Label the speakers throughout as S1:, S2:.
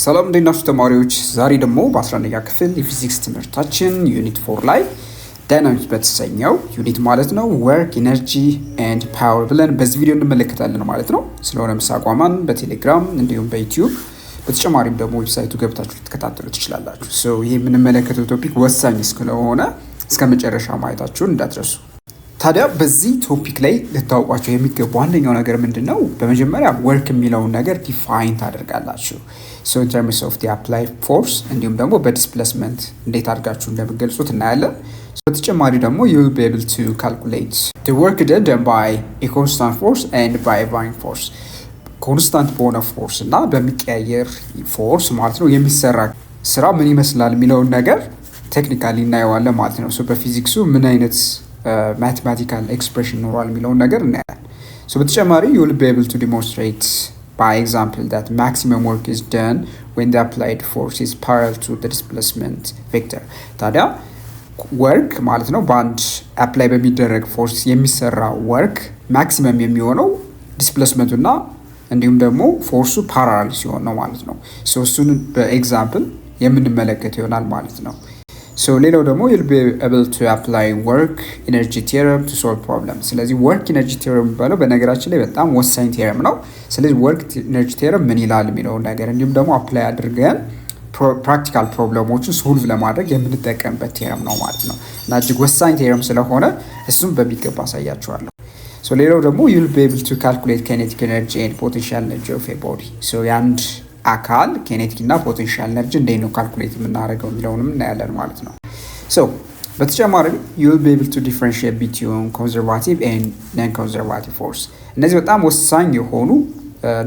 S1: ሰላም እንዴት ናችሁ ተማሪዎች? ዛሬ ደግሞ በ11ኛ ክፍል የፊዚክስ ትምህርታችን ዩኒት 4 ላይ ዳይናሚክስ በተሰኘው ዩኒት ማለት ነው ወርክ ኢነርጂ ኤንድ ፓወር ብለን በዚህ ቪዲዮ እንመለከታለን ማለት ነው። ስለሆነም ሳቋማን በቴሌግራም እንዲሁም በዩቲዩብ በተጨማሪም ደግሞ ዌብሳይቱ ገብታችሁ ልትከታተሉ ትችላላችሁ። ይሄ የምንመለከተው ቶፒክ ወሳኝ ስለሆነ እስከ መጨረሻ ማየታችሁን እንዳትረሱ። ታዲያ በዚህ ቶፒክ ላይ ልታውቋቸው የሚገቡ አንደኛው ነገር ምንድነው? በመጀመሪያ ወርክ የሚለውን ነገር ዲፋይን ታደርጋላችሁ። in terms of the applied force እንዲሁም ደግሞ በዲስፕሌስመንት እንዴት አድርጋችሁ እንደምትገልጹት እናያለን። በተጨማሪ ደግሞ you will be able to calculate the work done by a constant force and by a varying force. ኮንስታንት በሆነ ፎርስ እና በሚቀያየር ፎርስ ማለት ነው የሚሰራ ስራ ምን ይመስላል የሚለውን ነገር ቴክኒካሊ እናየዋለን ማለት ነው። በፊዚክሱ ምን አይነት mathematical expression ኖሯል የሚለውን ነገር እናያለን። በተጨማሪ you will be able to demonstrate by example that maximum work is done when the applied force is parallel to the displacement vector. ታዲያ ወርክ ማለት ነው በአንድ አፕላይ በሚደረግ ፎርስ የሚሰራ ወርክ ማክሲመም የሚሆነው ዲስፕሌስመንቱና እንዲሁም ደግሞ ፎርሱ ፓራላል ሲሆን ነው ማለት ነው። እሱን በኤግዛምፕል የምንመለከት ይሆናል ማለት ነው። ሌላው ደግሞ you'll be able to apply work energy theorem to solve problem. ስለዚህ work energy theorem የሚባለው በነገራችን ላይ በጣም ወሳኝ ቴረም ነው። ስለዚህ work energy theorem ምን ይላል የሚለውን ነገር እንዲሁም ደግሞ አፕላይ አድርገን ፕራክቲካል ፕሮብለሞችን ሶልቭ ለማድረግ የምንጠቀምበት ቴረም ነው ማለት ነው እና እጅግ ወሳኝ ቴረም ስለሆነ እሱም በሚገባ አሳያችኋለሁ። ሌላው ደግሞ you'll be able to calculate kinetic energy and potential energy of a body. የአንድ አካል ኬኔቲክ እና ፖቴንሻል ኤነርጂ እንዴት ነው ካልኩሌት የምናደርገው የሚለውንም እናያለን ማለት ነው። በተጨማሪ you will be able to differentiate between conservative and non-conservative force. እነዚህ በጣም ወሳኝ የሆኑ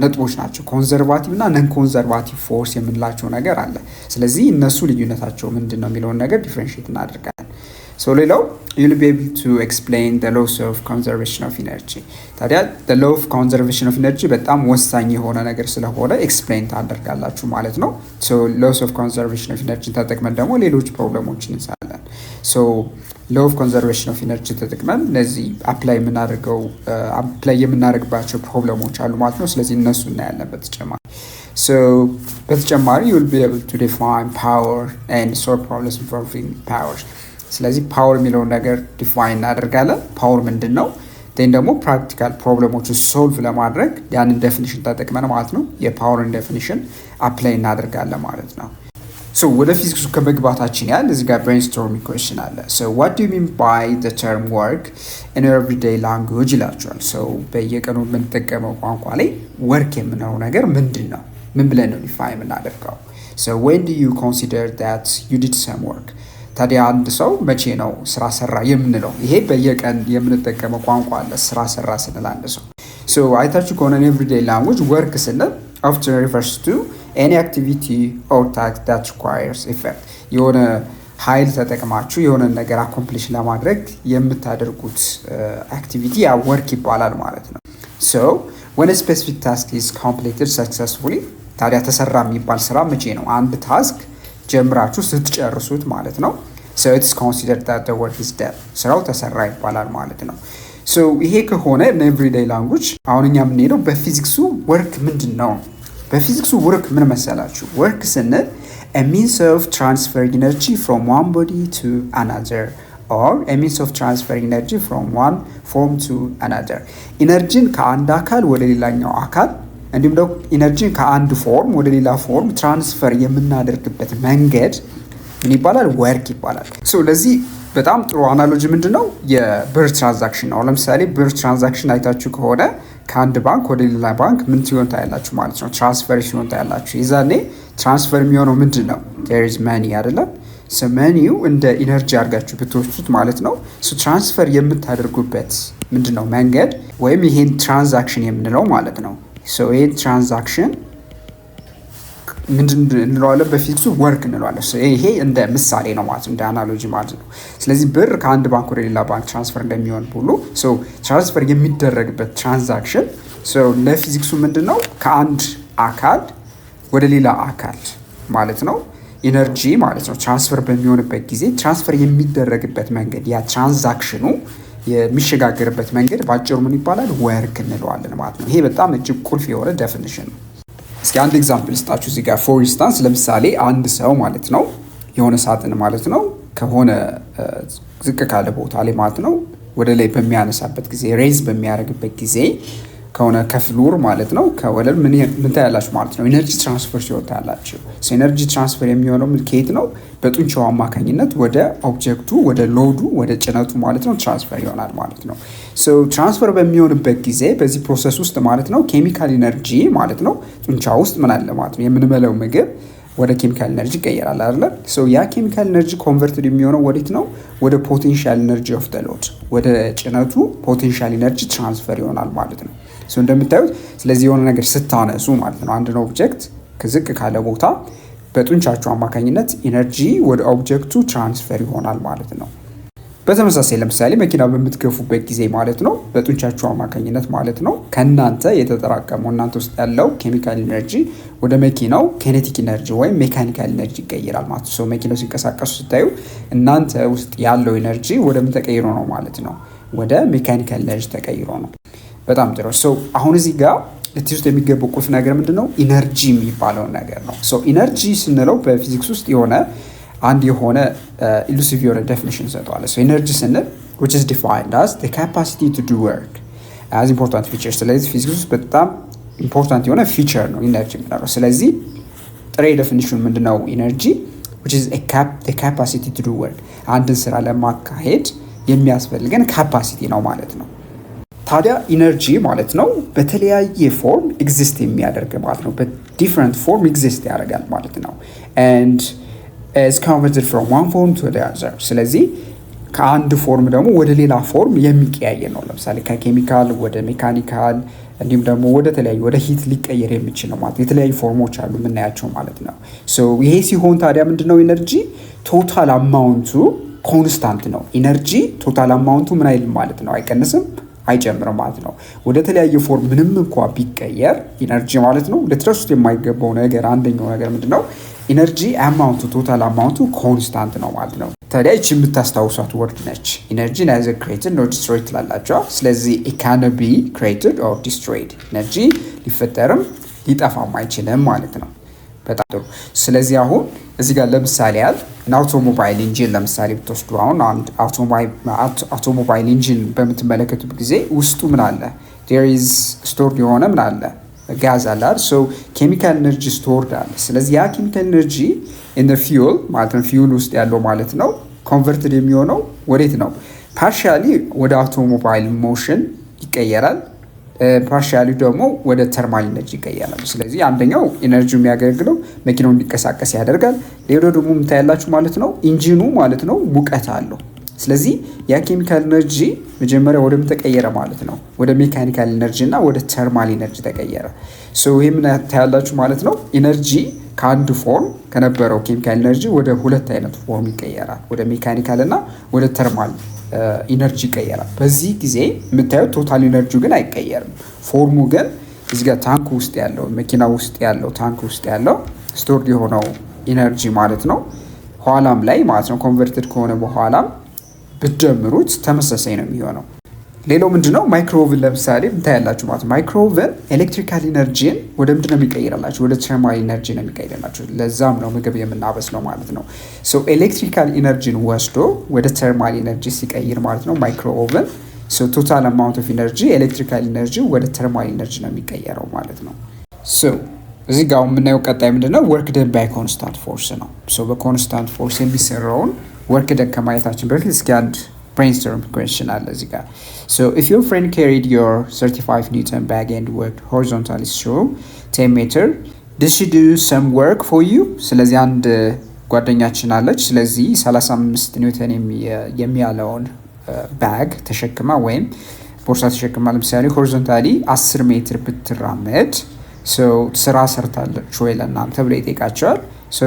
S1: ነጥቦች ናቸው። ኮንዘርቫቲቭ እና ነን ኮንዘርቫቲቭ ፎርስ የምንላቸው ነገር አለ። ስለዚህ እነሱ ልዩነታቸው ምንድነው የሚለውን ነገር ዲፈረንሺየት እናደርጋለን። ሌላው you'll be able to explain the laws of conservation of energy. ታዲያ the law of conservation of energy በጣም ወሳኝ የሆነ ነገር ስለሆነ ኤክስፕሌን ታደርጋላችሁ ማለት ነው። laws of conservation of energy ተጠቅመን ደግሞ ሌሎች ፕሮብለሞችን እንሰራለን። law of conservation of energy ተጠቅመን እነዚህ አፕላይ የምናደርግባቸው ፕሮብለሞች አሉ ማለት ነው። ስለዚህ እነሱ እናያለን በተጨማሪ you'll be able to define power and solve problems involving power. ስለዚህ ፓወር የሚለውን ነገር ዲፋይን እናደርጋለን። ፓወር ምንድን ነው? ደግሞ ፕራክቲካል ፕሮብለሞችን ሶልቭ ለማድረግ ያንን ዴፊኒሽን ተጠቅመን ማለት ነው የፓወርን ዴፊኒሽን አፕላይ እናደርጋለን ማለት ነው። ወደ ፊዚክሱ ከመግባታችን ያህል እዚህ ጋር ብሬንስቶርሚንግ ኩዌስችን አለ። what do you mean by the term work in your everyday language ይላችኋል። በየቀኑ የምንጠቀመው ቋንቋ ላይ ወርክ የምንለው ነገር ምንድን ነው? ምን ብለን ነው ዲፋይን የምናደርገው? when do you consider that you did some work? ታዲያ አንድ ሰው መቼ ነው ስራ ሰራ የምንለው? ይሄ በየቀን የምንጠቀመው ቋንቋ አለ ስራ ሰራ ስንል አንድ ሰው አይታችሁ ከሆነ ኤቭሪዴይ ላንጉዌጅ ወርክ ስንል often refers to any activity or task that requires effort. የሆነ ኃይል ተጠቅማችሁ የሆነ ነገር አኮምፕሊሽ ለማድረግ የምታደርጉት አክቲቪቲ ያ ወርክ ይባላል ማለት ነው። when a specific task is completed successfully ታዲያ ተሰራ የሚባል ስራ መቼ ነው? አንድ ታስክ ጀምራችሁ ስትጨርሱት ማለት ነው። it's considered that the work is done. ስራው ተሰራ ይባላል ማለት ነው። ይሄ ከሆነ ኤቭሪዴይ ላንጉዌጅ አሁን እኛ የምንሄደው በፊዚክሱ ወርክ ምንድን ነው? በፊዚክሱ ወርክ ምን መሰላችሁ? ወርክ ስንል a means of transferring energy from one body to another or a means of transferring energy from one form to another. ኢነርጂን ከአንድ አካል ወደ ሌላኛው አካል እንዲሁም ደግሞ ኢነርጂን ከአንድ ፎርም ወደ ሌላ ፎርም ትራንስፈር የምናደርግበት መንገድ ምን ይባላል? ወርክ ይባላል። ለዚህ በጣም ጥሩ አናሎጂ ምንድነው? የብር ትራንዛክሽን ነው። ለምሳሌ ብር ትራንዛክሽን አይታችሁ ከሆነ ከአንድ ባንክ ወደ ሌላ ባንክ ምን ሲሆን ታያላችሁ ማለት ነው? ትራንስፈር ሲሆን ታያላችሁ። የዛኔ ትራንስፈር የሚሆነው ምንድነው? there is money አይደለም? መኒው እንደ ኢነርጂ አድርጋችሁ ብትወስዱት ማለት ነው። ትራንስፈር የምታደርጉበት ምንድነው መንገድ ወይም ይሄን ትራንዛክሽን የምንለው ማለት ነው። ይሄን ትራንዛክሽን ምንድን እንለዋለን? በፊዚክሱ ወርክ እንለዋለን። ይሄ እንደ ምሳሌ ነው ማለት ነው፣ እንደ አናሎጂ ማለት ነው። ስለዚህ ብር ከአንድ ባንክ ወደ ሌላ ባንክ ትራንስፈር እንደሚሆን ሁሉ ትራንስፈር የሚደረግበት ትራንዛክሽን ለፊዚክሱ ምንድን ነው? ከአንድ አካል ወደ ሌላ አካል ማለት ነው ኢነርጂ ማለት ነው ትራንስፈር በሚሆንበት ጊዜ ትራንስፈር የሚደረግበት መንገድ ያ ትራንዛክሽኑ የሚሸጋገርበት መንገድ ባጭሩ ምን ይባላል? ወርክ እንለዋለን ማለት ነው። ይሄ በጣም እጅግ ቁልፍ የሆነ ዴፊኒሽን ነው። እስኪ አንድ ኤግዛምፕል ስጣችሁ እዚህ ጋር ፎር ኢንስታንስ ለምሳሌ አንድ ሰው ማለት ነው የሆነ ሳጥን ማለት ነው ከሆነ ዝቅ ካለ ቦታ ላይ ማለት ነው ወደ ላይ በሚያነሳበት ጊዜ ሬዝ በሚያደርግበት ጊዜ ከሆነ ከፍሉር ማለት ነው ከወለል ምን ታያላችሁ ማለት ነው ኢነርጂ ትራንስፈር ሲወጣ ያላችሁ ኢነርጂ ትራንስፈር የሚሆነው ከየት ነው በጡንቻው አማካኝነት ወደ ኦብጀክቱ ወደ ሎዱ ወደ ጭነቱ ማለት ነው ትራንስፈር ይሆናል ማለት ነው ሶ ትራንስፈር በሚሆንበት ጊዜ በዚህ ፕሮሰስ ውስጥ ማለት ነው ኬሚካል ኢነርጂ ማለት ነው ጡንቻ ውስጥ ምን አለ ማለት ነው የምንበላው ምግብ ወደ ኬሚካል ኢነርጂ ይቀየራል አይደል ሶ ያ ኬሚካል ኢነርጂ ኮንቨርትድ የሚሆነው ወዴት ነው ወደ ፖቴንሻል ኢነርጂ ኦፍ ዘ ሎድ ወደ ጭነቱ ፖቴንሻል ኢነርጂ ትራንስፈር ይሆናል ማለት ነው ሶ እንደምታዩት ስለዚህ የሆነ ነገር ስታነሱ ማለት ነው አንድ ኦብጀክት ከዝቅ ካለ ቦታ በጡንቻቸው አማካኝነት ኢነርጂ ወደ ኦብጀክቱ ትራንስፈር ይሆናል ማለት ነው በተመሳሳይ ለምሳሌ መኪና በምትገፉበት ጊዜ ማለት ነው በጡንቻቸው አማካኝነት ማለት ነው ከናንተ የተጠራቀመው እናንተ ውስጥ ያለው ኬሚካል ኢነርጂ ወደ መኪናው ኬኔቲክ ኢነርጂ ወይም ሜካኒካል ኢነርጂ ይቀየራል ማለት ነው መኪናው ሲንቀሳቀሱ ስታዩ እናንተ ውስጥ ያለው ኢነርጂ ወደ ምን ተቀይሮ ነው ማለት ነው ወደ ሜካኒካል ኢነርጂ ተቀይሮ ነው በጣም ጥሩ ሶ አሁን እዚህ ጋር ለትውስት የሚገባው ቁልፍ ነገር ምንድነው ኢነርጂ የሚባለው ነገር ነው ሶ ኢነርጂ ስንለው በፊዚክስ ውስጥ የሆነ አንድ የሆነ ኢሉሲቭ የሆነ ዴፊኒሽን ሰጥቷል ሶ ኢነርጂ ስንል which is defined as the capacity to do work as important feature ስለዚህ ፊዚክስ ውስጥ በጣም ኢምፖርታንት የሆነ ፊቸር ነው ኢነርጂ ማለት ስለዚህ ጥሬ ዴፊኒሽን ምንድነው ኢነርጂ which is the capacity to do work አንድን ስራ ለማካሄድ የሚያስፈልገን ካፓሲቲ ነው ማለት ነው ታዲያ ኢነርጂ ማለት ነው በተለያየ ፎርም ኤግዚስት የሚያደርግ ማለት ነው በዲፈረንት ፎርም ኤግዚስት ያደርጋል ማለት ነው and is converted from one form to the other ስለዚህ ከአንድ ፎርም ደግሞ ወደ ሌላ ፎርም የሚቀያየር ነው ለምሳሌ ከኬሚካል ወደ ሜካኒካል እንዲሁም ደግሞ ወደ ተለያዩ ወደ ሂት ሊቀየር የሚችል ነው ማለት የተለያዩ ፎርሞች አሉ የምናያቸው ማለት ነው ሶ ይሄ ሲሆን ታዲያ ምንድነው ኢነርጂ ቶታል አማውንቱ ኮንስታንት ነው ኢነርጂ ቶታል አማውንቱ ምን አይልም ማለት ነው አይቀንስም አይጨምርም ማለት ነው ወደ ተለያየ ፎርም ምንም እንኳን ቢቀየር ኢነርጂ ማለት ነው ለትረሱት የማይገባው ነገር አንደኛው ነገር ምንድነው ኢነርጂ አማውንቱ ቶታል አማውንቱ ኮንስታንት ነው ማለት ነው ታዲያ እቺ የምታስታውሷት ወርድ ነች ኢነርጂ neither created nor destroyed ትላላችሁ ስለዚህ it can be created or destroyed ኢነርጂ ሊፈጠርም ሊጠፋም አይችልም ማለት ነው በጣም ጥሩ ስለዚህ አሁን እዚህ ጋር ለምሳሌ ያል አውቶሞባይል ኢንጂን ለምሳሌ ብትወስዱ አሁን አንድ አውቶሞባይል ኢንጂን በምትመለከቱበት ጊዜ ውስጡ ምን አለ there is stored የሆነ ምን አለ ጋዝ አለ so chemical energy stored አለ ስለዚህ ያ chemical energy in the fuel ማለት ነው fuel ውስጥ ያለው ማለት ነው converted የሚሆነው ወዴት ነው partially ወደ አውቶሞባይል ሞሽን ይቀየራል ፓርሻሊ ደግሞ ወደ ተርማል ኢነርጂ ይቀየራል ስለዚህ አንደኛው ኢነርጂው የሚያገለግለው መኪናው እንዲንቀሳቀስ ያደርጋል ሌላው ደግሞ ምታያላችሁ ማለት ነው ኢንጂኑ ማለት ነው ሙቀት አለው ስለዚህ ያ ኬሚካል ኢነርጂ መጀመሪያ ወደ ተቀየረ ማለት ነው ወደ ሜካኒካል ኢነርጂ እና ወደ ተርማል ኢነርጂ ተቀየረ ሶ ይሄ ምን ታያላችሁ ማለት ነው ኢነርጂ ከአንድ ፎርም ከነበረው ኬሚካል ኢነርጂ ወደ ሁለት አይነት ፎርም ይቀየራል ወደ ሜካኒካል እና ወደ ተርማል ኢነርጂ ይቀየራል በዚህ ጊዜ የምታዩት ቶታል ኢነርጂው ግን አይቀየርም ፎርሙ ግን እዚህ ጋር ታንክ ውስጥ ያለው መኪና ውስጥ ያለው ታንክ ውስጥ ያለው ስቶርድ የሆነው ኢነርጂ ማለት ነው ኋላም ላይ ማለት ነው ኮንቨርትድ ከሆነ በኋላም ብትደምሩት ተመሳሳይ ነው የሚሆነው ሌላው ምንድነው ማይክሮዌቭን ለምሳሌ እንታያላችሁ ማለት ማይክሮዌቭን ኤሌክትሪካል ኢነርጂን ወደ ምንድነው የሚቀይርላችሁ ወደ ተርማል ኢነርጂ ነው የሚቀይርላችሁ ለዛም ነው ምግብ የምናበስለው ማለት ነው ሶ ኤሌክትሪካል ኢነርጂን ወስዶ ወደ ተርማል ኢነርጂ ሲቀይር ማለት ነው ማይክሮዌቭን ሶ ቶታል አማውንት ኦፍ ኢነርጂ ኤሌክትሪካል ኢነርጂ ወደ ተርማል ኢነርጂ ነው የሚቀየረው ማለት ነው ሶ እዚህ ጋር የምናየው ቀጣይ ምንድነው ወርክ ደን ባይ ኮንስታንት ፎርስ ነው ሶ በኮንስታንት ፎርስ የሚሰራውን ወርክ ደን ከማየታችን በፊት እስኪ አንድ brainstorm question አለ እዚህ ጋር so if your friend carried your 35 newton bag and worked horizontally through 10 meter did she do some work for you ስለዚህ አንድ ጓደኛችን አለች ስለዚህ 35 ኒውተን የሚያለውን ባግ ተሸክማ ወይም ቦርሳ ተሸክማ ለምሳሌ ሆሪዞንታሊ 10 ሜትር ብትራመድ so ስራ ሰርታለች ወይ ለእናንተ ብሎ ይጠይቃቸዋል so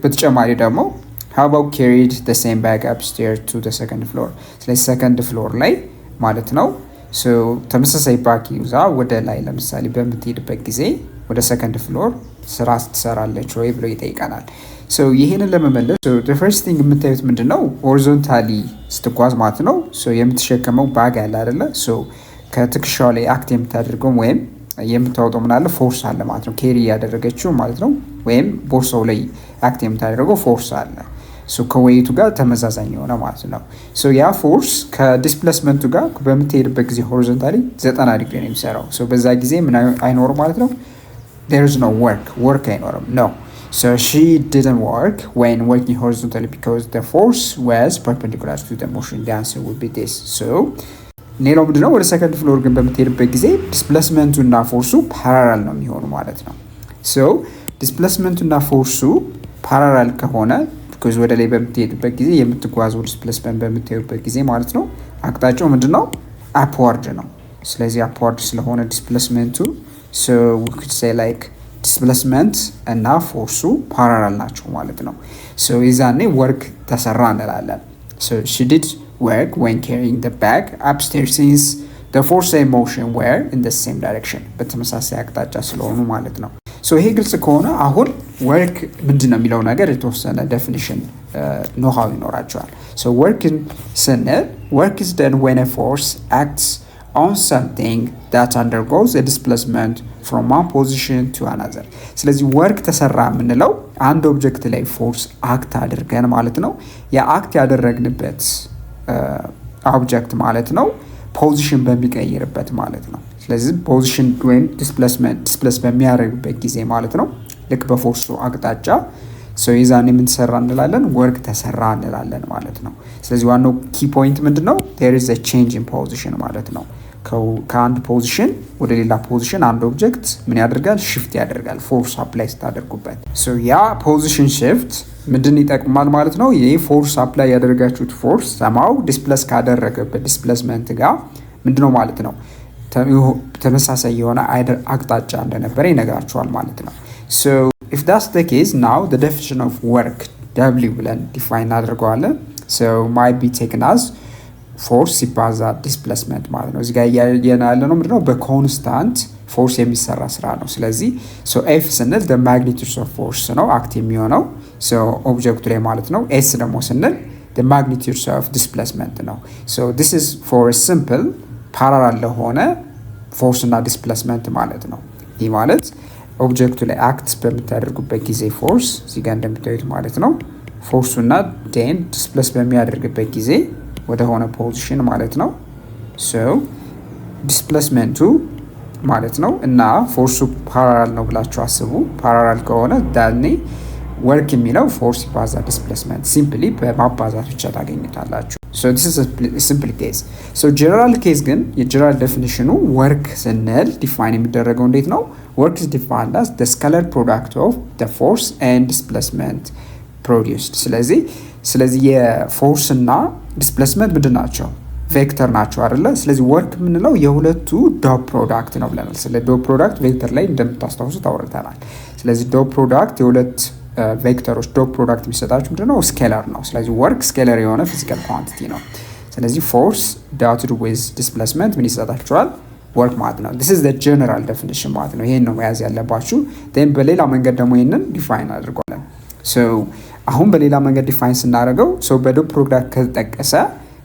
S1: በተጨማሪ ደግሞ how about carried the same bag upstairs to the second floor ስለዚህ second floor ላይ ማለት ነው so ተመሳሳይ ባግ ይዛ ወደ ላይ ለምሳሌ በምትሄድበት ጊዜ ወደ second floor ስራ ትሰራለች ወይ ብሎ ይጠይቃናል so ይሄንን ለመመለስ so the first thing የምታዩት ምንድነው horizontally ስትጓዝ ማለት ነው so የምትሸከመው ባግ አለ አይደለ so ከትከሻው ላይ አክት የምታደርገው ወይም የምታወጣው ምን አለ ፎርስ አለ ማለት ነው ኬሪ ያደረገችው ማለት ነው ወይም ቦርሳው ላይ አክት የምታደርገው ፎርስ አለ ሶ ከዌይቱ ጋር ተመሳሳይ የሆነ ማለት ነው ሶ ያ ፎርስ ከዲስፕሌስመንቱ ጋር በምትሄድበት ጊዜ ሆሪዞንታሊ 90 ዲግሪ ነው የሚሰራው ሶ በዛ ጊዜ ምን አይኖርም ማለት ነው there is no work አይኖርም no so she didn't work when working horizontally because the force was perpendicular to the motion the answer would be this so ሌላው ምንድነው ወደ ሰከንድ ፍሎር ግን በምትሄድበት ጊዜ ዲስፕሌስመንቱ እና ፎርሱ ፓራላል ነው የሚሆኑ ማለት ነው ሶ ዲስፕሌስመንቱ እና ፎርሱ ፓራላል ከሆነ because ወደ ላይ በምትሄድበት ጊዜ የምትጓዘው ዲስፕሌስመንት በምትሄድበት ጊዜ ማለት ነው አቅጣጫው ምንድነው አፕዋርድ ነው ስለዚህ አፕዋርድ ስለሆነ ዲስፕሌስመንቱ so we could say like displacement እና ፎርሱ ፓራላል ናቸው ማለት ነው so ይዛኔ ወርክ ተሰራ እንላለን so she did work when carrying the bag upstairs since the force and motion were in the same direction በተመሳሳይ አቅጣጫ ስለሆኑ ማለት ነው so ይሄ ግልጽ ከሆነ አሁን work ምንድነው የሚለው ነገር የተወሰነ definition know-how ይኖራቸዋል so work is done when a force acts on something that undergoes a displacement from one position to another ስለዚህ ወርክ ተሰራ የምንለው አንድ ኦብጀክት ላይ ፎርስ አክት አድርገን ማለት ነው ያ አክት ያደረግንበት ኦብጀክት ማለት ነው ፖዚሽን በሚቀይርበት ማለት ነው ስለዚህ ፖዚሽን ወይም ዲስፕሌስ በሚያደርግበት ጊዜ ማለት ነው ልክ በፎርሱ አቅጣጫ so ይዛኔ ምን ተሰራ እንላለን ወርክ ተሰራ እንላለን ማለት ነው ስለዚህ ዋናው ኪ ፖይንት ምንድነው there is a change in position ማለት ነው ከአንድ ፖዚሽን ወደ ሌላ ፖዚሽን አንድ ኦብጀክት ምን ያደርጋል ሽፍት ያደርጋል ፎርስ አፕላይ ስታደርጉበት so ያ ፖዚሽን ሽፍት ምንድን ይጠቅማል ማለት ነው ይሄ ፎርስ አፕላይ ያደረጋችሁት ፎርስ ሰማው ዲስፕሌስ ካደረገበት ዲስፕሌስመንት ጋር ምንድነው ማለት ነው ተመሳሳይ የሆነ አይደር አቅጣጫ እንደነበረ ይነግራችኋል ማለት ነው so if that's the case now the definition of work w ብለን ዲፋይን አድርገዋለን so might be taken as ፎርስ ሲባዛ ዲስፕሌስመንት ማለት ነው እዚህ ጋር ያለ ነው ምንድነው በኮንስታንት ፎርስ የሚሰራ ስራ ነው ስለዚህ so f ስንል the magnitude of force ነው አክት የሚሆነው so ኦብጀክቱ ላይ ማለት ነው s ደግሞ ስንል the magnitude of displacement ነው so this is for a simple parallel ለሆነ ፎርስ እና ዲስፕሌስመንት ማለት ነው ይህ ማለት ኦብጀክቱ ላይ አክት በምታደርጉበት ጊዜ ፎርስ እዚህ ጋር እንደምታዩት ማለት ነው ፎርሱና ዴን ዲስፕሌስ በሚያደርግበት ጊዜ ወደ ሆነ ፖዚሽን ማለት ነው so ዲስፕሌስመንቱ ማለት ነው እና ፎርሱ ፓራላል ነው ብላችሁ አስቡ ፓራላል ከሆነ ዳኔ ወርክ የሚለው ፎርስ ባዛ ዲስፕሌስመንት ሲምፕሊ በማባዛት ብቻ ታገኙታላችሁ so this is a simple case so general case ግን የጀነራል ዴፊኒሽኑ ወርክ ስንል ዲፋይን የሚደረገው እንዴት ነው work is defined as the scalar product of the force and displacement produced ስለዚህ የፎርስ እና ዲስፕሌስመንት ምንድን ናቸው ቬክተር ናቸው አይደለ ስለዚህ ወርክ የምንለው የሁለቱ ዶት ፕሮዳክት ነው ብለናል ስለ ዶት ፕሮዳክት ቬክተር ላይ እንደምታስታውሱ ታወርተናል ስለዚህ ዶት ፕሮዳክት የሁለት ቬክተሮች ዶት ፕሮዳክት የሚሰጣችሁ ምንድነው ስኬለር ነው ስለዚህ ወርክ ስኬለር የሆነ ፊዚካል ኳንቲቲ ነው ስለዚህ ፎርስ ዳትድ ዊዝ ዲስፕሌስመንት ምን ይሰጣችኋል ወርክ ማለት ነው this is the general definition ማለት ነው ይሄን ነው መያዝ ያለባችሁ then በሌላ መንገድ ደግሞ ይሄንን ዲፋይን አድርጓለን so አሁን በሌላ መንገድ ዲፋይን ስናደርገው so በዶት ፕሮዳክት ከተጠቀሰ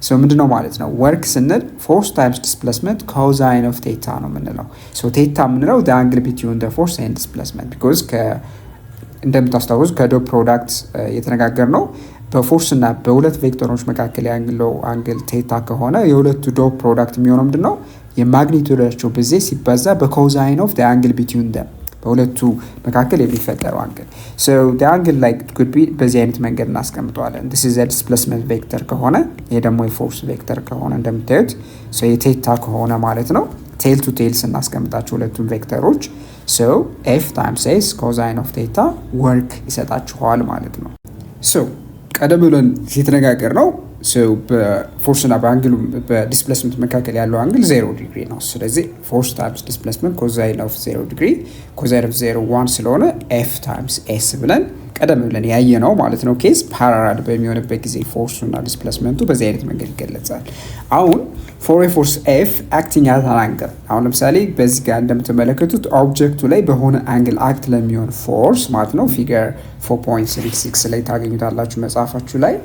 S1: so ምንድነው ማለት ነው ወርክ ስንል force times displacement cosine of theta ነው የምንለው so theta የምንለው the angle between the force and displacement because እንደምታስታውሱ ከዶት ፕሮዳክት የተነጋገርነው በፎርስ እና በሁለት ቬክተሮች መካከል ያለው አንግል ቴታ ከሆነ የሁለቱ ዶት ፕሮዳክት የሚሆነው ምንድነው የማግኒቱዳቸው ብዜ ሲባዛ በኮሳይን ኦፍ the angle between them በሁለቱ መካከል የሚፈጠረው አንግል so the angle like could be በዚህ አይነት መንገድ እናስቀምጠዋለን this is a displacement vector ከሆነ ይሄ ደግሞ የፎርስ ቬክተር ከሆነ እንደምታዩት so የቴታ ከሆነ ማለት ነው ቴል ቱ ቴል ስናስቀምጣቸው ሁለቱም ቬክተሮች so f times s cosine of theta work ይሰጣችኋል ማለት ነው so ቀደም ብለን የተነጋገር ነው so በፎርስ እና በአንግሉ በዲስፕሌስመንት መካከል ያለው አንግል 0 ዲግሪ ነው ስለዚህ ፎርስ ታይምስ ዲስፕሌስመንት ኮሳይን ኦፍ 0 ዲግሪ ኮሳይን ኦፍ 0 1 ስለሆነ f ታይምስ s ብለን ቀደም ብለን ያየነው ማለት ነው ኬስ ፓራላል በሚሆንበት ጊዜ ፎርሱ እና ዲስፕሌስመንቱ በዚህ አይነት መንገድ ይገለጻል አሁን for a force F acting at an angle አሁን ለምሳሌ በዚህ ጋር እንደምትመለከቱት ኦብጀክቱ ላይ በሆነ አንግል አክት ለሚሆን ፎርስ ማለት ነው ፊገር 4.36 ላይ ታገኙታላችሁ መጽሐፋችሁ ላይ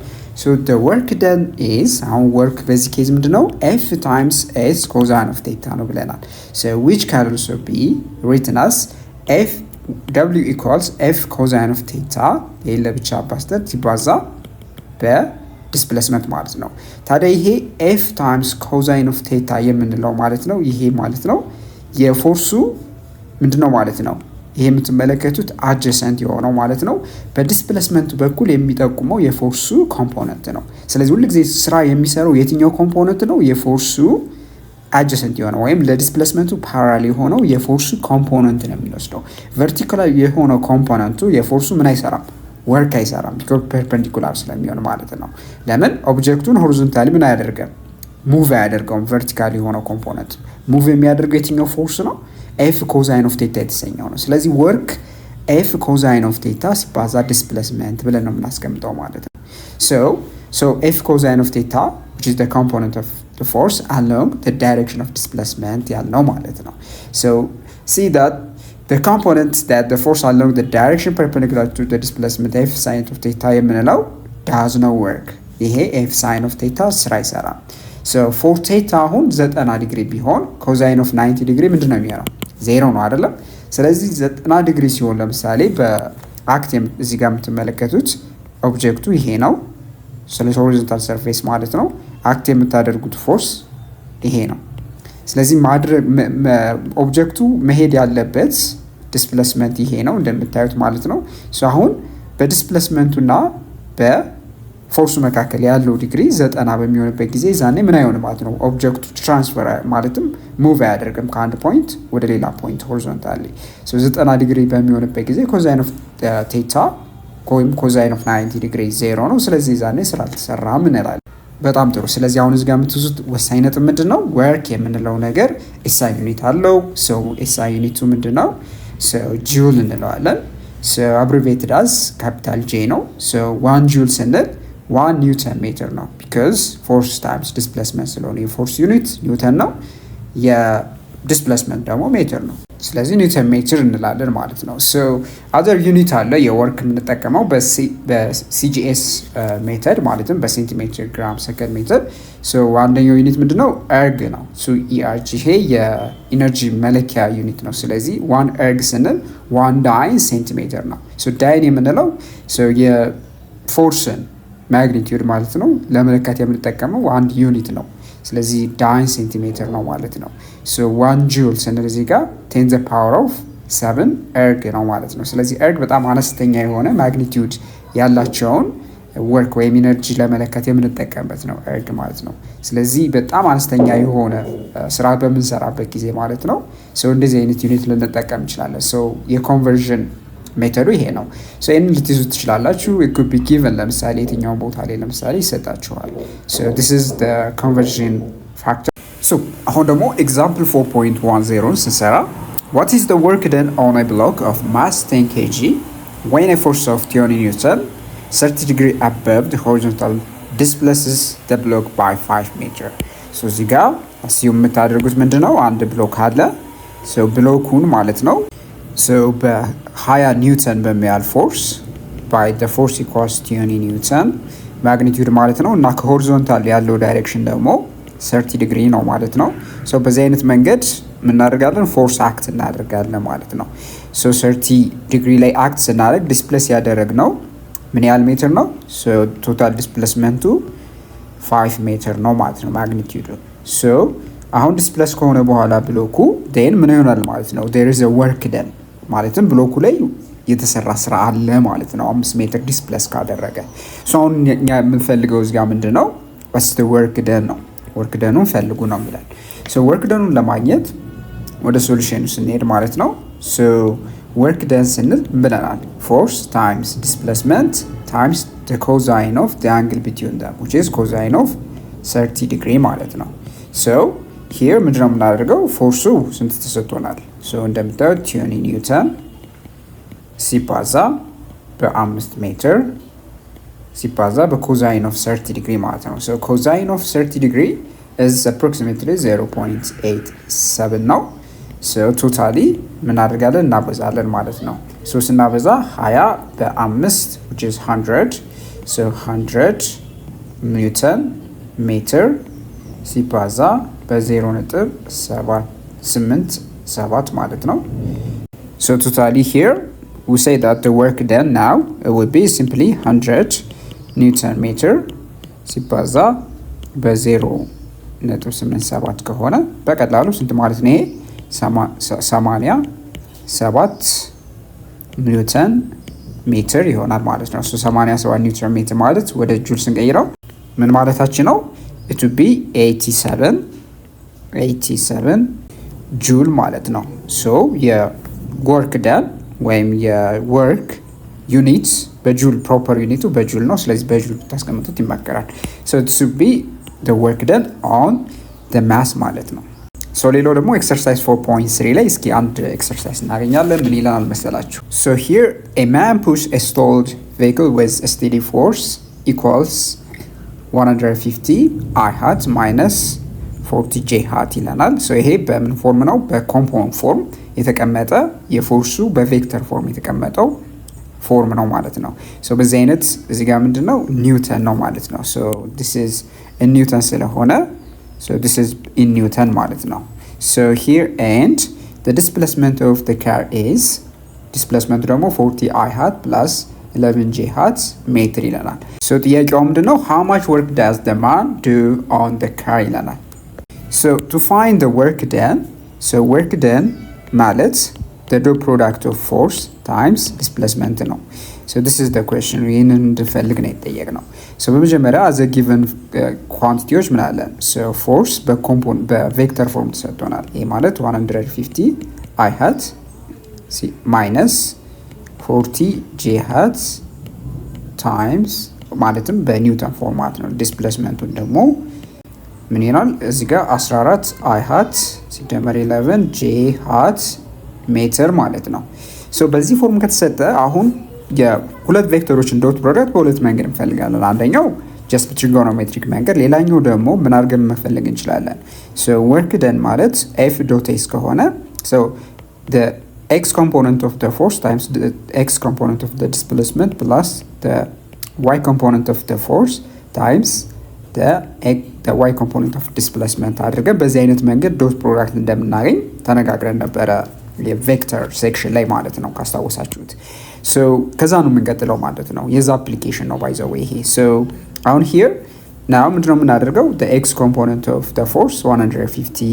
S1: so the work done is አሁን work በዚህ ኬዝ ምንድነው F times S cosine of theta ነው ብለናል so which can also be written as F W equals F cosine of theta ይሄ ለብቻ አባስተን ሲባዛ በዲስፕሌስመንት ማለት ነው ታዲያ ይሄ F times cosine of theta የምንለው ማለት ነው ይሄ ማለት ነው የፎርሱ ምንድነው ማለት ነው ይሄ የምትመለከቱት adjacent የሆነው ማለት ነው በዲስፕሌስመንቱ በኩል የሚጠቁመው የፎርሱ ኮምፖነንት ነው ስለዚህ ሁሉ ጊዜ ስራ የሚሰራው የትኛው ኮምፖነንት ነው የፎርሱ adjacent የሆነው ወይም ለዲስፕሌስመንቱ ፓራሌል የሆነው የፎርሱ ኮምፖነንት ነው የሚወስደው ቨርቲካል የሆነው ኮምፖነንቱ የፎርሱ ምን አይሰራም ወርክ አይሰራም ቢኮዝ ፐርፔንዲኩላር ስለሚሆን ማለት ነው ለምን ኦብጀክቱን ሆሪዞንታሊ ምን አያደርግም ሙቭ አያደርገውም ቨርቲካል የሆነው ኮምፖነንት ሙቭ የሚያደርገው የትኛው ፎርስ ነው F cosine of theta የተሰኘው ነው ስለዚህ ወርክ F cosine of theta ሲባዛ ዲስፕሌስመንት ብለን ነው የምናስቀምጠው ማለት ነው so F cosine of theta which is the component of the force along the direction of displacement ያልነው ማለት ነው so see that the component that the force along the direction perpendicular to the displacement F sin of theta የምንለው does no work ይሄ F sin of theta ስራ አይሰራም so for theta አሁን 90 ዲግሪ ቢሆን cosine of 90 ዲግሪ ምንድነው የሚሆነው ዜሮ ነው አይደለም ስለዚህ 90 ዲግሪ ሲሆን ለምሳሌ በአክት እዚህ ጋር የምትመለከቱት ኦብጀክቱ ይሄ ነው ስለዚህ horizontal surface ማለት ነው አክት የምታደርጉት ፎርስ ይሄ ነው ስለዚህ ማድረግ ኦብጀክቱ መሄድ ያለበት ዲስፕሌስመንት ይሄ ነው እንደምታዩት ማለት ነው ሶ አሁን በዲስፕሌስመንቱና በፎርሱ መካከል ያለው ዲግሪ 90 በሚሆንበት ጊዜ ዛኔ ምን አይሆንም ማለት ነው ኦብጀክቱ ትራንስፈር ማለትም ሙቭ አያደርግም ከአንድ ፖይንት ወደ ሌላ ፖይንት ሆሪዞንታሊ ሶ 90 ዲግሪ በሚሆንበት ጊዜ ኮሳይን ኦፍ ቴታ ወይም ኮሳይን ኦፍ 90 ዲግሪ ዜሮ ነው ስለዚህ ዛኔ ስራ አልተሰራም እንላለን በጣም ጥሩ ስለዚህ አሁን እዚህ ጋር የምትይዙት ወሳኝ ነጥብ ምንድነው ወርክ የምንለው ነገር ኤስአይ ዩኒት አለው ሶ ኤስአይ ዩኒቱ ምንድነው ሶ ጁል እንለዋለን ሶ አብሪቬትድ አስ ካፒታል ጄ ነው ሶ 1 ጁል ስንል 1 ኒውተን ሜትር ነው because force times displacement ስለሆነ የፎርስ ዩኒት ኒውተን ነው የዲስፕሌስመንት ደግሞ ሜትር ነው ስለዚህ ኒውተን ሜትር እንላለን ማለት ነው ሶ አዘር ዩኒት አለ የወርክ የምንጠቀመው በሲጂኤስ ሜተድ ማለትም በሴንቲሜትር ግራም ሰከንድ ሜትር ሶ አንደኛው ዩኒት ምንድነው ኤርግ ነው ሶ ኢአርጂ ይሄ የኢነርጂ መለኪያ ዩኒት ነው ስለዚህ 1 ኤርግ ስንል 1 ዳይን ሴንቲሜትር ነው ሶ ዳይን የምንለው ሶ የፎርስን ማግኒቲዩድ ማለት ነው ለመለካት የምንጠቀመው አንድ ዩኒት ነው ስለዚህ ዳይን ሴንቲሜትር ነው ማለት ነው so 1 ጁል ስንል እዚህ ጋር 10 the power of 7 ኤርግ ነው ማለት ነው ስለዚህ ኤርግ በጣም አነስተኛ የሆነ ማግኒቲዩድ ያላቸውን ወርክ ወይም ኢነርጂ ለመለካት የምንጠቀምበት ነው ኤርግ ማለት ነው ስለዚህ በጣም አነስተኛ የሆነ ስራ በምንሰራበት ጊዜ ማለት ነው so እንደዚህ አይነት ዩኒት ልንጠቀም እንችላለን so የኮንቨርዥን ሜተዱ ይሄ ነው so ይሄን ልትይዙ ትችላላችሁ it could be given ለምሳሌ የትኛው ቦታ ላይ ለምሳሌ ይሰጣችኋል so this is the conversion factor so አሁን ደግሞ example 4.10 ስንሰራ what is the work done on a block of mass 10 kg when a force of 20 newton 30 degree above the horizontal displaces the block by 5 meter so እዚህ ጋር assume የምታደርጉት ምንድነው አንድ ብሎክ አለ so ብሎኩን ማለት ነው so በ20 ኒውተን በሚያል ፎርስ by the force equals 20 ኒውተን ማግኒቲዩድ ማለት ነው እና ከሆሪዞንታል ያለው ዳይሬክሽን ደግሞ 30 ዲግሪ ነው ማለት ነው so በዚህ አይነት መንገድ ምን እናደርጋለን ፎርስ አክት እናደርጋለን ማለት ነው so 30 ዲግሪ ላይ አክት ስናደርግ ዲስፕሌስ ያደረግነው ምን ያህል ሜትር ነው so ቶታል ዲስፕሌስመንቱ 5 ሜትር ነው ማለት ነው ማግኒቲዩዱ so አሁን ዲስፕሌስ ከሆነ በኋላ ብሎኩ then ምን ይሆናል ማለት ነው there is a work done ማለትም ብሎኩ ላይ የተሰራ ስራ አለ ማለት ነው 5 ሜትር ዲስፕሌስ ካደረገ ሶ አሁን እኛ የምንፈልገው እዚህ ጋር ምንድነው what's the work done ነው work done ፈልጉ ነው የሚላል so work done ለማግኘት ወደ ሶሉሽኑ ስንሄድ ማለት ነው so work done ስንል ብለናል force times displacement times the cosine of the angle between them which is cosine of 30 degree ማለት ነው so here ምንድነው የምናደርገው ፎርሱ ስንት ተሰጥቶናል so እንደምታዩት 20 ኒውተን ሲባዛ በ5 ሜትር ሲባዛ በኮዛይን ኦፍ 30 ዲግሪ ማለት ነው so cosine of 30 degree is approximately 0.87 ነው። so totally ምን አድርጋለን እናበዛለን ማለት ነው። so ስናበዛ 20 በ5 which is 100 so 100 ኒውተን ሜትር ሲባዛ በ0.787 ማለት ነው። so totally here we say that the work done now it will be simply 100 Newton meter ሲባዛ በ0.87 ከሆነ በቀላሉ ስንት ማለት ነው? 87 ኒውተን ሜትር ይሆናል ማለት ነው። 87 ኒውተን ሜትር ማለት ወደ ጁል ስንቀይረው ምን ማለታችን ነው? it would be 87 ጁል ማለት ነው። so የወርክ ደን ወይም የወርክ ዩኒት በጁል ፕሮፐር ዩኒቱ በጁል ነው። ስለዚህ በጁል ታስቀምጡት ይመከራል። so this would be the work done on the mass ማለት ነው። so ሌላው ደግሞ ኤክሰርሳይዝ 4.3 ላይ እስኪ አንድ ኤክሰርሳይዝ እናገኛለን። ምን ይላል መሰላችሁ? so here a man pushed a stalled vehicle with a steady force equals 150 I hat minus 40 j hat ይለናል። so ይሄ በምን ፎርም ነው? በኮምፓውንድ ፎርም የተቀመጠ የፎርሱ በቬክተር ፎርም የተቀመጠው ፎርም ነው ማለት ነው። so በዚህ አይነት እዚህ ጋር ምንድነው ኒውተን ነው ማለት ነው። so this is in ኒውተን ስለሆነ so this is in ኒውተን ማለት ነው። so here and the displacement of the car is displacement ደግሞ 40 I hat plus 11 j hat ሜትር ይለናል። so ጥያቄው ምንድነው? how much work does the man do on the car ይለናል። so to find the work done so work done ማለት the dot product of force times displacement ነው። so this is the question ይህንን እንድፈልግ ነው የጠየቅነው። so በመጀመሪያ as a given quantities ምን አለን? so force በቬክተር ፎርም ተሰጥቶናል። ይሄ ማለት 150 I hat minus 40 j hat times ማለትም በኒውተን ፎርማት ነው። ዲስፕሌስመንቱን ደግሞ ምን ይሆናል? እዚህ ጋር 14 I hat ሲደመር 11 j hat ሜትር ማለት ነው። so በዚህ ፎርም ከተሰጠ አሁን የሁለት ቬክተሮችን ዶት ፕሮዳክት በሁለት መንገድ እንፈልጋለን። አንደኛው ጀስት ትሪጎኖሜትሪክ መንገድ፣ ሌላኛው ደግሞ ምን አድርገን መፈለግ እንችላለን? so work done ማለት f dot s ከሆነ so the x component of the force times the x component of the displacement plus the y component of the force times the y component of displacement አድርገን በዚህ አይነት መንገድ ዶት ፕሮዳክት እንደምናገኝ ተነጋግረን ነበረ የቬክተር ሴክሽን ላይ ማለት ነው ካስታወሳችሁት። so ከዛ ነው የምንቀጥለው ማለት ነው። የዛ አፕሊኬሽን ነው ባይ ዘ ዌይ ይሄ። so አሁን here now ምንድነው የምናደርገው? the x component of the force 150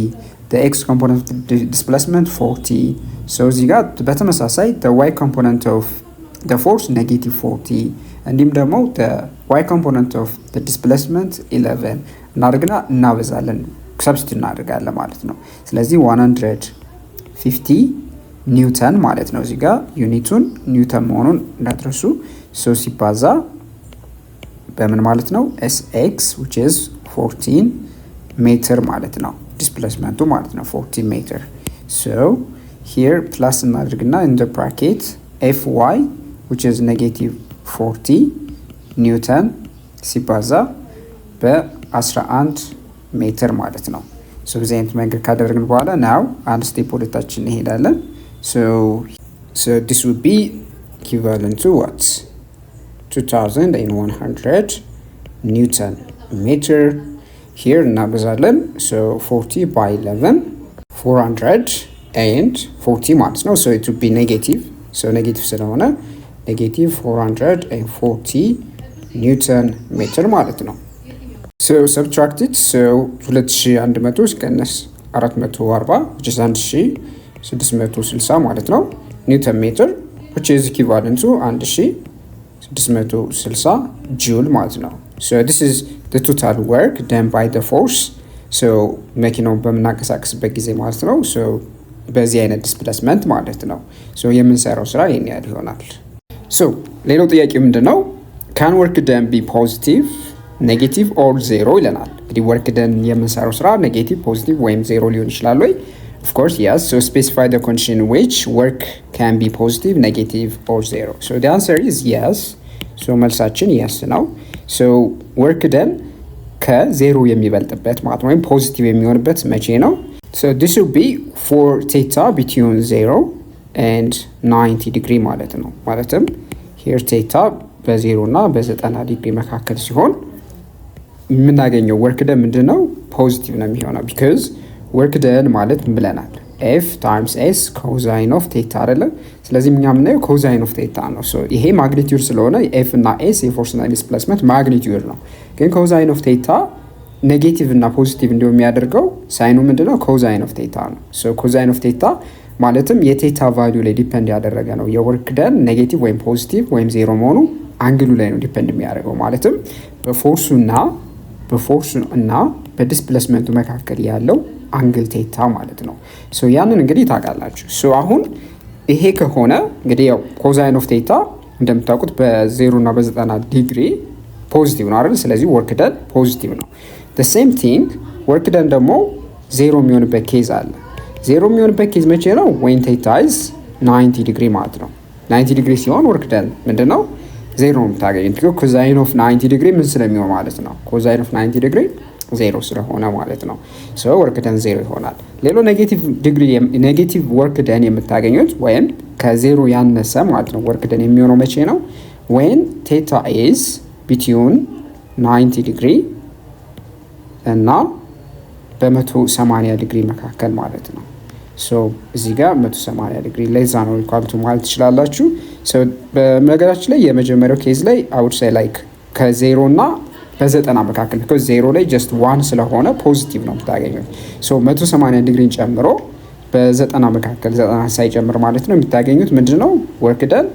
S1: the x component of the displacement 40 so እዚህ ጋር በተመሳሳይ the y component of the force negative 40 እንዲሁም ደግሞ the y component of the displacement 11 እናደርግና እናበዛለን ሰብስቲት እናደርጋለን ማለት ነው። ስለዚህ 150 ኒውተን ማለት ነው። እዚህ ጋር ዩኒቱን ኒውተን መሆኑን እንዳትረሱ። so ሲባዛ በምን ማለት ነው? sx which is 14 ሜትር ማለት ነው። ዲስፕሌስመንቱ ማለት ነው 14 ሜትር። so here plus እናድርግና in the bracket fy which is negative 40 ኒውተን ሲባዛ በ11 ሜትር ማለት ነው። so በዚህ አይነት መንገድ ካደረግን በኋላ now አንድ ስቴፕ ወደታችን እንሄዳለን። so this would be equivalent to what? 2100 ኒውተን ሜትር here እናበዛለን። so 40 by 11 400 and 40 ማለት ነው። so it would be negative so negative ስለሆነ negative 440 ኒውተን ሜትር ማለት ነው። so subtract it so 2100 ሲቀነስ 440 which is 1660 ማለት ነው ኒውተን ሜትር which is equivalent to 1660 ጁል ማለት ነው። so this is the total work done by the force so መኪናውን በምናንቀሳቀስበት ጊዜ ማለት ነው። so በዚህ አይነት ዲስፕሌስመንት ማለት ነው። so የምንሰራው ስራ ይሄን ያህል ይሆናል። so ሌላው ጥያቄ ምንድነው? can work done be positive ኔጌቲቭ ኦር ዜሮ ይለናል። እንግዲህ ወርክ ደን የምንሰራው ስራ ኔጌቲቭ ፖዚቲቭ ወይም ዜሮ ሊሆን ይችላል ወይ? of course yes so specify the condition in which work can be positive negative or zero so the answer is yes so መልሳችን yes ነው። so work done ከዜሮ የሚበልጥበት ማለት ነው፣ ወይም ፖዚቲቭ የሚሆንበት መቼ ነው? So this will be for theta between 0 and 90 ዲግሪ ማለት ነው። ማለትም here theta በ0 እና በ90 ዲግሪ መካከል ሲሆን የምናገኘው ወርክ ደን ምንድን ነው? ፖዚቲቭ ነው የሚሆነው። ቢካዝ ወርክ ደን ማለት ብለናል ኤፍ ታይምስ ኤስ ኮዛይን ኦፍ ቴታ አይደለም። ስለዚህ እኛ የምናየው ኮዛይን ኦፍ ቴታ ነው። ይሄ ማግኒቲዩድ ስለሆነ ኤፍ እና ኤስ የፎርስና ዲስፕሌስመንት ማግኒቲዩድ ነው። ግን ኮዛይን ኦፍ ቴታ ኔጌቲቭ እና ፖዚቲቭ እንዲሁም የሚያደርገው ሳይኑ ምንድነው? ኮዛይን ኦፍ ቴታ ነው። ኮዛይን ኦፍ ቴታ ማለትም የቴታ ቫሊዩ ላይ ዲፐንድ ያደረገ ነው። የወርክ ደን ኔጌቲቭ ወይም ፖዚቲቭ ወይም ዜሮ መሆኑ አንግሉ ላይ ነው ዲፐንድ የሚያደርገው። ማለትም በፎርሱ እና በዲስፕሌስመንቱ መካከል ያለው አንግል ቴታ ማለት ነው። ያንን እንግዲህ ታውቃላችሁ። አሁን ይሄ ከሆነ እንግዲህ ያው ኮዛይን ኦፍ ቴታ እንደምታውቁት በ0 እና በ90 ዲግሪ ፖዚቲቭ ነው አይደል? ስለዚህ ወርክ ደን ፖዚቲቭ ነው። the same thing ወርክ ደን ደግሞ ዜሮ የሚሆንበት ኬዝ አለ። ዜሮ የሚሆንበት ኬዝ መቼ ነው? when theta is 90 ዲግሪ ማለት ነው። 90 ዲግሪ ሲሆን ወርክ ደን ምንድነው? ዜሮ ነው የምታገኙት። ኮዛይን ኦፍ 90 ዲግሪ ምን ስለሚሆን ማለት ነው? ኮዛይን ኦፍ 90 ዲግሪ ዜሮ ስለሆነ ማለት ነው። ወርክ ደን ዜሮ ይሆናል። ሌላው ኔጌቲቭ ወርክ ደን የምታገኙት ወይም ከዜሮ ያነሰ ማለት ነው ወርክ ደን የሚሆነው መቼ ነው? when theta is between 90 ዲግሪ እና በ180 ዲግሪ መካከል ማለት ነው። እዚህ ጋር 180 ዲግሪ ለዛ ነው ኢኳል ቱ ማለት ትችላላችሁ። በነገራችን ላይ የመጀመሪያው ኬዝ ላይ አውድ ሳይ ላይክ ከዜሮ እና በ90 መካከል ቢኮዝ ዜሮ ላይ ጀስት ዋን ስለሆነ ፖዚቲቭ ነው የምታገኙት። 180 ዲግሪን ጨምሮ በ90 መካከል 90 ሳይጨምር ማለት ነው የምታገኙት ምንድነው? ወርክ ደን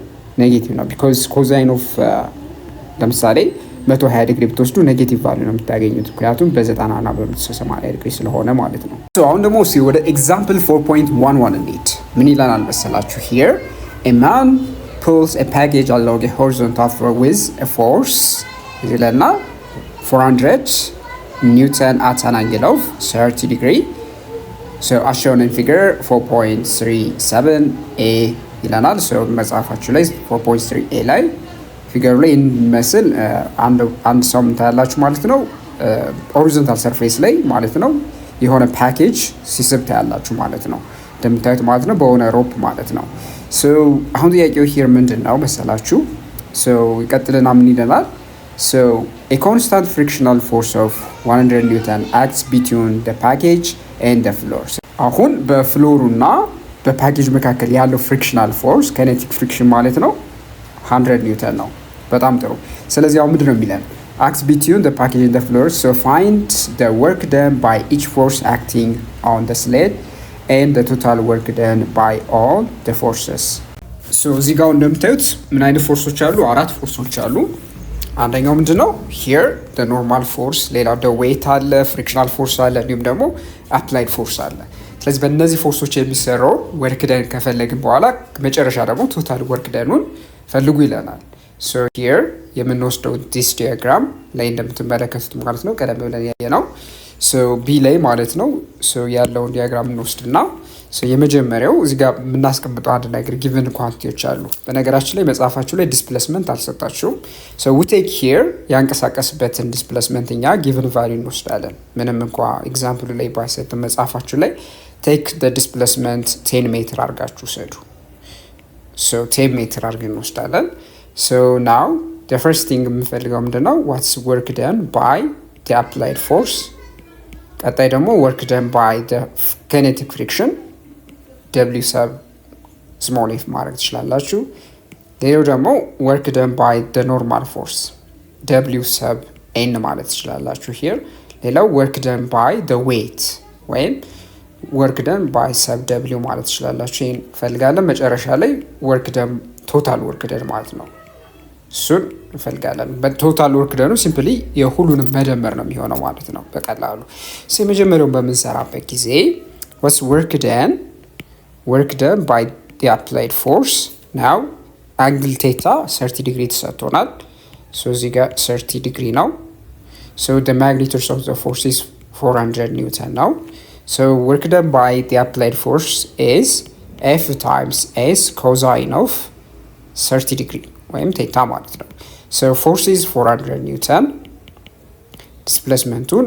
S1: ኔጌቲቭ ነው። ቢኮዝ ኮዛይን ኦፍ ለምሳሌ 120 ዲግሪ ብትወስዱ ኔጌቲቭ ቫልዩ ነው የምታገኙት፣ ምክንያቱም በ90 እና በ180 ዲግሪ ስለሆነ ማለት ነው። አሁን ደግሞ ወደ ኤግዛምፕል 4.11 እንሂድ። ምን ይለናል መሰላችሁ? here a man pulls a package along a horizontal floor with a force ይለና 400 Newton at an angle of 30 degree. As shown in figure 4.37a ይለናል። መጽሐፋችሁ ላይ 4.3a ላይ ፊገሩ ላይ የሚመስል አንድ ሰው ታያላችሁ ማለት ነው። ሆሪዞንታል ሰርፌስ ላይ ማለት ነው የሆነ ፓኬጅ ሲስብ ታያላችሁ ማለት ነው። እንደምታዩት ማለት ነው በሆነ ሮፕ ማለት ነው። አሁን ጥያቄው ሂር ምንድን ነው መሰላችሁ? ይቀጥልና ምን ይለናል? a constant frictional force of 100 Newton acts between the package and the floor. አሁን በፍሎሩ እና በፓኬጅ መካከል ያለው ፍሪክሽናል ፎርስ ካይኔቲክ ፍሪክሽን ማለት ነው 100 ኒውተን ነው። በጣም ጥሩ። ስለዚህ አሁን ምንድነው የሚለን? acts between the package and the floor. Find the work done by each force acting on the sled and the total work done by all the forces. እዚህ ጋር እንደምታዩት ምን አይነት ፎርሶች አሉ? አራት ፎርሶች አሉ። አንደኛው ምንድነው? here the normal force፣ ሌላው the weight አለ፣ frictional force አለ፣ እንዲሁም ደግሞ applied force አለ። ስለዚህ በእነዚህ ፎርሶች የሚሰራው ወርክ ደን ከፈለግን በኋላ መጨረሻ ደግሞ ቶታል ወርክ ደኑን ፈልጉ ይለናል። here የምንወስደው this diagram ላይ እንደምትመለከቱት ማለት ነው ቀደም ብለን ያየነው ቢ ላይ ማለት ነው ያለውን ዲያግራም እንወስድና የመጀመሪያው እዚህ ጋር የምናስቀምጠው አንድ ነገር ጊቨን ኳንቲቲዎች አሉ። በነገራችን ላይ መጽሐፋችሁ ላይ ዲስፕሌስመንት አልሰጣችሁም። we take here ያንቀሳቀስበትን ዲስፕሌስመንት እኛ ጊቨን ቫልዩ እንወስዳለን። ምንም እንኳ ኤግዛምፕሉ ላይ ባይሰጥ መጽሐፋችሁ ላይ take the displacement 10 ሜትር አድርጋችሁ ሰዱ። 10 ሜትር አድርገን እንወስዳለን። now the first thing የምንፈልገው ምንድነው? what's work done by the applied force። ቀጣይ ደግሞ work done by the kinetic friction w sub small f ማድረግ ትችላላችሁ። ሌላው ደግሞ work done by the normal force w sub n ማለት ትችላላችሁ here። ሌላው work done by the weight ወይም work done by sub w ማለት ትችላላችሁ። ይሄን ፈልጋለን። መጨረሻ ላይ work done total work done ማለት ነው። እሱን እንፈልጋለን። በቶታል ወርክ ደኑ ሲምፕሊ የሁሉንም መደመር ነው የሚሆነው ማለት ነው በቀላሉ። የመጀመሪያውን በምንሰራበት ጊዜ what's work done by the applied force now angle theta 30 ዲግሪ ተሰጥቶናል። እዚህ ጋር 30 ዲግሪ ነው። the magnitude of the force is 400 Newton ነው። work done by the applied force is F times S cosine of 30 degree ወይም ቴታ ማለት ነው። force is 400 Newton. ዲስፕሌስመንቱን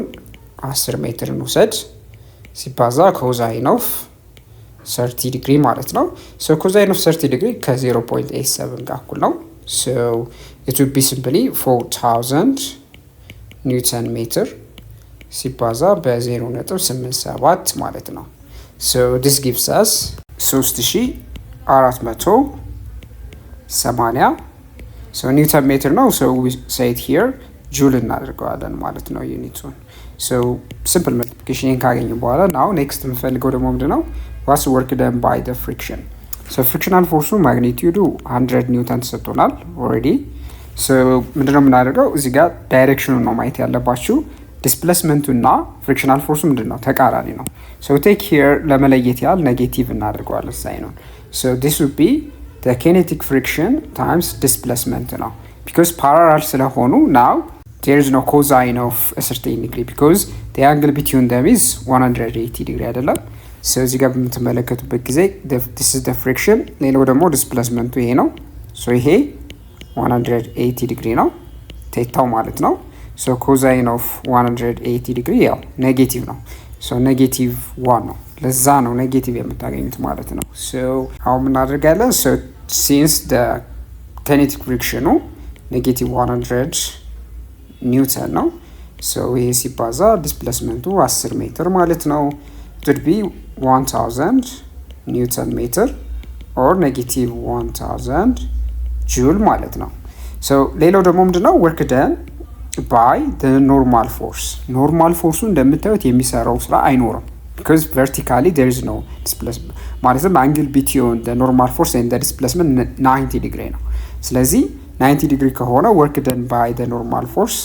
S1: 10 ሜትር እንውሰድ ሲባዛ ኮዛይን ኦፍ 30 ዲግሪ ማለት ነው። ሶ ኮዛይን ኦፍ 30 ዲግሪ ከ0.87 ጋር እኩል ነው። ሶ it would be simply 4000 ኒውተን ሜትር ሲባዛ በ0.87 ማለት ነው። ሶ this gives us 3480 ሶ ኒውተን ሜትር ነው። ሶ we say it here ጁል እናደርገዋለን ማለት ነው ዩኒቱን። ሶ ሲምፕል መልቲፕሊኬሽን ካገኘ በኋላ ናው ኔክስት የምፈልገው ደግሞ ምንድነው what's work done by the friction so frictional force ማግኒቲዩዱ 100 ኒውተን ተሰጥቶናል already so ምንድነው የምናደርገው እዚህ ጋር ዳይሬክሽኑን ነው ማየት ያለባችሁ ዲስፕሌስመንቱና ፍሪክሽናል ፎርሱ ምንድነው ተቃራኒ ነው so take here ለመለየት ያህል ኔጌቲቭ እናደርገዋለን ሳይኑን so this would be the kinetic friction times displacement ነው because parallel ስለሆኑ now there is no cosine of a certain degree because the angle between them is 180 degree አይደለም so እዚህ ጋር በምትመለከቱበት ጊዜ this is the friction ሌላው ደግሞ ዲስፕሌስመንቱ ይሄ ነው so ይሄ 180 degree ነው ቴታው ማለት ነው so cosine of 180 degree ያው ኔጌቲቭ ነው so ኔጌቲቭ 1 ነው ለዛ ነው ኔጌቲቭ የምታገኙት ማለት ነው so አሁን ምን እናደርጋለን so since the kinetic friction ኔጌቲቭ 100 ኒውተን ነው so ይሄ ሲባዛ ዲስፕሌስመንቱ 10 ሜትር ማለት ነው it would be 1000 ኒውተን ሜትር or negative 1000 ጁል ማለት ነው so ሌላው ደግሞ ምንድነው work done by the normal force normal force እንደምታዩት የሚሰራው ስራ አይኖርም because vertically there is no displacement ማለትም angle between the normal force and the displacement 90 degree ነው ስለዚህ 90 degree ከሆነ work done by the normal force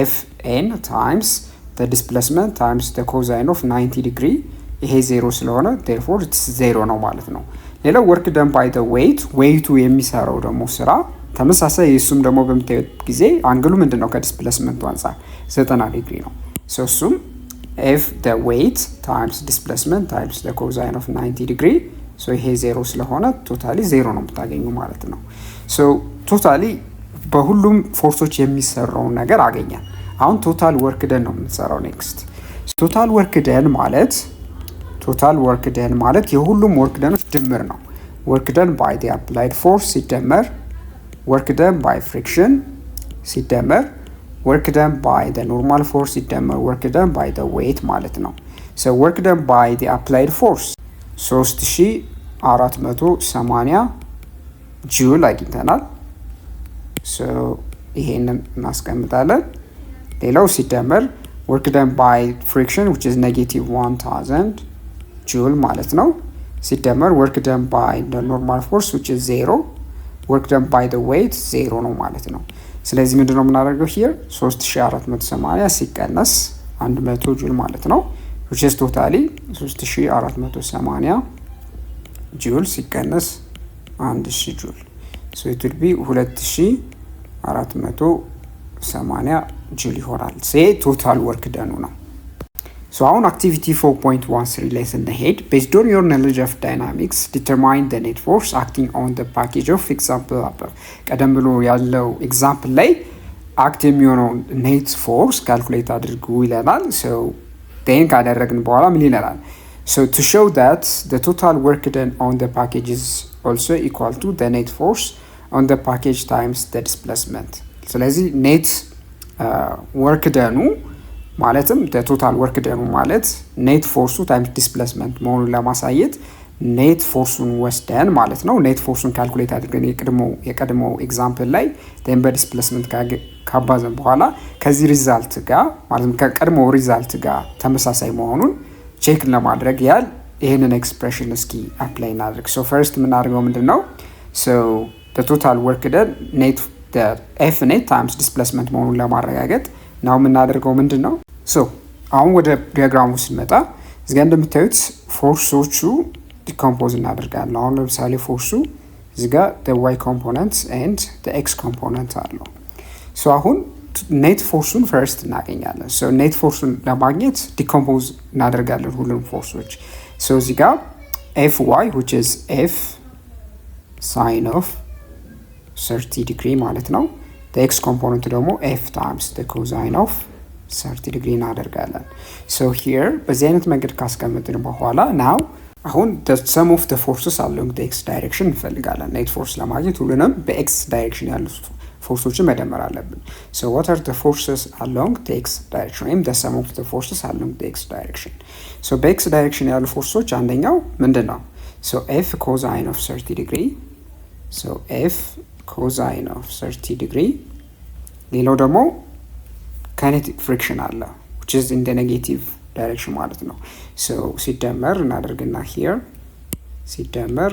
S1: Fn times the displacement times the cosine of 90 degree ይሄ 0 ስለሆነ therefore it's 0 ነው ማለት ነው ሌላው work done by the weight የሚሰራው ደግሞ ስራ ተመሳሳይ እሱም ደግሞ በምታዩት ጊዜ አንግሉ ምንድነው ከዲስፕሌስመንቱ አንፃር 90 ዲግሪ ነው so እሱም F the weight times displacement times the cosine of 90 degree so ይሄ 0 ስለሆነ ቶታሊ 0 ነው የምታገኙ ማለት ነው so ቶታሊ በሁሉም ፎርሶች የሚሰራው ነገር አገኛል አሁን ቶታል ወርክ ደን ነው የምንሰራው ኔክስት ቶታል ወርክ ደን ማለት የሁሉም ወርክ ደኖች ድምር ነው ወርክ ደን ባይ the applied force ሲደመር work done by friction ሲደመር work done by the normal force ሲደመር work done by the weight ማለት ነው so work done by the applied force 3480 ጁል አግኝተናል so ይሄንን እናስቀምጣለን ሌላው ሲደመር work done by friction which is negative 1000 ጁል ማለት ነው ሲደመር work done by the normal force which is 0 work done by the weight 0 ነው ማለት ነው ስለዚህ ምንድነው የምናደርገው here 3480 ሲቀነስ 100 ጁል ማለት ነው which is totally 3480 ጁል ሲቀነስ 1000 ጁል so it will be 2480 ጁል ይሆናል say total work done ነው so አሁን activity 4.13 ላይ ስንሄድ based on your knowledge of dynamics determine the net force acting on the package of example above ቀደም ብሎ ያለው ኤግዛምፕል ላይ አክት የሚሆነው net force calculate አድርጉ ይለናል so then ካደረግን በኋላ ምን ይለናል so to show that the total work done on the package is also equal to the net force on the package times the displacement ስለዚህ net work done ማለትም the total work done ማለት net force times displacement መሆኑን ለማሳየት net force ወስደን ማለት ነው net force ካልኩሌት አድርገን የቀድሞ ኤግዛምፕል ላይ then በዲስፕሌስመንት ካባዘን በኋላ ከዚህ ሪዛልት ጋር ማለትም ከቀድሞ ሪዛልት ጋር ተመሳሳይ መሆኑን ቼክ ለማድረግ ያህል ይሄንን ኤክስፕሬሽን እስኪ አፕላይ እናድርግ so first የምናደርገው ምንድነው so the total work done net the F net times displacement መሆኑን ለማረጋገጥ now የምናደርገው ምንድነው so አሁን ወደ ዲያግራሙ ስንመጣ እዚህ ጋር እንደምታዩት ፎርሶቹ ዲኮምፖዝ እናደርጋለን አሁን ለምሳሌ ፎርሱ እዚህ ጋር the y component and the x component አለው so አሁን net ፎርሱን first እናገኛለን so net ፎርሱን ለማግኘት ዲኮምፖዝ እናደርጋለን ሁሉንም ፎርሶች so እዚህ ጋር fy which is f sin of 30 degree ማለት ነው the x component ደግሞ f times the cosine of 30 ዲግሪ እናደርጋለን። ሶ ሂር በዚህ አይነት መንገድ ካስቀመጥን በኋላ ናው አሁን the sum of the forces along the x direction እንፈልጋለን። ኔት ፎርስ ለማግኘት ሁሉንም በኤክስ ዳይሬክሽን ያሉ ፎርሶችን መደመር አለብን። so what are the forces along the x direction ወይም the sum of the forces along the x direction so በኤክስ ዳይሬክሽን ያሉ ፎርሶች አንደኛው ምንድነው? so f cosine of 30 degree so f cosine of 30 degree ሌላው ደግሞ kinetic friction አለ which is in the negative direction ማለት ነው። so ሲደመር እናደርግና here ሲደመር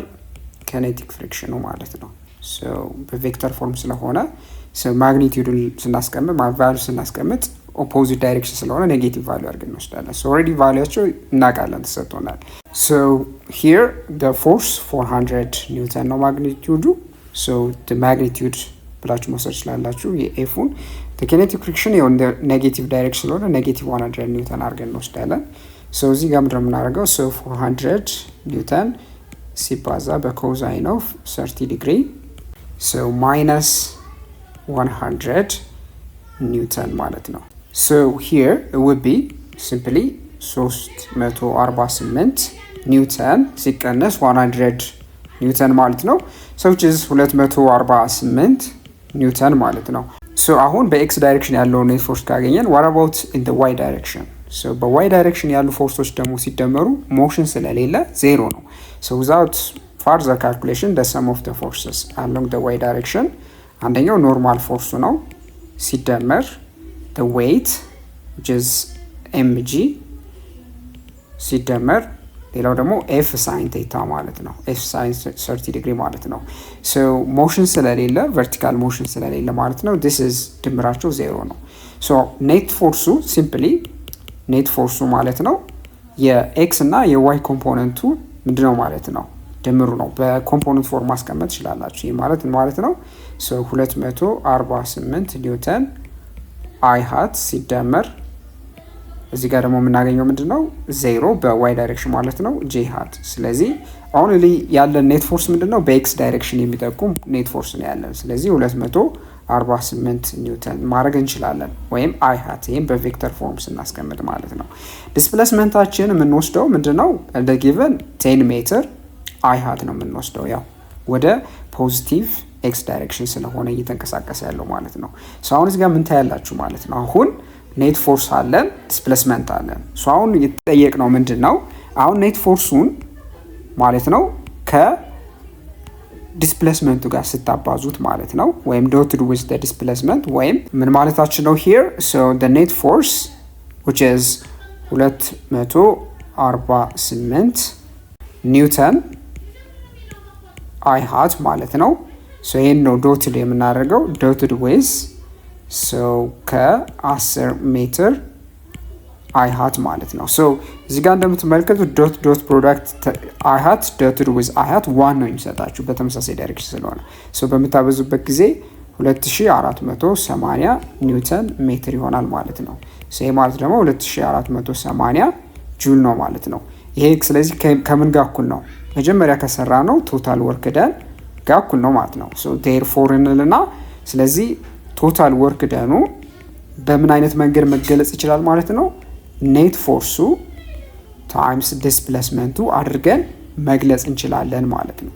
S1: kinetic friction ነው ማለት ነው። so በቬክተር ፎርም ስለሆነ so ማግኒቲዩድን ስናስቀምጥ ቫልዩ ስናስቀምጥ ኦፖዚት ዳይሬክሽን ስለሆነ ኔጌቲቭ ቫልዩ አድርገን እንወስዳለን። so already ቫልዩአቸው እናውቃለን ተሰጥቶናል። so here the force 400 ኒውተን ነው ማግኒቲዩዱ so the magnitude ብላችሁ መውሰድ ስላላችሁ የኤፉን the kinetic friction in the negative direction ስለሆነ negative 100 ኒውተን አድርገን እንወስዳለን። so እዚህ ጋር ምንድነው የምናደርገው? so 400 ኒውተን ሲባዛ በኮሳይን ኦፍ 30 ዲግሪ so minus 100 ኒውተን ማለት ነው። so here it would be simply 348 ኒውተን ሲቀነስ 100 ኒውተን ማለት ነው so which is 248 ኒውተን ማለት ነው። so አሁን በኤክስ ዳይሬክሽን ያለው ኔት ፎርስ ካገኘን what about in the y direction so በy ዳይሬክሽን ያሉ ፎርሶች ደግሞ ሲደመሩ ሞሽን ስለሌለ ዜሮ ነው። so without further calculation the sum of the forces along the y direction አንደኛው ኖርማል ፎርሱ ነው ሲደመር the weight which is mg ሲደመር ሌላው ደግሞ ኤፍ ሳይን ቴታ ማለት ነው። ኤፍ ሳይን 30 ዲግሪ ማለት ነው። so ሞሽን ስለሌለ ቨርቲካል ሞሽን ስለሌለ ማለት ነው this is ድምራቸው ዜሮ ነው። so ኔት ፎርሱ ሲምፕሊ ኔት ፎርሱ ማለት ነው የኤክስ እና የዋይ ኮምፖነንቱ ምንድነው ማለት ነው ድምሩ ነው። በኮምፖነንት ፎርም ማስቀመጥ ይችላልላችሁ። ይሄ ማለት ነው so 248 ኒውተን አይ ሃት ሲደመር እዚህ ጋር ደግሞ የምናገኘው ምንድነው ዜሮ በዋይ ዳይሬክሽን ማለት ነው ጄ ሃት። ስለዚህ አሁን ላይ ያለን ኔት ፎርስ ምንድነው በኤክስ ዳይሬክሽን የሚጠቁም ኔት ፎርስ ነው ያለን። ስለዚህ 248 ኒውተን ማድረግ እንችላለን ወይም አይ ሃት ይሄን በቬክተር ፎርም ስናስቀምጥ ማለት ነው። ዲስፕሌስመንታችን የምንወስደው ምንድነው እንደ ጊቨን 10 ሜትር አይ ሃት ነው የምንወስደው ያው ወደ ፖዚቲቭ ኤክስ ዳይሬክሽን ስለሆነ እየተንቀሳቀሰ ያለው ማለት ነው። ሶ አሁን እዚህ ጋር ምን ታያላችሁ ማለት ነው አሁን ኔት ፎርስ አለን ዲስፕሌስመንት አለን። ሶ አሁን የተጠየቅነው ምንድነው አሁን ኔት ፎርሱን ማለት ነው ከዲስፕሌስመንቱ ጋር ስታባዙት ማለት ነው ወይም ዶትድ ዊዝ ዘ ዲስፕሌስመንት ወይም ምን ማለታችን ነው here so the net force which is 248 ኒውተን አይ ሃት ማለት ነው። so ይሄን ነው ዶትድ የምናደርገው ዶትድ ዊዝ so ከ10 ሜትር አይ ሃት ማለት ነው። so እዚህ ጋር እንደምትመለከቱት ዶት ዶት ፕሮዳክት አይ ሃት ዶትድ ዊዝ አይ ሃት 1 ነው የሚሰጣችሁ በተመሳሳይ ዳይሬክሽን ስለሆነ so በምታበዙበት ጊዜ 2480 ኒውተን ሜትር ይሆናል ማለት ነው። so ይሄ ማለት ደግሞ 2480 ጁል ነው ማለት ነው። ይሄ ስለዚህ ከምን ጋር እኩል ነው መጀመሪያ ከሰራ ነው ቶታል ወርክ ደን ጋር እኩል ነው ማለት ነው። so therefore እንልና ስለዚህ ቶታል ወርክ ደኑ በምን አይነት መንገድ መገለጽ ይችላል ማለት ነው ኔት ፎርሱ ታይምስ ዲስፕሌስመንቱ አድርገን መግለጽ እንችላለን ማለት ነው።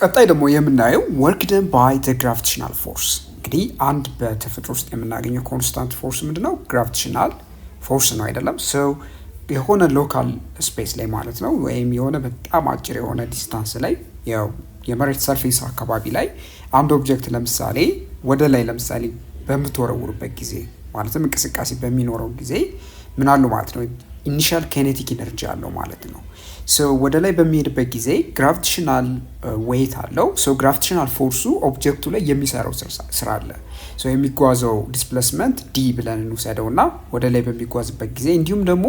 S1: ቀጣይ ደግሞ የምናየው ወርክ ደን ባይ ዘ ግራቪቴሽናል ፎርስ። እንግዲህ አንድ በተፈጥሮ ውስጥ የምናገኘው ኮንስታንት ፎርስ ምንድነው ግራቪቴሽናል ፎርስ ነው አይደለም። so የሆነ ሎካል ስፔስ ላይ ማለት ነው ወይም የሆነ በጣም አጭር የሆነ ዲስታንስ ላይ ያው የመሬት ሰርፌስ አካባቢ ላይ አንድ ኦብጀክት ለምሳሌ ወደ ላይ ለምሳሌ በምትወረውሩበት ጊዜ ማለትም እንቅስቃሴ በሚኖረው ጊዜ ምን አለው ማለት ነው ኢኒሻል ኬኔቲክ ኢነርጂ አለው ማለት ነው። ሶ ወደ ላይ በሚሄድበት ጊዜ ግራቪቴሽናል ዌይት አለው። ሶ ግራቪቴሽናል ፎርሱ ኦብጀክቱ ላይ የሚሰራው ስራ አለ። ሶ የሚጓዘው ዲስፕሌስመንት ዲ ብለን እንውሰደውና ወደ ላይ በሚጓዝበት ጊዜ እንዲሁም ደግሞ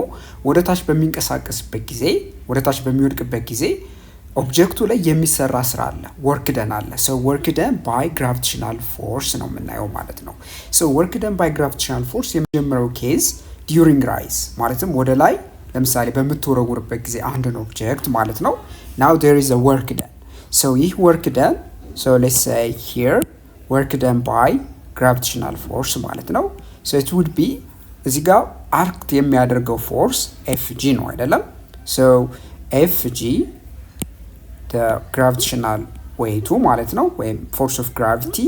S1: ወደ ታች በሚንቀሳቀስበት ጊዜ ወደ ታች በሚወድቅበት ጊዜ ኦብጀክቱ ላይ የሚሰራ ስራ አለ ወርክ ደን አለ። ሶ ወርክ ደን ባይ ግራቪቴሽናል ፎርስ ነው የምናየው ማለት ነው። ሶ ወርክ ደን ባይ ግራቪቴሽናል ፎርስ የመጀመሪያው ኬዝ ዲዩሪንግ ራይዝ ማለትም ወደ ላይ ለምሳሌ በምትወረውርበት ጊዜ አንድን ኦብጀክት ማለት ነው now there is a work done so ይህ work done so let's say here work done by gravitational force ማለት ነው so it would be እዚህ ጋር አክት የሚያደርገው ፎርስ ኤፍጂ ነው አይደለም? ሶ ኤፍጂ the gravitational weight ማለት ነው ወይም force of gravity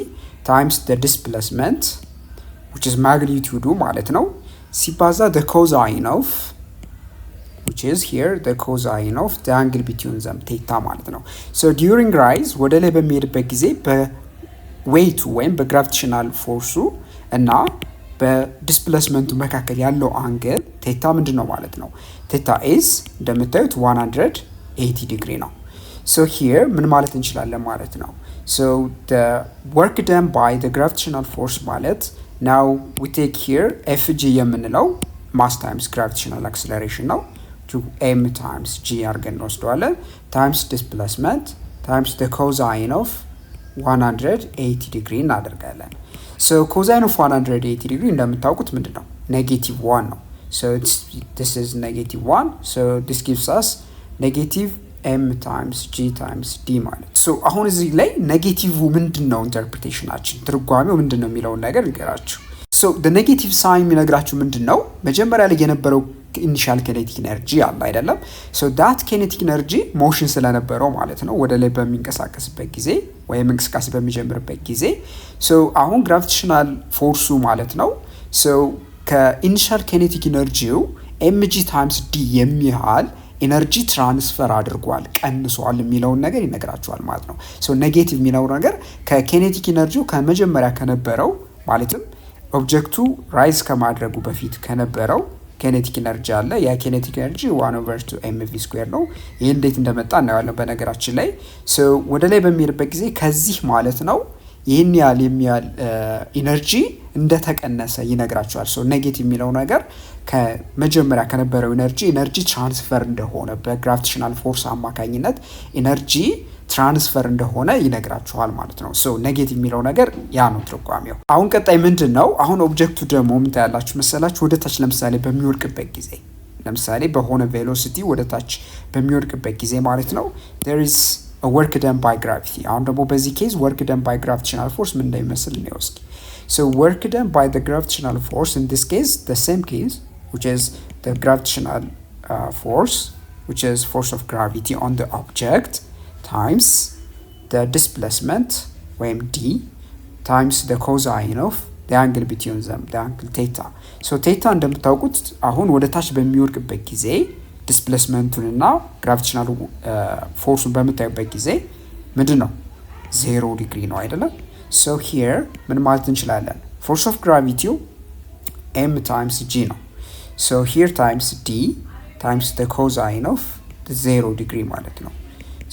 S1: times the displacement which is magnitude ማለት ነው ሲባዛ the cosine of which is here the cosine of the angle between them theta ማለት ነው so during rise ወደ ላይ በሚሄድበት ጊዜ በዌይቱ ወይም በግራቪቴሽናል ፎርሱ እና በዲስፕሌስመንቱ መካከል ያለው አንግል ቴታ ምንድነው ማለት ነው ቴታ is እንደምታዩት 180 ዲግሪ ነው so here ምን ማለት እንችላለን ማለት ነው so the work done by the gravitational force ማለት now we take here fg የምንለው mass times gravitational acceleration ነው to m times g አድርገን እንወስደዋለን times displacement times the cosine of 180 ዲግሪ እናደርጋለን so cosine of 180 degree እንደምታውቁት ምንድነው negative 1 ነው so this is negative 1 so this gives us negative m times g times d ማለት so አሁን እዚህ ላይ ኔጌቲቭ ምንድነው ኢንተርፕሪቴሽናችን ትርጓሜው ምንድነው የሚለው ነገር እንገራችሁ so the negative sign የሚነግራችሁ ምንድነው መጀመሪያ ላይ የነበረው ኢኒሻል kinetic energy አለ አይደለም so that kinetic energy motion ስለነበረው ማለት ነው ወደ ላይ በሚንቀሳቀስበት ጊዜ ወይም እንቅስቃሴ በሚጀምርበት ጊዜ so አሁን gravitational force ማለት ነው so ከኢኒሻል kinetic energy mg times d የሚያህል ኢነርጂ ትራንስፈር አድርጓል ቀንሷል የሚለውን ነገር ይነግራችኋል ማለት ነው ሶ ኔጌቲቭ የሚለው ነገር ከኬኔቲክ ኢነርጂው ከመጀመሪያ ከነበረው ማለትም ኦብጀክቱ ራይዝ ከማድረጉ በፊት ከነበረው ኬኔቲክ ኢነርጂ አለ ያ ኬኔቲክ ኢነርጂ 1/2mv² ነው ይሄ እንዴት እንደመጣ እናያለን በነገራችን ላይ ሶ ወደ ላይ በሚሄድበት ጊዜ ከዚህ ማለት ነው ይሄን ያህል የሚያል ኢነርጂ እንደተቀነሰ ይነግራችኋል ሶ ኔጌቲቭ የሚለው ነገር ከመጀመሪያ ከነበረው ኢነርጂ ትራንስፈር እንደሆነ በግራቪቴሽናል ፎርስ አማካኝነት ኢነርጂ ትራንስፈር እንደሆነ ይነግራችኋል ማለት ነው ሶ ኔጌቲቭ የሚለው ነገር ያ ነው ትርጓሜው አሁን ቀጣይ ምንድነው አሁን ኦብጀክቱ ደግሞ ምን ታያላችሁ መሰላችሁ ወደ ታች ለምሳሌ በሚወድቅበት ጊዜ ለምሳሌ በሆነ ቬሎሲቲ ወደ ታች በሚወድቅበት ጊዜ ማለት ነው there is a work done by gravity አሁን ደግሞ በዚህ ኬዝ work done by gravitational force ምን እንደሚመስል ነው እስኪ so work done by the gravitational force in this case the same case which is the gravitational force which is force of gravity on the object times the displacement when d times the cosine of the angle between them the angle theta so theta እንደምታውቁት አሁን ወደ ታች በሚወድቅበት ጊዜ ዲስፕሌስመንቱንና ግራቪቴሽናል ፎርሱን በመታዩበት ጊዜ ምንድነው 0 ዲግሪ ነው አይደለም so here ምን ማለት እንችላለን force of gravity m times g ነው so here times d times the cosine of the 0 degree ማለት ነው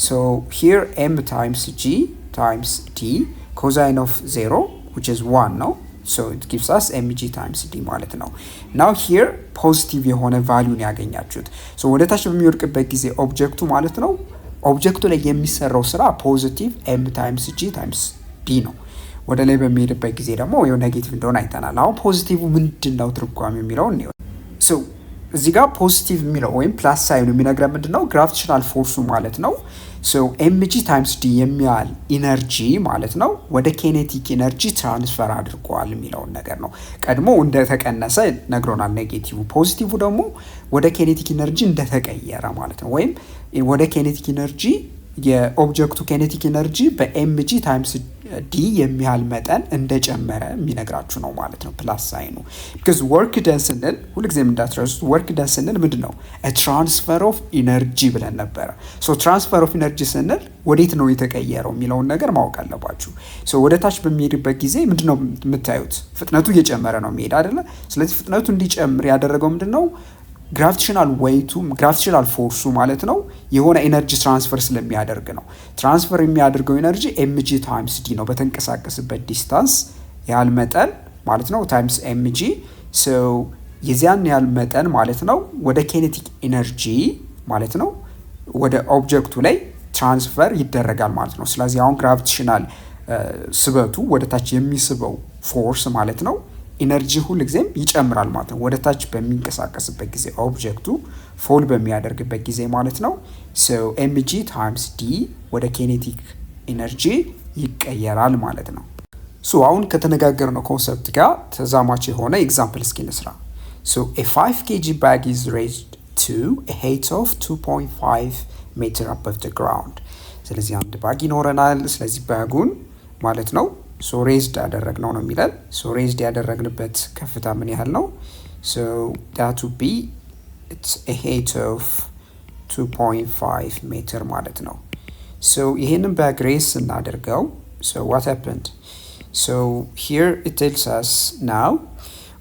S1: so here m times g times d cosine of 0 which is 1 ነው so it gives us mg times d ማለት ነው now here positive የሆነ ቫልዩን ያገኛችሁት so ወደ ታች በሚወድቅበት ጊዜ ኦብጀክቱ ማለት ነው ኦብጀክቱ ላይ የሚሰራው ስራ ፖዚቲቭ m times g times d ነው ወደ ላይ በሚሄድበት ጊዜ ደግሞ ይሄው ኔጌቲቭ እንደሆነ አይተናል አሁን ፖዚቲቭ ምንድነው ትርጓሜው የሚለው ነው so እዚህ ጋር ፖዚቲቭ የሚለው ወይም ፕላስ ሳይኑ የሚነግረን ምንድነው ግራቪቴሽናል ፎርሱ ማለት ነው so mg times d የሚያል ኢነርጂ ማለት ነው ወደ ኬኔቲክ ኢነርጂ ትራንስፈር አድርጓል የሚለው ነገር ነው ቀድሞ እንደተቀነሰ ነግሮናል ኔጌቲቭ ፖዚቲቭ ደግሞ ወደ ኬኔቲክ ኢነርጂ እንደተቀየረ ማለት ነው ወይም ወደ ኬኔቲክ ኢነርጂ የኦብጀክቱ ኬኔቲክ ኢነርጂ በmg times d የሚያል መጠን እንደጨመረ የሚነግራችሁ ነው ማለት ነው ፕላስ ሳይኑ because work done ስንል ሁሉ ጊዜ እንዳትረሱት work done ስንል ምንድነው a transfer of energy ብለን ነበር so transfer of energy ስንል ወዴት ነው የተቀየረው የሚለውን ነገር ማወቅ አለባችሁ so ወደ ታች በሚሄድበት ጊዜ ምንድነው የምታዩት ፍጥነቱ እየጨመረ ነው የሚሄድ አይደለ ስለዚህ ፍጥነቱ እንዲጨምር ያደረገው ምንድነው ግራቪቴሽናል ዌይቱ ግራቪቴሽናል ፎርሱ ማለት ነው የሆነ ኤነርጂ ትራንስፈር ስለሚያደርግ ነው ትራንስፈር የሚያደርገው ኤነርጂ mg times d ነው በተንቀሳቀስበት ዲስታንስ ያህል መጠን ማለት ነው ታይምስ mg so የዚያን ያህል መጠን ማለት ነው ወደ ኬኔቲክ ኤነርጂ ማለት ነው ወደ ኦብጀክቱ ላይ ትራንስፈር ይደረጋል ማለት ነው ስለዚህ አሁን ግራቪቴሽናል ስበቱ ወደ ታች የሚስበው ፎርስ ማለት ነው ኢነርጂ ሁሉ ጊዜም ይጨምራል ማለት ነው ወደ ታች በሚንቀሳቀስበት ጊዜ ኦብጀክቱ ፎል በሚያደርግበት ጊዜ ማለት ነው so mg times d ወደ ኬኔቲክ ኢነርጂ ይቀየራል ማለት ነው so አሁን ከተነጋገርነው ኮንሰፕት ጋር ተዛማች የሆነ ኤግዛምፕል እስኪ እንስራ So a 5 kg bag is raised to a height of 2.5 meter above the ground. ስለዚህ አንድ ባግ ይኖረናል። ስለዚህ ባጉን ማለት ነው ሶ ሬዝድ ያደረግነው ነው የሚላል። ሶ ሬዝድ ያደረግንበት ከፍታ ምን ያህል ነው? So that would be it's a height of 2.5 meter ማለት ነው። So ይሄንን ባግ ሬዝ እናደርገው so what happened? So here it tells us now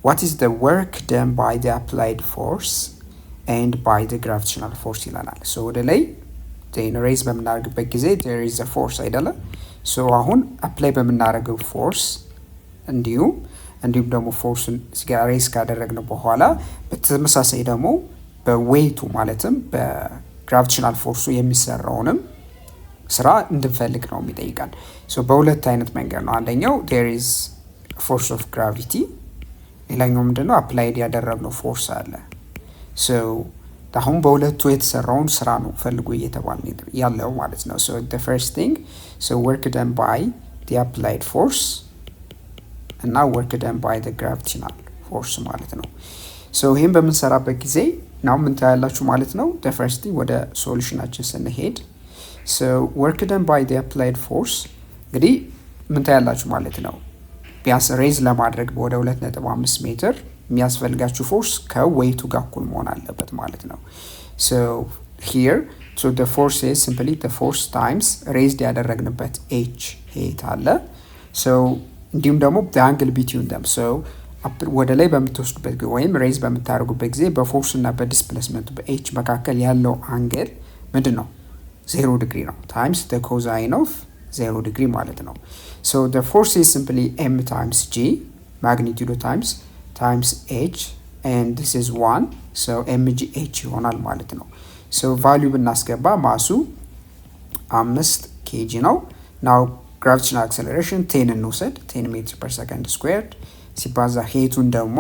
S1: what is the work done by the applied force and by the gravitational force ይላል። So ወደ ላይ then raise በምናደርግበት ጊዜ there is a force አይደለ? So አሁን apply በምናደርገው force እንዲሁም ደግሞ ፎርስን ሬዝ ካደረግነው በኋላ በተመሳሳይ ደግሞ በዌይቱ ማለትም በግራቪቴሽናል ፎርሱ የሚሰራውንም ስራ እንድንፈልግ ነው የሚጠይቃል። ሶ በሁለት አይነት መንገድ ነው። አንደኛው there is force of gravity ሌላኛው ምንድነው አፕላይድ ያደረግነው ፎርስ አለ። ሶ አሁን በሁለቱ የተሰራውን ስራ ነው ፈልጎ እየተባልን ያለው ማለት ነው። ሶ the first thing so work done by the applied force እና work done by the gravitational force ማለት ነው። ሶ ይሄን በምንሰራበት ጊዜ ነው ምን ታያላችሁ ማለት ነው። the first thing ወደ ሶሉሽናችን ስንሄድ so work done by the applied force እንግዲህ ምን ታያላችሁ ማለት ነው። ቢያንስ ሬዝ ለማድረግ ወደ 2.5 ሜትር የሚያስፈልጋችሁ ፎርስ ከዌይቱ ጋር እኩል መሆን አለበት ማለት ነው። so here so the force is simply the force times raised ያደረግንበት h height አለ so እንዲሁም ደግሞ the angle between them so ወደ ላይ በምትወስዱበት ወይም ሬዝ በምታደርጉበት ጊዜ በፎርስ እና በዲስፕሌስመንቱ በh መካከል ያለው አንግል ምንድነው 0 ዲግሪ ነው times the cosine of 0 ዲግሪ ማለት ነው። so the force is simply m times g magnitude times h and this is 1 so mgh ይሆናል ማለት ነው። so value ብናስገባ ማሱ 5 kg ነው። now gravitational acceleration 10 እንውሰድ 10 meter per second squared ሲባዛ ሄቱን ደግሞ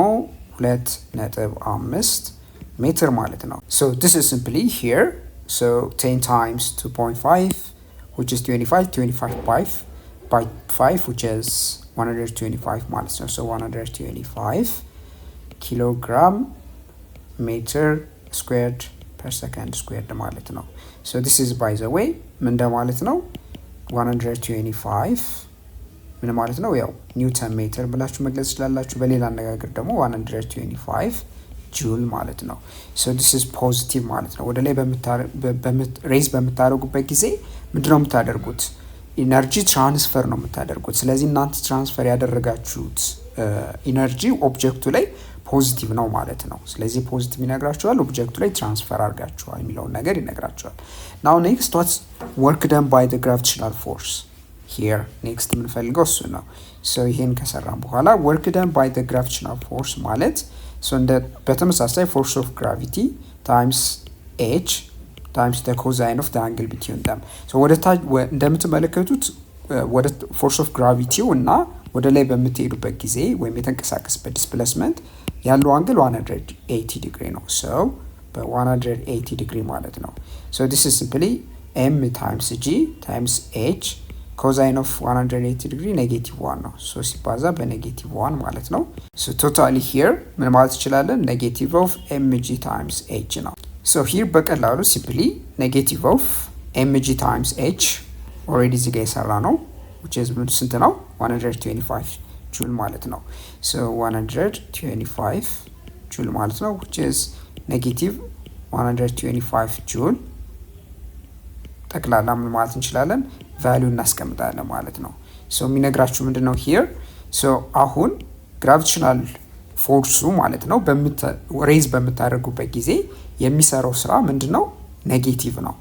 S1: 2.5 ሜትር ማለት ነው። so this is simply here so 10 times 2.5 which is 25 by 5 which is 125 ማለት ነው። so 125 kilogram meter squared per second squared ማለት ነው። so this is by the way ምን ማለት ነው 125 ምን ማለት ነው ያው ኒውተን ሜትር ብላችሁ መግለጽ ይችላልላችሁ። በሌላ አነጋገር ደግሞ 125 ጁል ማለት ነው። so this is positive ማለት ነው። ወደ ላይ ሬዝ በምታደርጉበት ጊዜ ምንድነው የምታደርጉት ኢነርጂ ትራንስፈር ነው የምታደርጉት። ስለዚህ እናንተ ትራንስፈር ያደረጋችሁት ኢነርጂ ኦብጀክቱ ላይ ፖዚቲቭ ነው ማለት ነው። ስለዚህ ፖዚቲቭ ይነግራችኋል ኦብጀክቱ ላይ ትራንስፈር አድርጋችኋል የሚለው ነገር ይነግራችኋል። now next what's work done by the gravitational force here next የምንፈልገው እሱ ነው። so ይሄን ከሰራን በኋላ work done by the gravitational force ማለት so እንደ በተመሳሳይ force of gravity times h times the cosine of the angle between them so ወደ ታች እንደምትመለከቱት ወደ force of gravity እና ወደ ላይ በምትሄዱበት ጊዜ ወይም የተንቀሳቀስበት ዲስፕሌስመንት ያለው አንግል 180 ዲግሪ ነው። so በ180 ዲግሪ ማለት ነው። so this is simply m times g times h cosine of 180 degree negative 1 ነው። so ሲባዛ በኔጌቲቭ 1 ማለት ነው። so totally here ምን ማለት ይችላል negative of mg times h ነው። so here በቀላሉ simply negative of mg times h already እዚህ ጋር የሰራ ነው which is ስንት ነው 125 ጁል ማለት ነው። so 125 ጁል ማለት ነው which is negative 125 ጁል ጠቅላላ ምን ማለት እንችላለን ቫልዩ እናስቀምጣለን ማለት ነው። so የሚነግራችሁ ምንድነው here so አሁን gravitational ፎርሱ ማለት ነው ሬዝ በምታደርጉበት ጊዜ የሚሰራው ስራ ምንድነው ኔጌቲቭ ነው።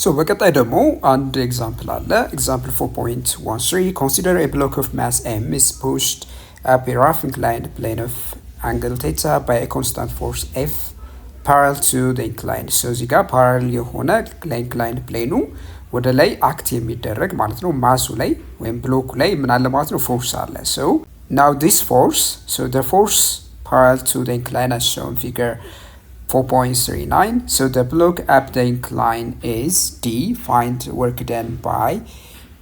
S1: so በቀጣይ ደግሞ አንድ ኤግዛምፕል አለ example 4.13 consider a block of mass m is pushed up a rough inclined plane of angle theta by a constant force f parallel to the incline so እዚህ ጋር parallel የሆነ inclined plane ወደ ላይ አክት የሚደረግ ማለት ነው ማሱ ላይ ወይም ብሎኩ ላይ ምን አለ ማለት ነው ፎርስ አለ። so now this force so the force parallel to the incline as shown figure 4.39 so the block up the incline is d find work done by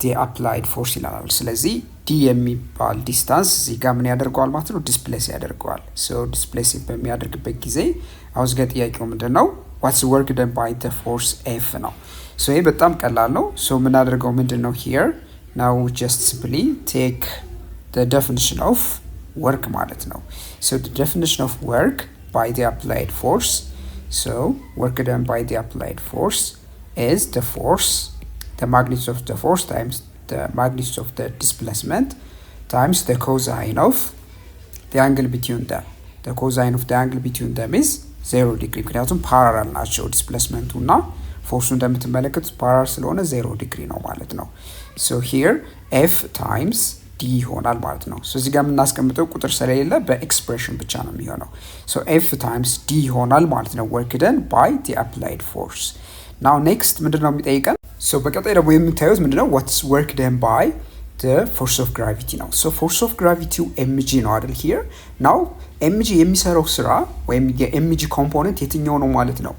S1: the applied force ይላል። ስለዚህ ዲ የሚባል ዲስታንስ እዚህ ጋር ምን ያደርገዋል ማለት ነው ዲስፕሌስ ያደርገዋል ሶ ዲስፕሌስ በሚያደርግበት ጊዜ አሁን እዚህ ጋር ጥያቄው ምንድነው what's work done by the force F ነው ሶ ይሄ በጣም ቀላል ነው ሶ ምን አደርገው ምንድነው here now just simply take the definition of work ማለት ነው so the definition of work by the applied force so work done by the applied force is the force the magnitude of the force times the magnitude of the displacement times the cosine of the angle between them. The cosine of the angle between them is 0 degree. ምክንያቱም ፓራላል ናቸው ዲስፕሌስመንቱ እና ፎርሱ እንደምትመለከቱት ፓራላል ስለሆነ 0 ዲግሪ ነው ማለት ነው። so here f times d ይሆናል ማለት ነው። so እዚህ ጋር የምናስቀምጠው ቁጥር ስለሌለ በኤክስፕሬሽን ብቻ ነው የሚሆነው። so f times d ይሆናል ማለት ነው work done by the applied force. now next ምንድነው የሚጠይቀን so በቀጣይ ደግሞ የምታዩት ምንድነው what's work done by the force of gravity ነው so force of gravity mg ነው አይደል here now mg የሚሰራው ስራ ወይም የmg ኮምፖነንት የትኛው ነው ማለት ነው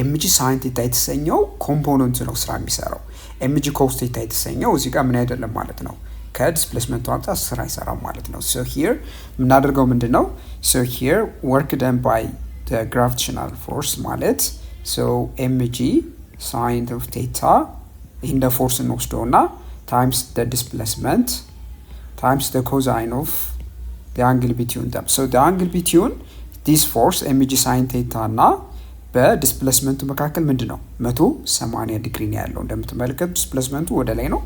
S1: mg sin theta የተሰኘው ኮምፖነንት ነው ስራ የሚሰራው mg cos theta የተሰኘው እዚህ ጋር ምን አይደለም ማለት ነው ከዲስፕሌስመንቱ አንፃር ስራ ይሰራል ማለት ነው so here የምናደርገው ምንድነው so here work done by the gravitational force ማለት so mg sin of theta in the force እንወስደውና times the displacement times the cosine of the angle between them. So the angle between this force mg sin theta እና በዲስፕሌስመንቱ መካከል ምንድነው 180 ዲግሪ ነው ያለው እንደምትመለከቱት ዲስፕሌስመንቱ ወደ ላይ ነው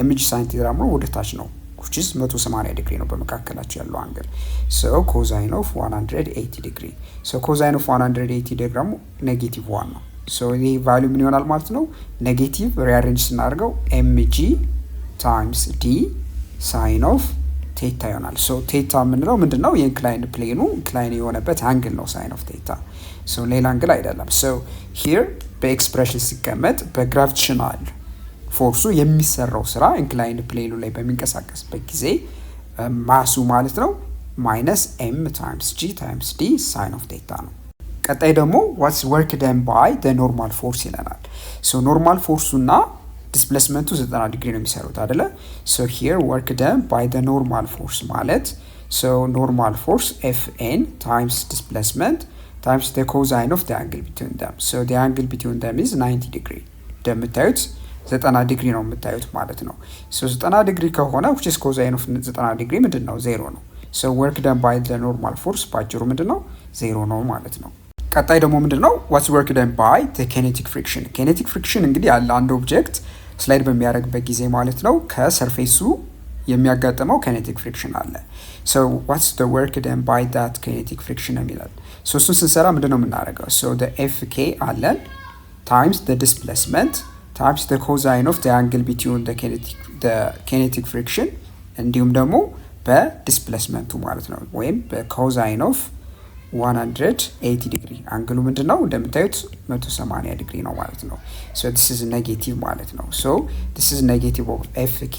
S1: mg sin theta ደግሞ ወደ ታች ነው which is 180 ዲግሪ ነው በመካከላቸው ያለው አንግል so cosine of 180 degree so cosine of 180 degree ደግሞ -1 ነው so the value ምን ይሆናል ማለት ነው ኔጌቲቭ ሪአሬንጅ ስናደርገው mg times d sin of theta ይሆናል so theta ምንለው ምንድነው የኢንክላይንድ ፕሌኑ ኢንክላይን የሆነበት አንግል ነው sin of theta so ሌላ አንግል አይደለም so here በኤክስፕሬሽን ሲቀመጥ በግራቪቴሽናል ፎርሱ የሚሰራው ስራ ኢንክላይንድ ፕሌኑ ላይ በሚንቀሳቀስበት ጊዜ ማሱ ማለት ነው -m times g times d sin of theta ነው ቀጣይ ደግሞ what's work done by the normal force ይለናል so normal force እና ዲስፕሌስመንቱ 90 ዲግሪ ነው የሚሰሩት አይደለ so here work done by the normal force ማለት so normal force fn times displacement times the cosine of the angle between them so the angle between them is 90 degree እንደምታዩት 90 ዲግሪ ነው የምታዩት ማለት ነው so 90 ዲግሪ ከሆነ which is cosine of 90 ዲግሪ ምንድነው 0 ነው so work done by the normal force ባጭሩ ምንድነው 0 ነው ማለት ነው ቀጣይ ደግሞ ምንድነው what's work done by the kinetic friction kinetic friction እንግዲህ ያለ አንድ ኦብጀክት ስላይድ በሚያደርግበት ጊዜ ማለት ነው ከሰርፌሱ የሚያጋጥመው kinetic friction አለ so what's the work done by that kinetic friction የሚላል so እሱን ስንሰራ ምንድነው የምናደርገው so the fk አለን times the displacement times the cosine of the angle between the kinetic friction እንዲሁም ደግሞ በዲስፕሌስመንቱ ማለት ነው ወይም በcosine of 180 ዲግሪ አንግሉ ምንድነው እንደምታዩት 180 ዲግሪ ነው ማለት ነው so this is negative ማለት ነው so this is negative of fk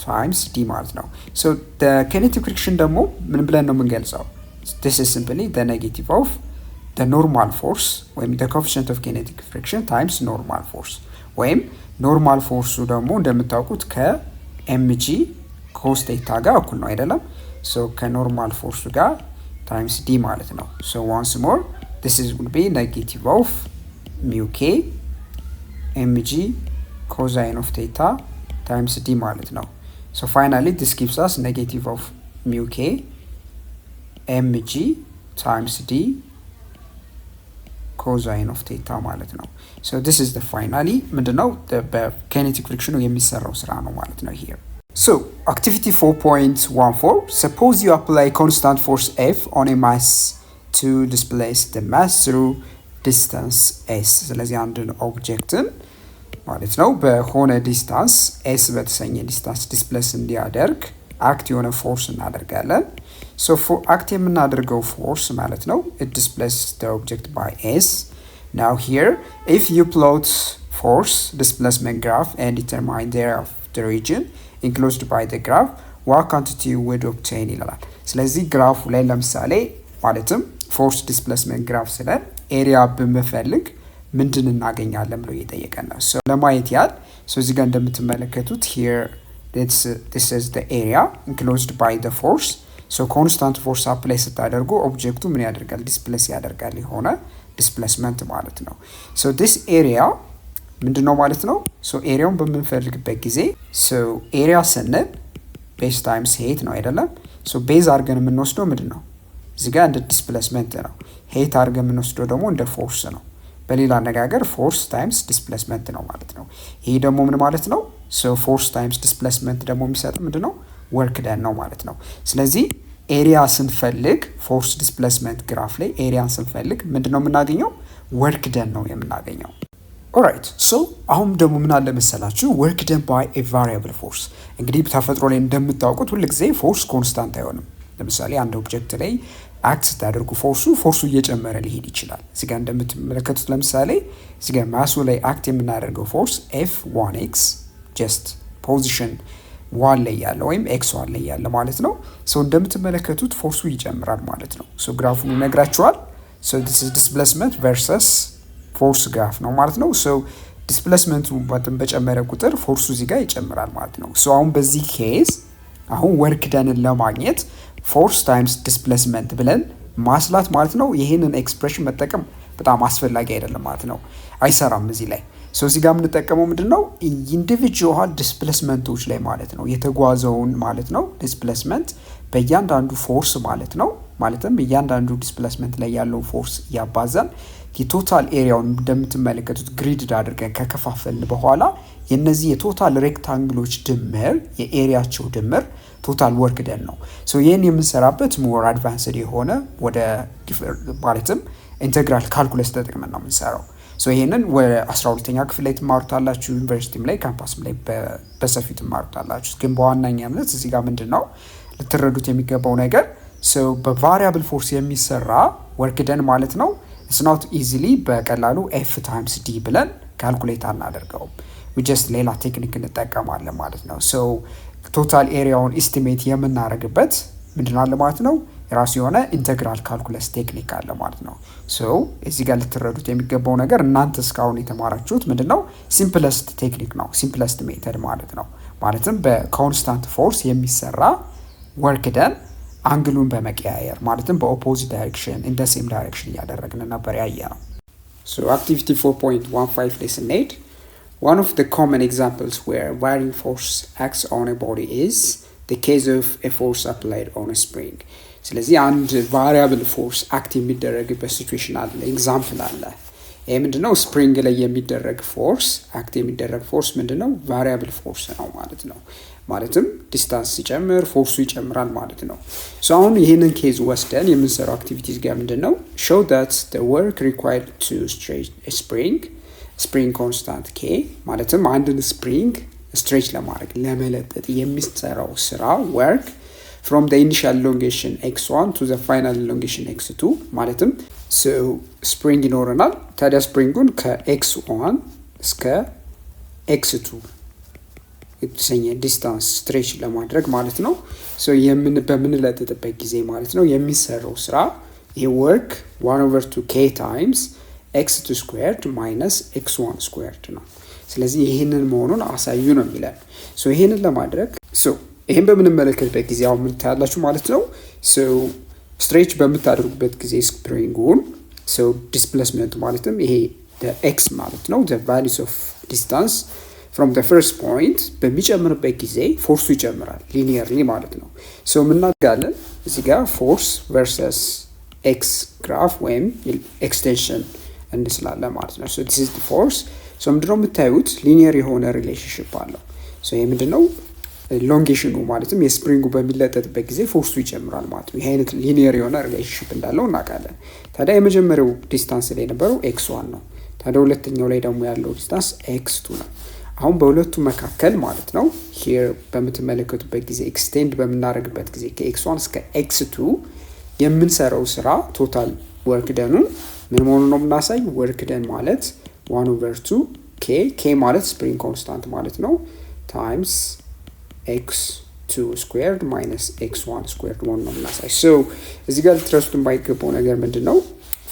S1: times d ማለት ነው so the kinetic friction ደግሞ ምን ብለን ነው የምንገልጸው this is simply the negative of the normal force ወይም the coefficient of kinetic friction times normal force ወይም normal force ደግሞ እንደምታውቁት ከmg cos theta ጋር እኩል ነው አይደለም so ከnormal force ጋር times d ማለት ነው so once more this is will be negative of mu k mg cosine of theta times d ማለት ነው so finally this gives us negative of mu k mg times d cosine of theta ማለት ነው so this is the finally ምንድነው በkinetic friction የሚሰራው ስራ ነው ማለት ነው here So, activity 4.14, suppose you apply constant force F on a mass to displace the mass through distance S. ስለዚህ አንድን ኦብጀክትን ማለት ነው በሆነ ዲስታንስ S በተሰኘ ዲስታንስ ዲስፕሌስ እንዲያደርግ አክት የሆነ ፎርስ እናደርጋለን so for አክት የምናደርገው ፎርስ ማለት ነው it displaces the object by S now here if you plot force displacement graph and determine the region enclosed by the graph what quantity would obtain ይላል ስለዚህ ግራፉ ላይ ለምሳሌ ማለትም ፎርስ ዲስፕሌስመንት ግራፍ ስለን ኤሪያ በመፈልግ ምንድን እናገኛለን ብሎ እየጠየቀን ነው so ለማየት ያህል so እዚህ ጋር እንደምትመለከቱት here this is the area enclosed by the force. so constant force apply ስታደርጉ ኦብጀክቱ ምን ያደርጋል ዲስፕሌስ ያደርጋል የሆነ ዲስፕሌስመንት ማለት ነው so this area ምንድነው ማለት ነው so ኤሪያውን በምንፈልግበት ጊዜ so ኤሪያ ስንል ቤዝ ታይምስ ሄት ነው አይደለም so ቤዝ አድርገን የምንወስደው ምንድነው እዚህ ጋር እንደ ዲስፕሌስመንት ነው ሄት አድርገን የምንወስደው ደግሞ እንደ ፎርስ ነው በሌላ አነጋገር ፎርስ ታይምስ ዲስፕሌስመንት ነው ማለት ነው ይሄ ደግሞ ምን ማለት ነው so force times displacement ደግሞ የሚሰጥ ምንድነው work done ነው ማለት ነው ስለዚህ ኤሪያ ስንፈልግ force displacement ግራፍ ላይ ኤሪያን ስንፈልግ ምንድነው የምናገኘው work done ነው የምናገኘው alright so አሁን ደግሞ ምን አለ መሰላችሁ work done by a variable force እንግዲህ ተፈጥሮ ላይ እንደምታውቁት ሁሉ ጊዜ force constant አይሆንም ለምሳሌ አንድ ኦብጀክት ላይ አክት ታደርጉ ፎርሱ እየጨመረ ሊሄድ ይችላል እዚህ ጋር እንደምትመለከቱት ለምሳሌ እዚህ ጋር ማሱ ላይ አክት የምናደርገው ፎርስ f1x just position 1 ላይ ያለ ወይም x1 ላይ ያለ ማለት ነው so እንደምትመለከቱት ፎርሱ ይጨምራል ማለት ነው so ግራፉን ይነግራችኋል so this is displacement versus force ግራፍ ነው ማለት ነው so displacement በጨመረ ቁጥር ፎርሱ እዚህ ጋር ይጨምራል ማለት ነው so አሁን በዚህ ኬዝ አሁን work done ለማግኘት force times displacement ብለን ማስላት ማለት ነው ይሄንን ኤክስፕሬሽን መጠቀም በጣም አስፈላጊ አይደለም ማለት ነው አይሰራም እዚህ ላይ so እዚህ ጋር የምንጠቀመው ምንድነው ኢንዲቪጁዋል ዲስፕሌስመንቶች ላይ ማለት ነው የተጓዘውን ማለት ነው ዲስፕሌስመንት በእያንዳንዱ ፎርስ ማለት ነው ማለትም በእያንዳንዱ ዲስፕሌስመንት ላይ ያለው ፎርስ ያባዛን የቶታል ኤሪያውን እንደምትመለከቱት ግሪድ አድርገን ከከፋፈልን በኋላ የነዚህ የቶታል ሬክታንግሎች ድምር የኤሪያቸው ድምር ቶታል ወርክ ደን ነው so ይሄን የምንሰራበት ሞር አድቫንስድ የሆነ ወደ ማለትም ኢንተግራል ካልኩለስ ተጠቅመን ነው የምንሰራው so ይሄንን ወደ 12ኛ ክፍል ላይ ትማሩታላችሁ ዩኒቨርሲቲም ላይ ካምፓስም ላይ በሰፊው ትማሩታላችሁ ግን በዋናኛነት እዚህ ጋር ምንድነው ልትረዱት የሚገባው ነገር so በቫሪያብል ፎርስ የሚሰራ ወርክ ደን ማለት ነው it's not easily በቀላሉ f times d ብለን ካልኩሌት አናደርገው we just ሌላ ቴክኒክ እንጠቀማለን ማለት ነው so ቶታል ኤሪያውን ኤስቲሜት የምናደርግበት ምንድነው ማለት ነው የራሱ የሆነ ኢንተግራል ካልኩለስ ቴክኒክ አለ ማለት ነው so እዚህ ጋር ልትረዱት የሚገባው ነገር እናንተ እስካሁን የተማራችሁት ምንድነው ሲምፕለስት ቴክኒክ ነው ሲምፕለስት ሜተድ ማለት ነው ማለትም በኮንስታንት ፎርስ የሚሰራ ወርክ ደን አንግሉን በመቀያየር ማለትም በኦፖዚት ዳይሬክሽን ኢን ዘ ሴም ዳይሬክሽን ያደረግን ነበር ያየነው so activity 4.15 ላይ ስንሄድ one of the common examples where varying force acts on a body is the case of a force applied on a spring ስለዚህ አንድ variable force አክት የሚደረግበት ሲቹዌሽን አለ ኤግዛምፕል አለ ይሄ ምንድነው ስፕሪንግ ላይ የሚደረግ ፎርስ አክት የሚደረግ ፎርስ ምንድነው variable force ነው ማለት ነው ማለትም ዲስታንስ ሲጨምር ፎርሱ ይጨምራል ማለት ነው so አሁን ይሄንን ኬዝ ወስደን የምንሰራው አክቲቪቲስ ጋር ምንድነው show that the work required to stretch a spring constant k ማለትም አንድን ስፕሪንግ ስትሬች ለማድረግ ለመለጠጥ የሚሰራው ስራ work from the initial elongation x1 to the final elongation x2 ማለትም so spring ይኖረናል ታዲያ ስፕሪንጉን ከx1 እስከ x2 የተሰኘ ዲስታንስ ስትሬች ለማድረግ ማለት ነው so በምንለጥጥበት ጊዜ ማለት ነው የሚሰራው ስራ ይሄ work 1/2k times x2 squared minus x1 squared ነው ስለዚህ ይሄንን መሆኑን አሳዩ ነው የሚለን so ይሄንን ለማድረግ so ይሄን በምንመለከትበት ጊዜ አሁን ምን ታያላችሁ ማለት ነው so stretch በምታደርጉበት ጊዜ ስፕሪንጉን so displacement ማለትም ይሄ the x ማለት ነው the values of distance from the first point በሚጨምርበት ጊዜ ፎርሱ ይጨምራል linearly ማለት ነው so ምን እናደርጋለን እዚህ ጋር force versus x graph ወይም extension እንስላለን ማለት ነው so this is the force so ምንድነው የምታዩት linear የሆነ ሪሌሽንሺፕ አለው so ይሄ ምንድነው ሎንጌሽኑ ማለትም የስፕሪንጉ በሚለጠጥበት ጊዜ ፎርሱ ይጨምራል ማለት ነው ይሄ አይነት linear የሆነ ሪሌሽንሺፕ እንዳለው እናውቃለን ታዲያ የመጀመሪያው ዲስታንስ ላይ የነበረው x1 ነው ታዲያ ሁለተኛው ላይ ደግሞ ያለው ዲስታንስ x2 ነው አሁን በሁለቱ መካከል ማለት ነው here በምትመለከቱበት ጊዜ ኤክስቴንድ በመናረግበት ጊዜ ከx1 እስከ x2 የምንሰራው ስራ ቶታል ወርክ ደኑ ምን መሆኑን ነው የምናሳይ ወርክ ደን ማለት 1/2k k ማለት ስፕሪንግ ኮንስታንት ማለት ነው times x2 squared minus x1 squared መሆኑን ነው የምናሳይ so እዚህ ጋር ትረስቱን ባይገባው ነገር ምንድነው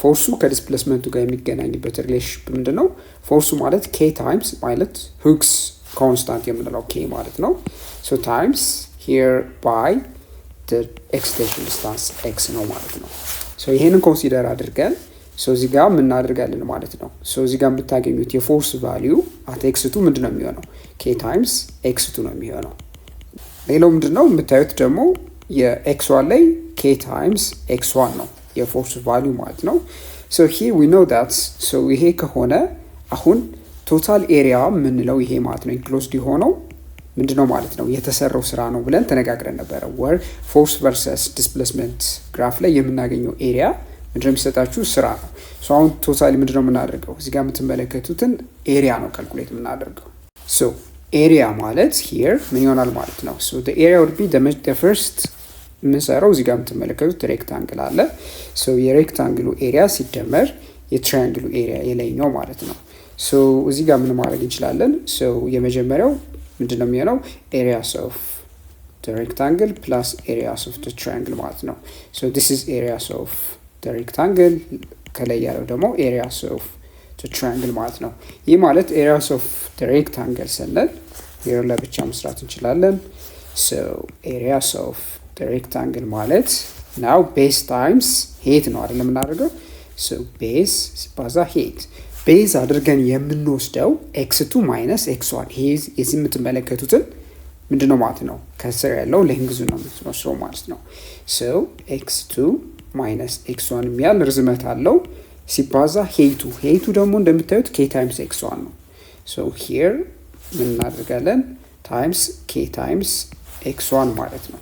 S1: ፎርሱ ከዲስፕሌስመንቱ ጋር የሚገናኝበት ሪሌሽንሺፕ ምንድነው ፎርሱ ማለት k times ማለት ሁክስ constant የምንለው k ማለት ነው so times here by the extension distance x ነው ማለት ነው so ይሄንን ኮንሲደር አድርገን so እዚህ ጋር ምን እናደርጋለን ማለት ነው so እዚህ ጋር የምታገኙት የፎርስ ቫልዩ at x2 ምንድነው የሚሆነው k times x2 ነው የሚሆነው ሌላው ምንድነው የምታዩት ደግሞ የx1 ላይ k times x1 ነው የፎርስ ቫልዩ ማለት ነው so here we know that so ይሄ ከሆነ አሁን ቶታል ኤሪያ ምንለው ይሄ ማለት ነው ኢንክሎዝድ የሆነው ምንድነው ማለት ነው የተሰራው ስራ ነው ብለን ተነጋግረን ነበር where force versus displacement ግራፍ ላይ የምናገኘው ኤሪያ ምንድነው የሚሰጣችሁ ስራ ነው so አሁን ቶታሊ ምንድነው የምናደርገው እዚህ ጋር የምትመለከቱትን ኤሪያ ነው ካልኩሌት የምናደርገው so ኤሪያ ማለት here ምን ይሆናል ማለት ነው so the area would be the first ምንሰራው እዚህ ጋር የምትመለከቱት ሬክታንግል አለ so የሬክታንግሉ ኤሪያ ሲደመር የትራያንግሉ ኤሪያ የላይኛው ማለት ነው so እዚህ ጋር ምን ማድረግ እንችላለን so የመጀመሪያው ምንድነው የሚሆነው areas of the rectangle plus areas of the triangle ማለት ነው so this is areas of the rectangle ከላይ ያለው ደግሞ areas of the triangle ማለት ነው ይህ ማለት areas of the rectangle ስንል here ለብቻ መስራት እንችላለን so areas of the rectangle ማለት now base times height ነው አይደል የምናደርገው so base ሲባዛ height base አድርገን የምንወስደው x2 minus x1 ይሄ የዚህ የምትመለከቱትን ምንድነው ማለት ነው ከስር ያለው ሌንግዙ ነው የምትወስደው ማለት ነው so x2 minus x1 የሚያል ርዝመት አለው ሲባዛ height ደግሞ እንደምታዩት k times x1 ነው so here ምን እናደርጋለን times k times x1 ማለት ነው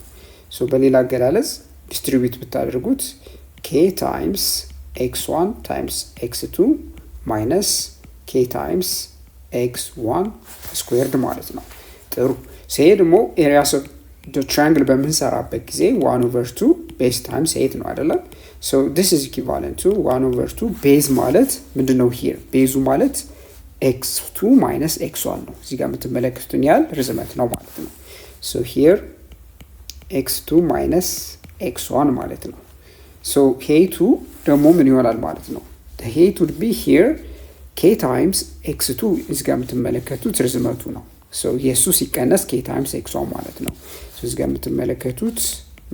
S1: so በሌላ አገላለጽ ዲስትሪቢዩት ብታደርጉት k times x1 times x2 minus k times x1 squared ማለት ነው ጥሩ ይሄ ደግሞ areas of the triangle በምንሰራበት ጊዜ 1/2 base times 8 ነው አይደለም so this is equivalent to 1/2 base ማለት ምንድነው here ቤዙ ማለት x2 minus x1 ነው እዚህ ጋር የምትመለከቱትን ያህል ርዝመት ነው ማለት ነው so here x2 minus x1 ማለት ነው so height ደግሞ ምን ይሆናል ማለት ነው the height would be here k times x2 እዚህ ጋር የምትመለከቱት ርዝመቱ ነው so የሱ ሲቀነስ k times x1 ማለት ነው so እዚህ ጋር የምትመለከቱት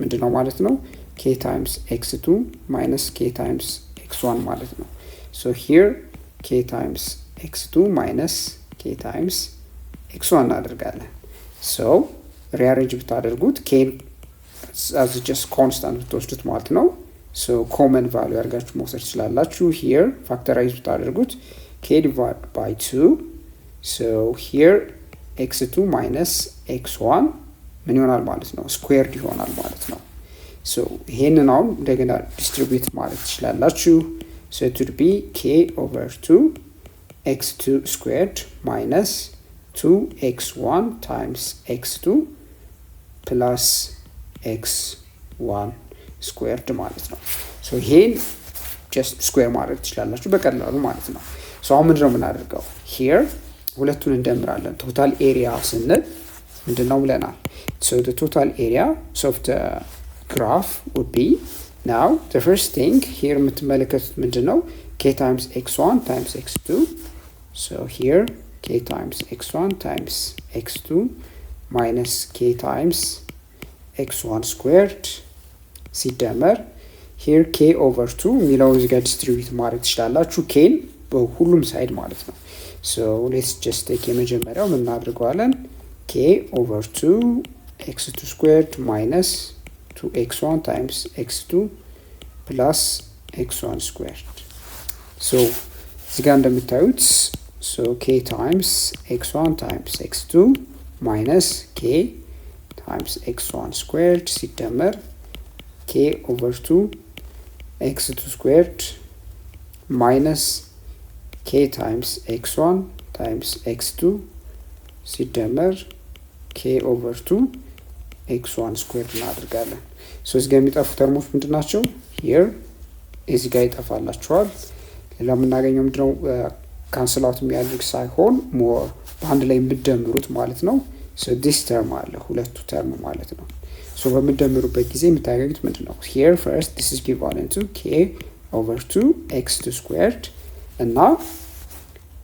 S1: ምንድነው ማለት ነው k times x2 minus k times x1 ማለት ነው so here k times x2 minus k times x1 እናደርጋለን so rearrange ብታደርጉት k as just constant ብትወስዱት ማለት ነው so common value አድርጋችሁ መውሰድ ትችላላችሁ here factorize ብታደርጉት k divided by 2 so here x2 minus x1 ምን ይሆናል ማለት ነው squared ይሆናል ማለት ነው so ይሄንን አሁን እንደገና distribute ማለት ትችላላችሁ so it would be k over 2 x2 squared minus 2x1 times x2 plus x1 squared ማለት ነው so ይሄን just square ማድረግ ትችላላችሁ በቀላሉ ማለት ነው so አሁን ምንድነው የምናደርገው here ሁለቱን እንደምራለን total area ስንል ምንድነው ብለናል so the total area of the graph would be now the first thing here የምትመለከቱት ምንድነው k times x1 times x2 so here k times x1 times x2 minus k times x1 squared ሲደመር here k over 2 የሚለው እዚህ ጋር ዲስትሪቢዩት ማድረግ ትችላላችሁ k በሁሉም ሳይድ ማለት ነው so let's just take የመጀመሪያው ምን እናድርገዋለን k over 2 x2 squared minus 2x1 times x2 plus x1 squared so እዚህ ጋር እንደምታዩት so k times x1 times x2 minus k times x1 squared ሲደመር k over 2 x2 squared minus k times x1 times x2 ሲደመር k over 2 x1 squared እናደርጋለን so እዚህ ጋር የሚጠፉ ተርሞች ምንድናቸው here እዚህ ጋር ይጠፋላችኋል ሌላ የምናገኘው ምንድነው ካንስል አውት የሚያደርግ ሳይሆን more በአንድ ላይ የምትደምሩት ማለት ነው so this term አለ ሁለቱ ተርም ማለት ነው so በመደመሩበት ጊዜ የምታገኙት ምንድነው here first this is equivalent to k over 2 x2 squared እና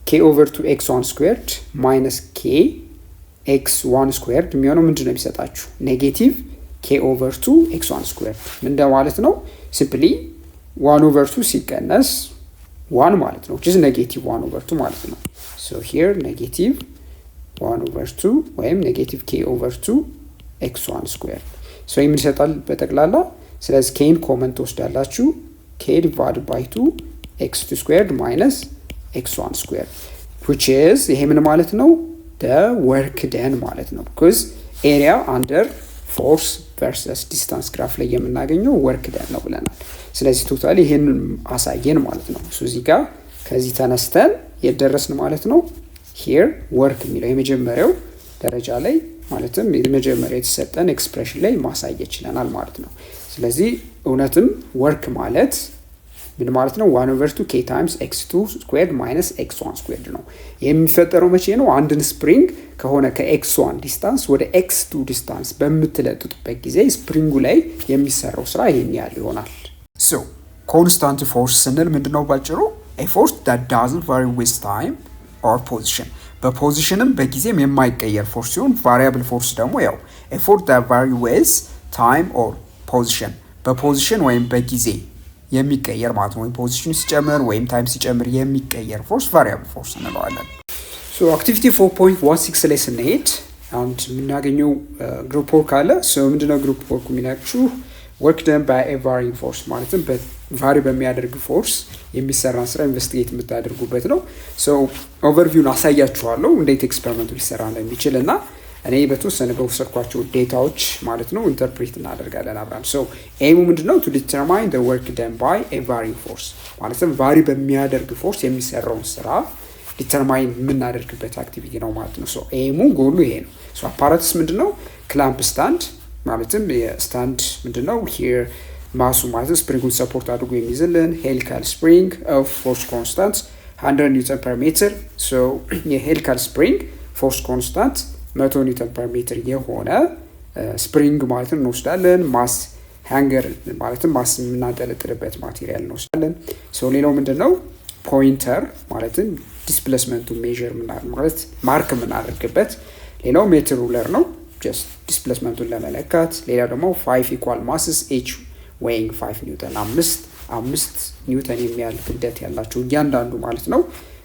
S1: k over 2 x1 squared minus k x1 ስኩዌርድ የሚሆነው ምንድነው የሚሰጣችሁ ኔጌቲቭ k/2 x1 ስኩዌርድ ምን ማለት ነው ሲምፕሊ 1/2 ሲቀነስ 1 ማለት ነው which is negative 1/2 ማለት ነው so here negative 1/2 ወይም negative k/2 x1 ስኩዌርድ so ይሄን ይሰጣል በጠቅላላ ስለዚህ k ኮመንት ወስዳላችሁ k divided by 2 x2 squared minus x1 squared which is ይሄ ምን ማለት ነው the work done ማለት ነው because area under force versus distance graph ላይ የምናገኘው work done ነው ብለናል ስለዚህ ቶታሊ ይሄን አሳየን ማለት ነው so እዚህ ጋር ከዚህ ተነስተን የደረስን ማለት ነው here work የሚለው የመጀመሪያው ደረጃ ላይ ማለትም የመጀመሪያ የተሰጠን ኤክስፕሬሽን ላይ ማሳየት ይችላል ማለት ነው ስለዚህ እውነትም work ማለት ምን ማለት ነው 1/2 k times x2 squared minus x1 squared ነው የሚፈጠረው መቼ ነው አንድን ስፕሪንግ ከሆነ ከx1 ዲስታንስ ወደ x2 ዲስታንስ በመትለጥጡበት ጊዜ ስፕሪንጉ ላይ የሚሰራው ስራ ይሄን ያህል ይሆናል so constant force ስንል ምንድነው ባጭሩ a force that doesn't vary with time or position በፖዚሽንም በጊዜም የማይቀየር ፎርስ ሲሆን variable force ደግሞ ያው a force that vary with time or position በፖዚሽን ወይም በጊዜ የሚቀየር ማለት ነው ወይ ፖዚሽን ሲጨምር ወይም ታይም ሲጨምር የሚቀየር ፎርስ ቫሪያብል ፎርስ እንለዋለን ሶ አክቲቪቲ 4.16 ላይ ስንሄድ አንድ የምናገኘው ግሩፕ ወርክ አለ ሶ ምንድነው ግሩፕ ወርክ የሚናችሁ work done by a varying force ማለትም በቫሪ በሚያደርግ ፎርስ የሚሰራ ስራ ኢንቨስቲጌት የምታደርጉበት ነው ሶ ኦቨርቪውን አሳያችኋለሁ እንዴት ኤክስፐሪመንቱ ሊሰራ እንደሚችልና እኔ በተወሰነ በወሰድኳቸው ዴታዎች ማለት ነው ኢንተርፕሬት እናደርጋለን አብራን ሶ ኤሙ ምንድነው to determine the work done by a varying force ማለትም ቫሪ በሚያደርግ ፎርስ የሚሰራውን ስራ ዲተርማይን የምናደርግበት አክቲቪቲ ነው ማለት ነው ሶ ኤሙ ጎሉ ይሄ ነው ሶ አፓራተስ ምንድነው ክላምፕ ስታንድ ማለትም የስታንድ ምንድነው here ማሱ ማለት ስፕሪንጉን ሰፖርት አድርጎ የሚይዝልን ሄሊካል ስፕሪንግ of force constant 100 ኒውተን ፐር ሜትር ሶ የሄሊካል ስፕሪንግ ፎርስ ኮንስታንት 100 ኒውተን ፐር ሜትር የሆነ ስፕሪንግ ማለት ነው እንወስዳለን ማስ ሃንገር ማለትም ማስ የምናንጠለጥልበት ማቴሪያል እንወስዳለን ሶ ሌላው ምንድነው ፖይንተር ማለትም ዲስፕሌስመንቱ ሜዠር ማለት ማርክ የምናደርግበት ሌላው ሜትር ሩለር ነው just ዲስፕሌስመንቱን ለመለካት ሌላው ደግሞ 5 equal masses each weighing 5 ኒውተን 5 ኒውተን የሚያህል ክብደት ያላቸው እያንዳንዱ ማለት ነው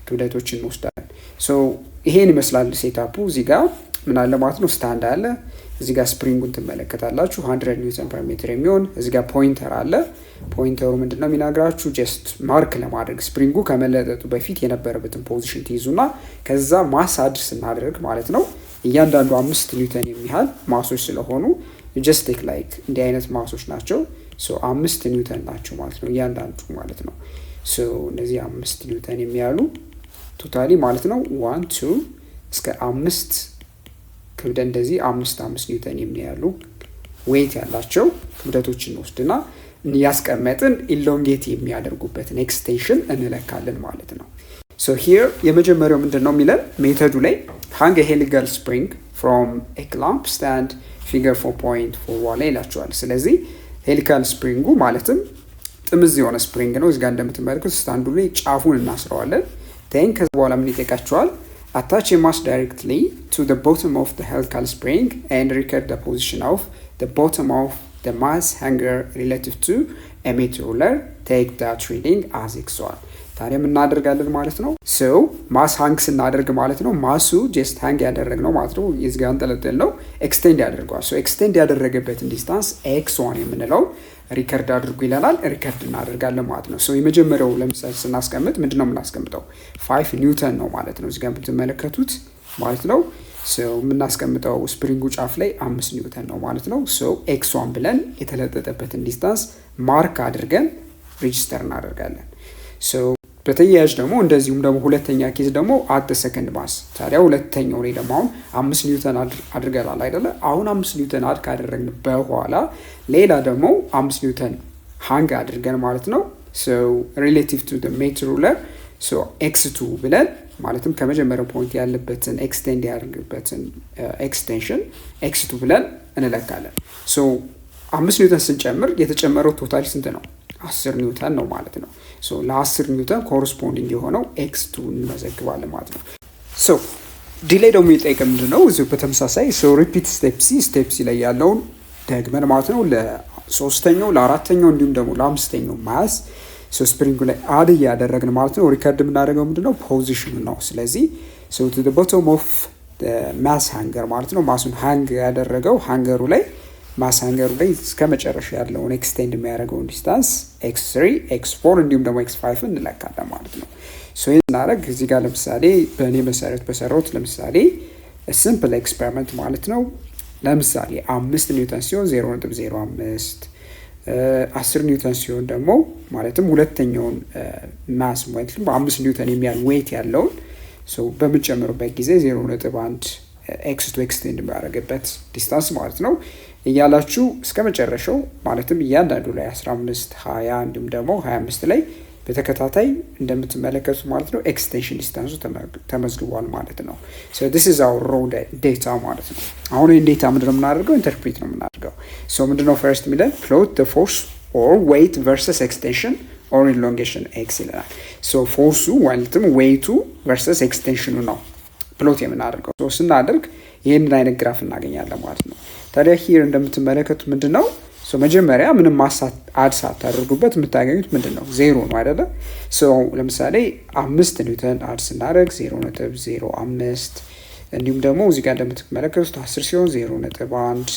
S1: ክብደቶችን እንወስዳለን ሶ ይሄን ይመስላል ሴታፑ እዚህ ጋር ምን አለ ማለት ነው ስታንድ አለ እዚህ ጋር ስፕሪንጉን ትመለከታላችሁ 100 ኒውተን ፐር ሜትር የሚሆን እዚህ ጋር ፖይንተር አለ ፖይንተሩ ምንድነው የሚናግራችሁ ጀስት ማርክ ለማድረግ ስፕሪንጉ ከመለጠጡ በፊት የነበረበትን ፖዚሽን ትይዙና ከዛ ማስ አድ ስናደርግ ማለት ነው እያንዳንዱ 5 ኒውተን የሚያህል ማሶች ስለሆኑ just take like እንዲህ አይነት ማሶች ናቸው ሶ 5 ኒውተን ናቸው ማለት ነው እያንዳንዱ ማለት ነው ሶ እነዚህ 5 ኒውተን የሚያሉ ቶታሊ ማለት ነው 1 2 እስከ 5 ክብደት እንደዚህ 5 ኒውተን የሚያሉ ዌይት ያላቸው ክብደቶችን ወስድና ያስቀመጥን ኢሎንጌት የሚያደርጉበትን ኤክስቴንሽን እንለካለን ማለት ነው so here የመጀመሪያው ምንድነው የሚለን ሜተዱ ላይ hang a helical spring from a clamp stand figure 4.41 ላይ ይላችኋል ስለዚህ ሄሊካል ስፕሪንጉ ማለትም ጥምዝ የሆነ ስፕሪንግ ነው እዚህ ጋር እንደምትመለከቱት ስታንዱ ላይ ጫፉን እናስረዋለን then ከዛ በኋላ ምን ይጠይቃችኋል attach a mass directly to the bottom of the helical spring and record the position of the bottom of the mass hanger relative to a meter ruler take that reading as usual ታዲያ ምን እናደርጋለን ማለት ነው so ማስ ሃንግ ስናደርግ ማለት ነው ማሱ just ሃንግ ያደረግነው ማለት ነው እዚህ ጋር እንጠለጥል ነው ኤክስቴንድ ያደርገዋል so ኤክስቴንድ ያደረገበትን ዲስታንስ x1 የምንለው ሪከርድ አድርጉ ይላል ሪከርድ እናደርጋለን ማለት ነው so የመጀመሪያው ለምሳሌ ስናስቀምጥ ምንድነው የምናስቀምጠው 5 ኒውተን ነው ማለት ነው እዚህ ጋር ብትመለከቱት ማለት ነው so የምናስቀምጠው ስፕሪንጉ ጫፍ ላይ 5 ኒውተን ነው ማለት ነው so x1 ብለን የተለጠጠበትን ዲስታንስ ማርክ አድርገን ሬጂስተር እናደርጋለን so በተያያዥ ደግሞ እንደዚሁም ደግሞ ሁለተኛ ኬዝ ደግሞ አት ሰከንድ ማስ ታዲያ ሁለተኛው ላይ ደግሞ አሁን 5 ኒውተን አድርገናል አይደለ አሁን 5 ኒውተን አድ ካደረግን በኋላ ሌላ ደግሞ 5 ኒውተን ሃንግ አድርገን ማለት ነው so relative to the meter ruler so x2 ብለን ማለትም ከመጀመሪያው ፖይንት ያለበትን ኤክስቴንድ ያደርግበትን ኤክስቴንሽን x2 ብለን እንለካለን so 5 ኒውተን ስንጨምር የተጨመረው ቶታሊ ስንት ነው 10 ኒውተን ነው ማለት ነው so ለ10 ኒውተን ኮረስፖንዲንግ የሆነው x2 እንመዘግባለን ማለት ነው so ዲሌይ ደግሞ የሚጠይቀን ምንድነው እዚሁ በተመሳሳይ ሶ ሪፒት ስቴፕ ሲ ላይ ያለውን ደግመን ማለት ነው ለሶስተኛው ለአራተኛው እንዲሁም ደግሞ ለአምስተኛው ማስ ሶ ስፕሪንጉ ላይ አድ ያደረግን ማለት ነው ሪከርድ የምናደርገው ምንድነው ፖዚሽኑ ነው ስለዚህ ሶ ቱ ዘ ቦቶም ኦፍ ማስ ሃንገር ማለት ነው ማሱን ሃንግ ያደረገው ሃንገሩ ላይ ማስ ሃንገሩ ላይ እስከ መጨረሻ ያለውን ኤክስቴንድ የሚያደርገውን ዲስታንስ x3 x4 እንዲሁም ደግሞ x5 እንለካለን ማለት ነው ሶ ይሄን እናደርግ እዚህ ጋር ለምሳሌ በእኔ መሰረት በሰራሁት ለምሳሌ ሲምፕል ኤክስፐሪመንት ማለት ነው ለምሳሌ 5 ኒውተን ሲሆን 0.05 10 ኒውተን ሲሆን ደግሞ ማለትም ሁለተኛውን ማስ ማለት ነው 5 ኒውተን የሚያል ዌይት ያለውን ሶ በመጨመሩበት ጊዜ 0.1 x to extend ባረገበት ዲስታንስ ማለት ነው እያላችሁ እስከ መጨረሻው ማለትም እያንዳንዱ ላይ 15 20 እንዲሁም ደግሞ 25 ላይ በተከታታይ እንደምትመለከቱት ማለት ነው ኤክስቴንሽን ዲስታንሱ ተመዝግቧል ማለት ነው so this is our raw data ማለት ነው አሁን ይሄን ዴታ ምንድነው የምናደርገው ኢንተርፕሬት ነው የምናደርገው so ምንድነው ፈርስት ሚለን plot the force or weight versus extension or elongation x ይላል so force ማለትም weight versus extension ነው ፕሎት የምናደርገው so ስናደርግ ይሄንን አይነት ግራፍ እናገኛለን ማለት ነው ታዲያ ሂር እንደምትመለከቱት ምንድነው so መጀመሪያ ምንም ማሳት አድ ሳታደርጉበት የምታገኙት ምንድነው 0 ነው አይደለ so ለምሳሌ 5 ኒውተን አድ ስናደርግ 0.05 እንዲሁም ደግሞ እዚህ ጋር እንደምትመለከቱት 10 ሲሆን 0.1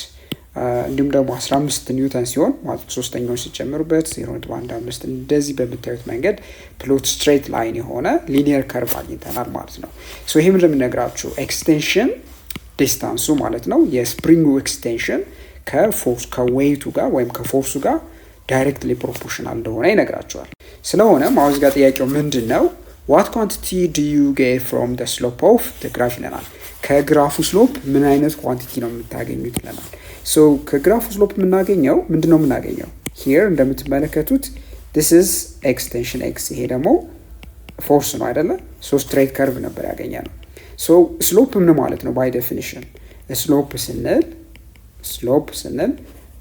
S1: እንዲሁም ደግሞ 15 ኒውተን ሲሆን ማለት ሶስተኛው ሲጨምሩበት 0.15 እንደዚህ በምታዩት መንገድ ፕሎት ስትሬት ላይን የሆነ ሊኒየር ከርቭ አግኝተናል ማለት ነው so ይሄ ምንድነው የምነግራችሁ ኤክስቴንሽን ዲስታንሱ ማለት ነው የስፕሪንጉ ኤክስቴንሽን ከፎርስ ከዌይቱ ጋር ወይም ከፎርሱ ጋር ዳይሬክትሊ ፕሮፖርሽናል እንደሆነ ይነግራችኋል ስለሆነ ማውዝ ጋር ጥያቄው ምንድነው what quantity do you get from the slope of the graph ይለናል ከግራፉ ስሎፕ ምን አይነት ኳንቲቲ ነው የምታገኙት ይለናል so ከግራፉ ስሎፕ የምናገኘው ምንድነው የምናገኘው here እንደምትመለከቱት this is extension x ይሄ ደግሞ ፎርስ ነው አይደለ so straight curve ነበር ያገኘነው so slope ምን ማለት ነው by definition slope ስንል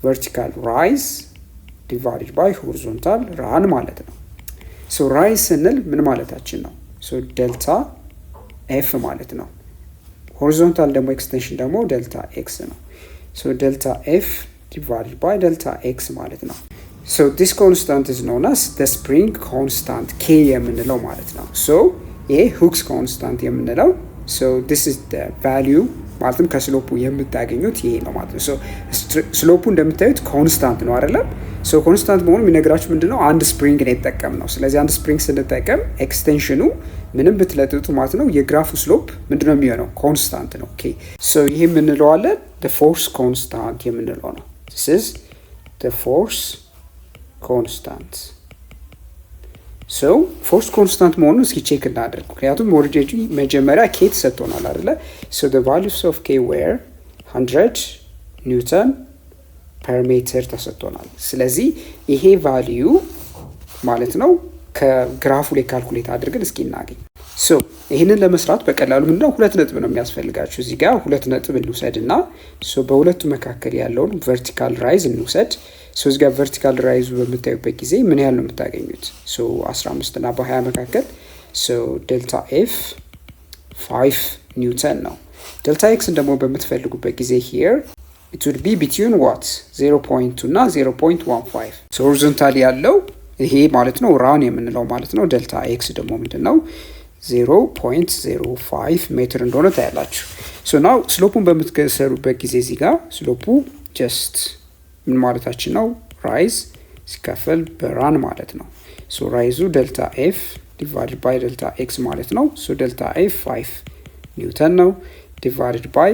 S1: vertical rise divided by horizontal run ማለት ነው so rise ስንል ምን ማለታችን ነው so delta f ማለት ነው horizontal ደግሞ extension ደግሞ delta x ነው so delta f divided by delta x ማለት ነው so this constant is known as the spring constant k የምንለው ማለት ነው so ይሄ Hooke's constant የምንለው so this is the value ማለትም ከስሎፑ የምታገኙት ይሄ ነው ማለት ነው so ስሎፑ እንደምታዩት ኮንስታንት ነው አይደል so ኮንስታንት መሆኑ የሚነግራችሁ ምንድነው አንድ ስፕሪንግ ነው የተጠቀምነው ስለዚህ አንድ ስፕሪንግ ስንጠቀም ኤክስቴንሽኑ ምንም ብትለጥጡ ማለት ነው የግራፉ ስሎፕ ምንድነው የሚሆነው ኮንስታንት ነው ኦኬ so ይሄ ምንለው አለ the force constant የምንለው ነው this is the force constant so force constant መሆኑን እስኪ ቼክ እናድርግ ምክንያቱም ኦሪጂን መጀመሪያ k ተሰጥቶናል አይደለ so the values of k were 100 newton per meter ተሰጥቶናል ስለዚህ ይሄ ቫልዩ ማለት ነው ከግራፉ ላይ ካልኩሌት አድርገን እስኪ እናገኝ so ይሄንን ለመስራት በቀላሉ ምንድነው ሁለት ነጥብ ነው የሚያስፈልጋችሁ እዚህ ጋር ሁለት ነጥብ እንውሰድና so በሁለቱ መካከል ያለውን vertical rise እንውሰድ so እዚህ ጋር vertical rise በምታዩበት ጊዜ ምን ያህል ነው የምታገኙት so 15 እና በ20 መካከል so delta f 5 ኒውተን ነው delta x ደግሞ በምትፈልጉበት ጊዜ here it would be between what 0.2 እና 0.15 so horizontal ያለው ይሄ ማለት ነው ራን የምንለው ማለት ነው delta x ደግሞ ምንድነው 0.05 ሜትር እንደሆነ ታያላችሁ so now ስሎፑን በምትከሰሩበት ጊዜ እዚህ ጋር ስሎፑ just ምን ማለታችን ነው ራይዝ ሲከፈል በራን ማለት ነው so ራይዙ delta f divided by delta x ማለት ነው so delta f 5 ኒውተን ነው divided by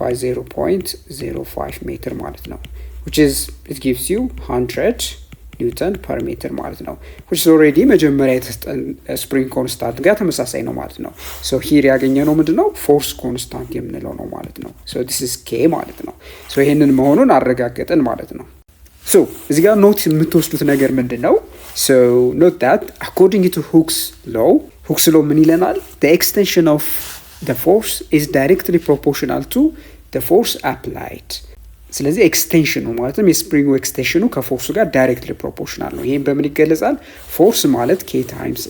S1: 0.05 ሜትር ማለት ነው which is it gives you 100 ኒውተን per meter ማለት ነው which is already መጀመሪያ የተሰጠን spring constant ጋር ተመሳሳይ ነው ማለት ነው so here ያገኘነው ምንድነው force constant የምንለው ነው ማለት ነው so this is k ማለት ነው so ይሄንን መሆኑን አረጋግጠን ማለት ነው so እዚህ ጋር ኖት የምትወስዱት ነገር ምንድነው so note that according to Hooke's law ምን ይለናል the extension of the force is directly proportional to the force applied ስለዚህ ኤክስቴንሽኑ ማለትም የስፕሪንግ ኤክስቴንሽኑ ከፎርሱ ጋር ዳይሬክትሊ ፕሮፖርሽናል ነው ይሄን በምን ይገለጻል ፎርስ ማለት k times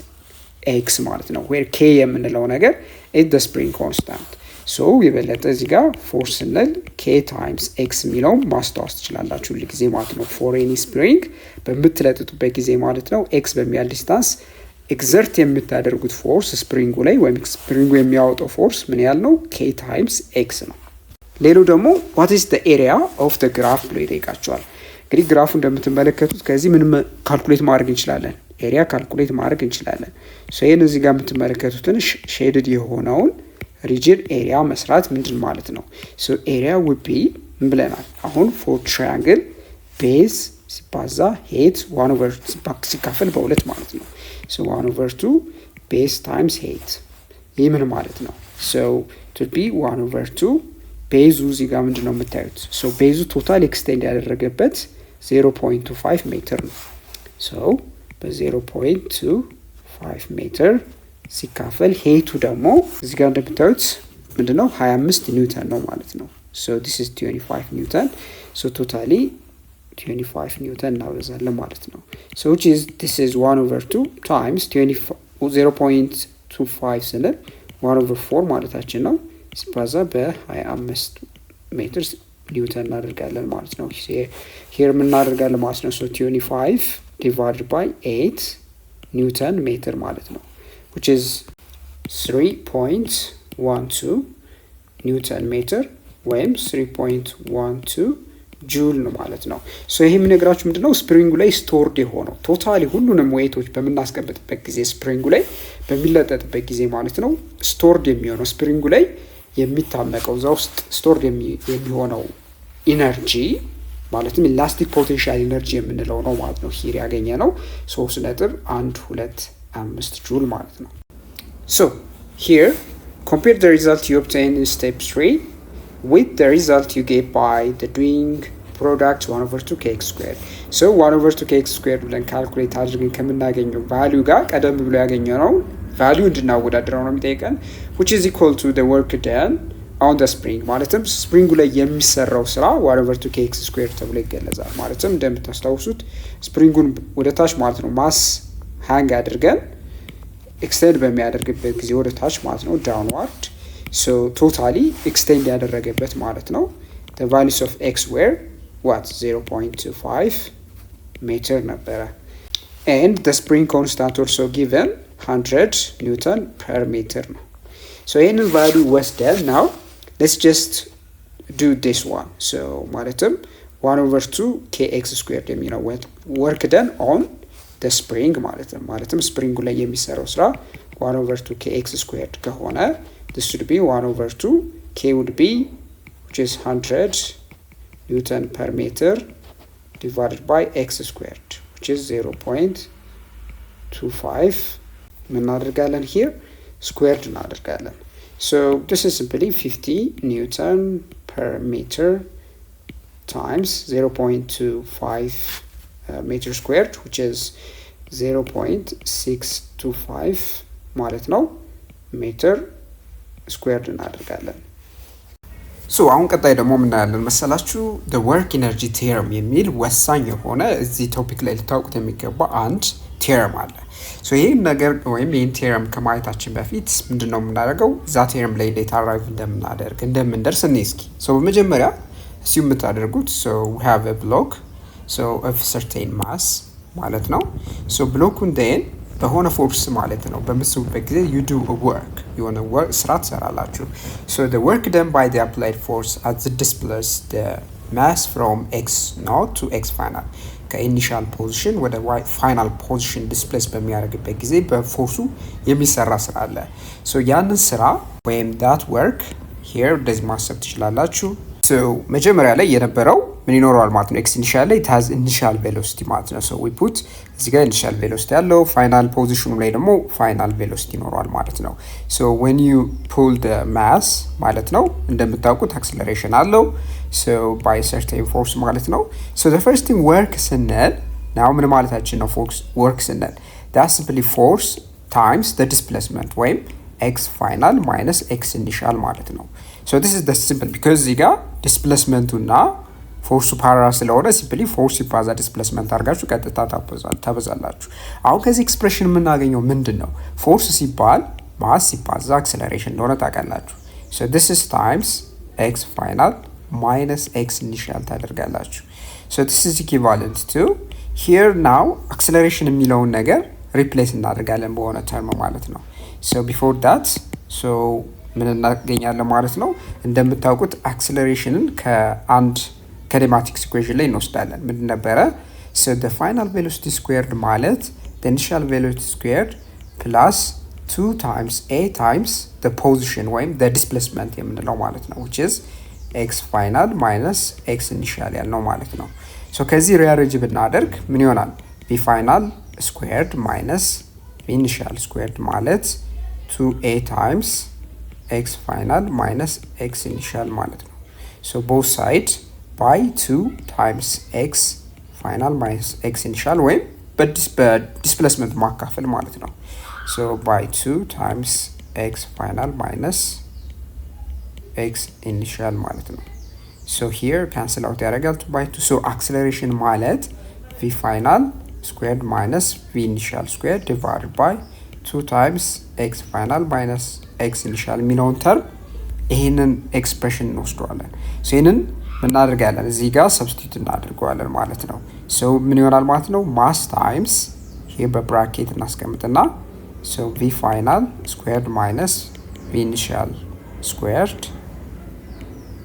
S1: x ማለት ነው where k የምንለው ነገር is the spring constant ሶ የበለጠ እዚህ ጋር ፎርስ ስንል k times x የሚለው ማስታወስ ትችላላችሁ ሁሉ ጊዜ ማለት ነው። for any spring በምትለጥጡበት ጊዜ ማለት ነው x በሚያህል ዲስታንስ ኤግዘርት የምታደርጉት ፎርስ ስፕሪንጉ ላይ ወይም ስፕሪንጉ የሚያወጣው ፎርስ ምን ያህል ነው? k times x ነው። ሌላው ደግሞ what is the area of the graph ብሎ ይጠይቃቸዋል። እንግዲህ ግራፉ እንደምትመለከቱት ከዚህ ምን ካልኩሌት ማድረግ እንችላለን? ኤሪያ ካልኩሌት ማድረግ እንችላለን። ሶ ይሄን እዚህ ጋር የምትመለከቱትን ሼድድ የሆነውን ሪጅን ኤሪያ መስራት ምንድን ማለት ነው? ሶ ኤሪያ would be ምን ብለናል? አሁን for triangle base ሲባዛ height 1/2 ሲካፈል በሁለት ማለት ነው። ሶ 1/2 base times height ይህ ምን ማለት ነው? ሶ it would be 1/2 ቤዙ እዚህ ጋር ምንድን ነው የምታዩት? ሶ ቤዙ ቶታል ኤክስቴንድ ያደረገበት 0.25 ሜትር ነው። ሶ በ0.25 ሜትር ሲካፈል ሄይቱ ደግሞ እዚህ ጋር እንደምታዩት ምንድነው 25 ኒውተን ነው ማለት ነው። ሶ this is 25 ኒውተን። ሶ ቶታሊ 25 ኒውተን እናበዛለን ማለት ነው። ሶ which is this is 1/2 times 0.25 ስንል 1/4 ማለታችን ነው ሲባዛ በ25 ሜትር ኒውተን እናደርጋለን ማለት ነው። ሄር ምን እናደርጋለን ማለት ነው? ሶ 25 divided by 8 ኒውተን ሜትር ማለት ነው which is 3.12 ኒውተን ሜትር ወይም 3.12 ጁል ነው ማለት ነው። ሶ ይሄ የሚነግራችሁ ምንድነው? ስፕሪንጉ ላይ ስቶርድ የሆነው ቶታሊ ሁሉንም ዌይቶች በምናስቀምጥበት ጊዜ ስፕሪንጉ ላይ በሚለጠጥበት ጊዜ ማለት ነው ስቶርድ የሚሆነው ስፕሪንጉ ላይ የሚታመቀው እዛ ውስጥ ስቶርድ የሚሆነው ኢነርጂ ማለትም ኢላስቲክ ፖቴንሻል ኢነርጂ የምንለው ነው ማለት ነው። ሂር ያገኘ ነው 3.125 ጁል ማለት ነው። ሶ ሂር compare the result you obtain in step 3 with the result you get by the doing product 1/2 kx squared. So 1/2 kx squared ብለን ካልኩሌት አድርገን ከምናገኘው ቫልዩ ጋር ቀደም ብሎ ያገኘው ነው ቫልዩ እንድናወዳድረው ነው የሚጠይቀን which is equal to the work done on the spring ማለትም ስፕሪንጉ ላይ የሚሰራው ስራ 1/2 kx squared ተብሎ ይገለጻል። ማለትም እንደምታስታውሱት ስፕሪንጉን ወደ ታች ማለት ነው ማስ ሃንግ አድርገን ኤክስቴንድ በሚያደርግበት ጊዜ ወደ ታች ማለት ነው ዳውንዋርድ ሶ ቶታሊ ኤክስቴንድ ያደረገበት ማለት ነው the values of x were what 0.25 ሜትር ነበረ and the spring constant also given 100 ኒውተን per ሜትር ነው። ሶ ይሄንን ቫልዩ ወስደን now let's just do this one. So ማለትም 1/2 kx squared የሚለው work done on the spring ማለትም ስፕሪንጉ ላይ የሚሰራው ስራ 1/2 kx squared ከሆነ this should be 1/2 k would be which is 100 newton per meter divided by x squared which is 0.25 ምን እናደርጋለን here squared እናደርጋለን። So this is simply 50 newton per meter times 0.25 meter squared which is 0.625 ማለት ነው ሜትር ስኩዌርድ እናደርጋለን። ሶ አሁን ቀጣይ ደግሞ ምናያለን መሰላችሁ the work energy theorem የሚል ወሳኝ የሆነ እዚህ ቶፒክ ላይ ልታውቁት የሚገባ አንድ ቴረም አለ። ሶ ይሄን ነገር ወይም ይሄን ቴረም ከማየታችን በፊት ምንድነው የምናደርገው እዛ ቴረም ላይ እንዴት አራይቭ እንደምንደርስ እስኪ። ሶ በመጀመሪያ እሱ የምታደርጉት so we have a block so of certain mass ማለት ነው። ሶ ብሎኩን then በሆነ ፎርስ ማለት ነው በምትስቡበት ጊዜ you do a work የሆነ ስራ ትሰራላችሁ። so the work done by the applied force as it displaces the mass from x naught to x final ከኢኒሻል ፖዚሽን ወደ ፋይናል ፖዚሽን ዲስፕሌስ በሚያደርግበት ጊዜ በፎርሱ የሚሰራ ስራ አለ። ሶ ያንን ስራ ወይም that work here እንደዚህ ማሰብ ትችላላችሁ። ሶ መጀመሪያ ላይ የነበረው ምን ይኖረዋል ማለት ነው x ኢኒሻል ላይ it has initial velocity ማለት ነው። so we put እዚህ ጋር initial velocity ያለው ፋይናል ፖዚሽኑ ላይ ደግሞ ፋይናል velocity ይኖረዋል ማለት ነው። so when you pull the mass ማለት ነው እንደምታውቁት acceleration አለው so by certain force ማለት ነው። so the first thing work ስንል now ምን ማለታችን ነው work ስንል that's simply force times the displacement ወይም x final minus x initial ማለት ነው። so this is the simple because እዚህ ጋር ዲስፕሌስመንቱና ፎርሱ ፓራላል ስለሆነ ሲምፕሊ ፎርስ ሲባዛ ዲስፕሌስመንት አድርጋችሁ ቀጥታ ታበዛላችሁ። አሁን ከዚህ ኤክስፕሬሽን የምናገኘው ምንድነው? ፎርስ ሲባል ማስ ሲባዛ አክሰለሬሽን እንደሆነ ታውቃላችሁ። so this is times x final minus x initial ታደርጋላችሁ so this is equivalent to here now acceleration የሚለውን ነገር ሪፕሌስ እናደርጋለን በሆነ ተርም ማለት ነው so before that so ምን እናገኛለን ማለት ነው እንደምታውቁት አክሰለሬሽንን ከአንድ kinematics equation ላይ እንወስዳለን ምን ነበረ so the final velocity squared ማለት the initial velocity squared plus 2 times a times the position ወይም the displacement የምንለው ማለት ነው which is x final minus x initial ያልነው ማለት ነው so ከዚህ rearrange ብናደርግ ምን ይሆናል v final squared minus v initial squared ማለት 2a times x final minus x initial ማለት ነው so both sides by 2 times x final minus x initial ወይም በዲስፕሌስመንት ማካፈል ማለት ነው so by 2 times x final minus x initial ማለት ነው so here cancel out ያደርጋል by 2 so acceleration ማለት v final squared minus v initial squared divided by 2 times x final minus x initial የሚለውን ተርም ይሄንን ኤክስፕሬሽን እንወስደዋለን so ይሄንን ምን እናደርጋለን እዚህ ጋር ሰብስቲቱት እናደርገዋለን ማለት ነው so ምን ይሆናል ማለት ነው mass times here በብራኬት እናስቀምጥና so v final squared minus v initial squared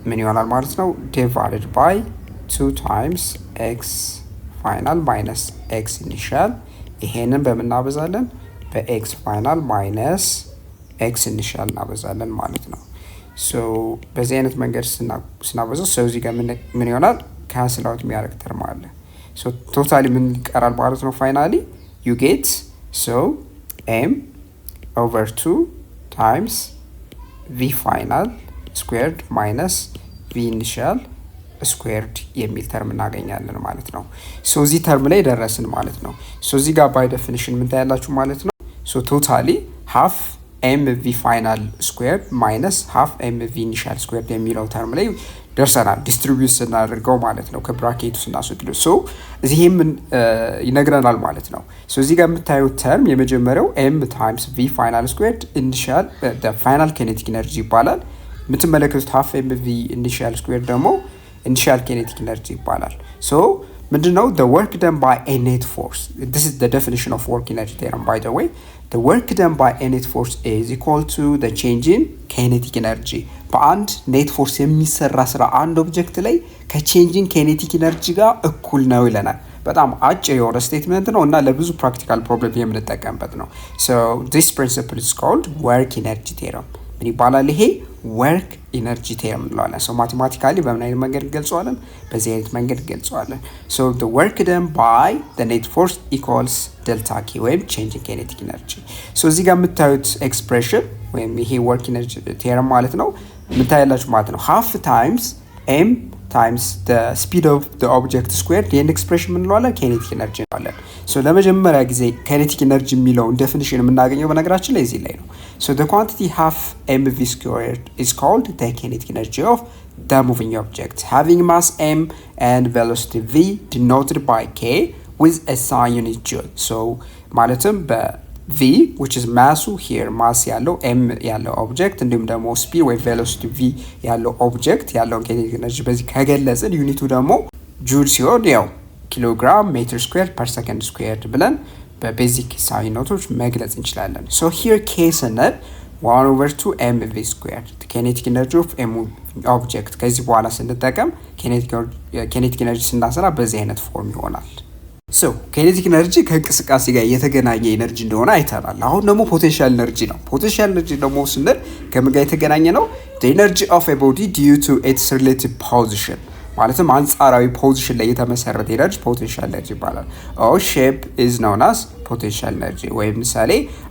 S1: ምን ይሆናል ማለት ነው divided by 2 times x final minus x initial ይሄንን በመናበዛለን በx final minus x initial እናበዛለን ማለት ነው so በዚህ አይነት መንገድ ስናበዛው so እዚህ ጋር ምን ይሆናል ካንስል አውት የሚያደርግ ተርም አለ so ቶታሊ ምን ይቀራል ማለት ነው finally you get so m over 2 times v final squared minus v initial squared የሚል ተርም እናገኛለን ማለት ነው so እዚህ ተርም ላይ ደረስን ማለት ነው so እዚህ ጋር by definition ምን ታያላችሁ ማለት ነው so totally half mv final squared minus half mv initial squared የሚለው ተርም ላይ ደርሰናል ዲስትሪቢዩት ስናደርገው ማለት ነው ከብራኬቱ ስናስወግደው so እዚህም ይነግረናል ማለት ነው so እዚህ ጋር የምታዩት ተርም የመጀመሪያው m times v final squared initial the final kinetic energy ይባላል የምትመለከቱት half mv initial squared ደግሞ initial kinetic energy ይባላል so ምንድነው the work done by a net force this is the definition of work energy theorem by the way the work done by a net force is equal to the change in kinetic energy በአንድ ኔት ፎርስ የሚሰራ ስራ አንድ ኦብጀክት ላይ ከቼንጂንግ kinetic energy ጋር እኩል ነው ይለናል በጣም አጭር የሆነ ስቴትመንት ነው እና ለብዙ ፕራክቲካል ፕሮብሌም የምንጠቀምበት ነው so this principle is called work energy theorem ምን ይባላል ይሄ work energy theorem እንለዋለን so mathematically በምን አይነት መንገድ እንገልጸዋለን በዚህ አይነት መንገድ እንገልጸዋለን so the work done by the net force equals delta k ወይም change in kinetic energy so እዚህ ጋር የምታዩት ኤክስፕሬሽን ወይም ይሄ work energy theorem ማለት ነው የምታያላችሁ ማለት ነው half times m times the speed of the object squared ይሄን ኤክስፕሬሽን ምን እንለዋለን kinetic energy እንለዋለን so ለመጀመሪያ ጊዜ kinetic energy የሚለውን ዴፊኒሽን የምናገኘው በነገራችን ላይ እዚህ ላይ ነው so the quantity half mv squared is called the kinetic energy of the moving object having mass m and velocity v denoted by k with a sign unit joule so ማለትም v which is mass here mass ያለው m ያለው ኦብጀክት እንዲሁም ደግሞ speed ወይ velocity v ያለው ኦብጀክት ያለው kinetic energy በዚህ ከገለጽን ዩኒቱ ደግሞ ጁል ሲሆን ያው ኪሎግራም ሜትር ስኩዌር ፐር ሰከንድ ስኩዌር ብለን በቤዚክ ሳይኖቶች መግለጽ እንችላለን so here k ስንል 1 over 2 mv squared the kinetic energy of a object ከዚህ በኋላ ስንጠቀም kinetic energy ስናሰራ በዚህ አይነት ፎርም ይሆናል so kinetic energy ከእንቅስቃሴ ጋር የተገናኘ ኤነርጂ እንደሆነ አይተናል አሁን ደግሞ ፖቴንሻል ኤነርጂ ነው ፖቴንሻል ኤነርጂ ደግሞ ስንል ከምን ጋር የተገናኘ ነው the energy of a body due to its relative position ማለትም አንጻራዊ ፖዚሽን ላይ የተመሰረተ ኤነርጂ ፖቴንሻል ኤነርጂ ይባላል or shape is known as potential energy ወይ ምሳሌ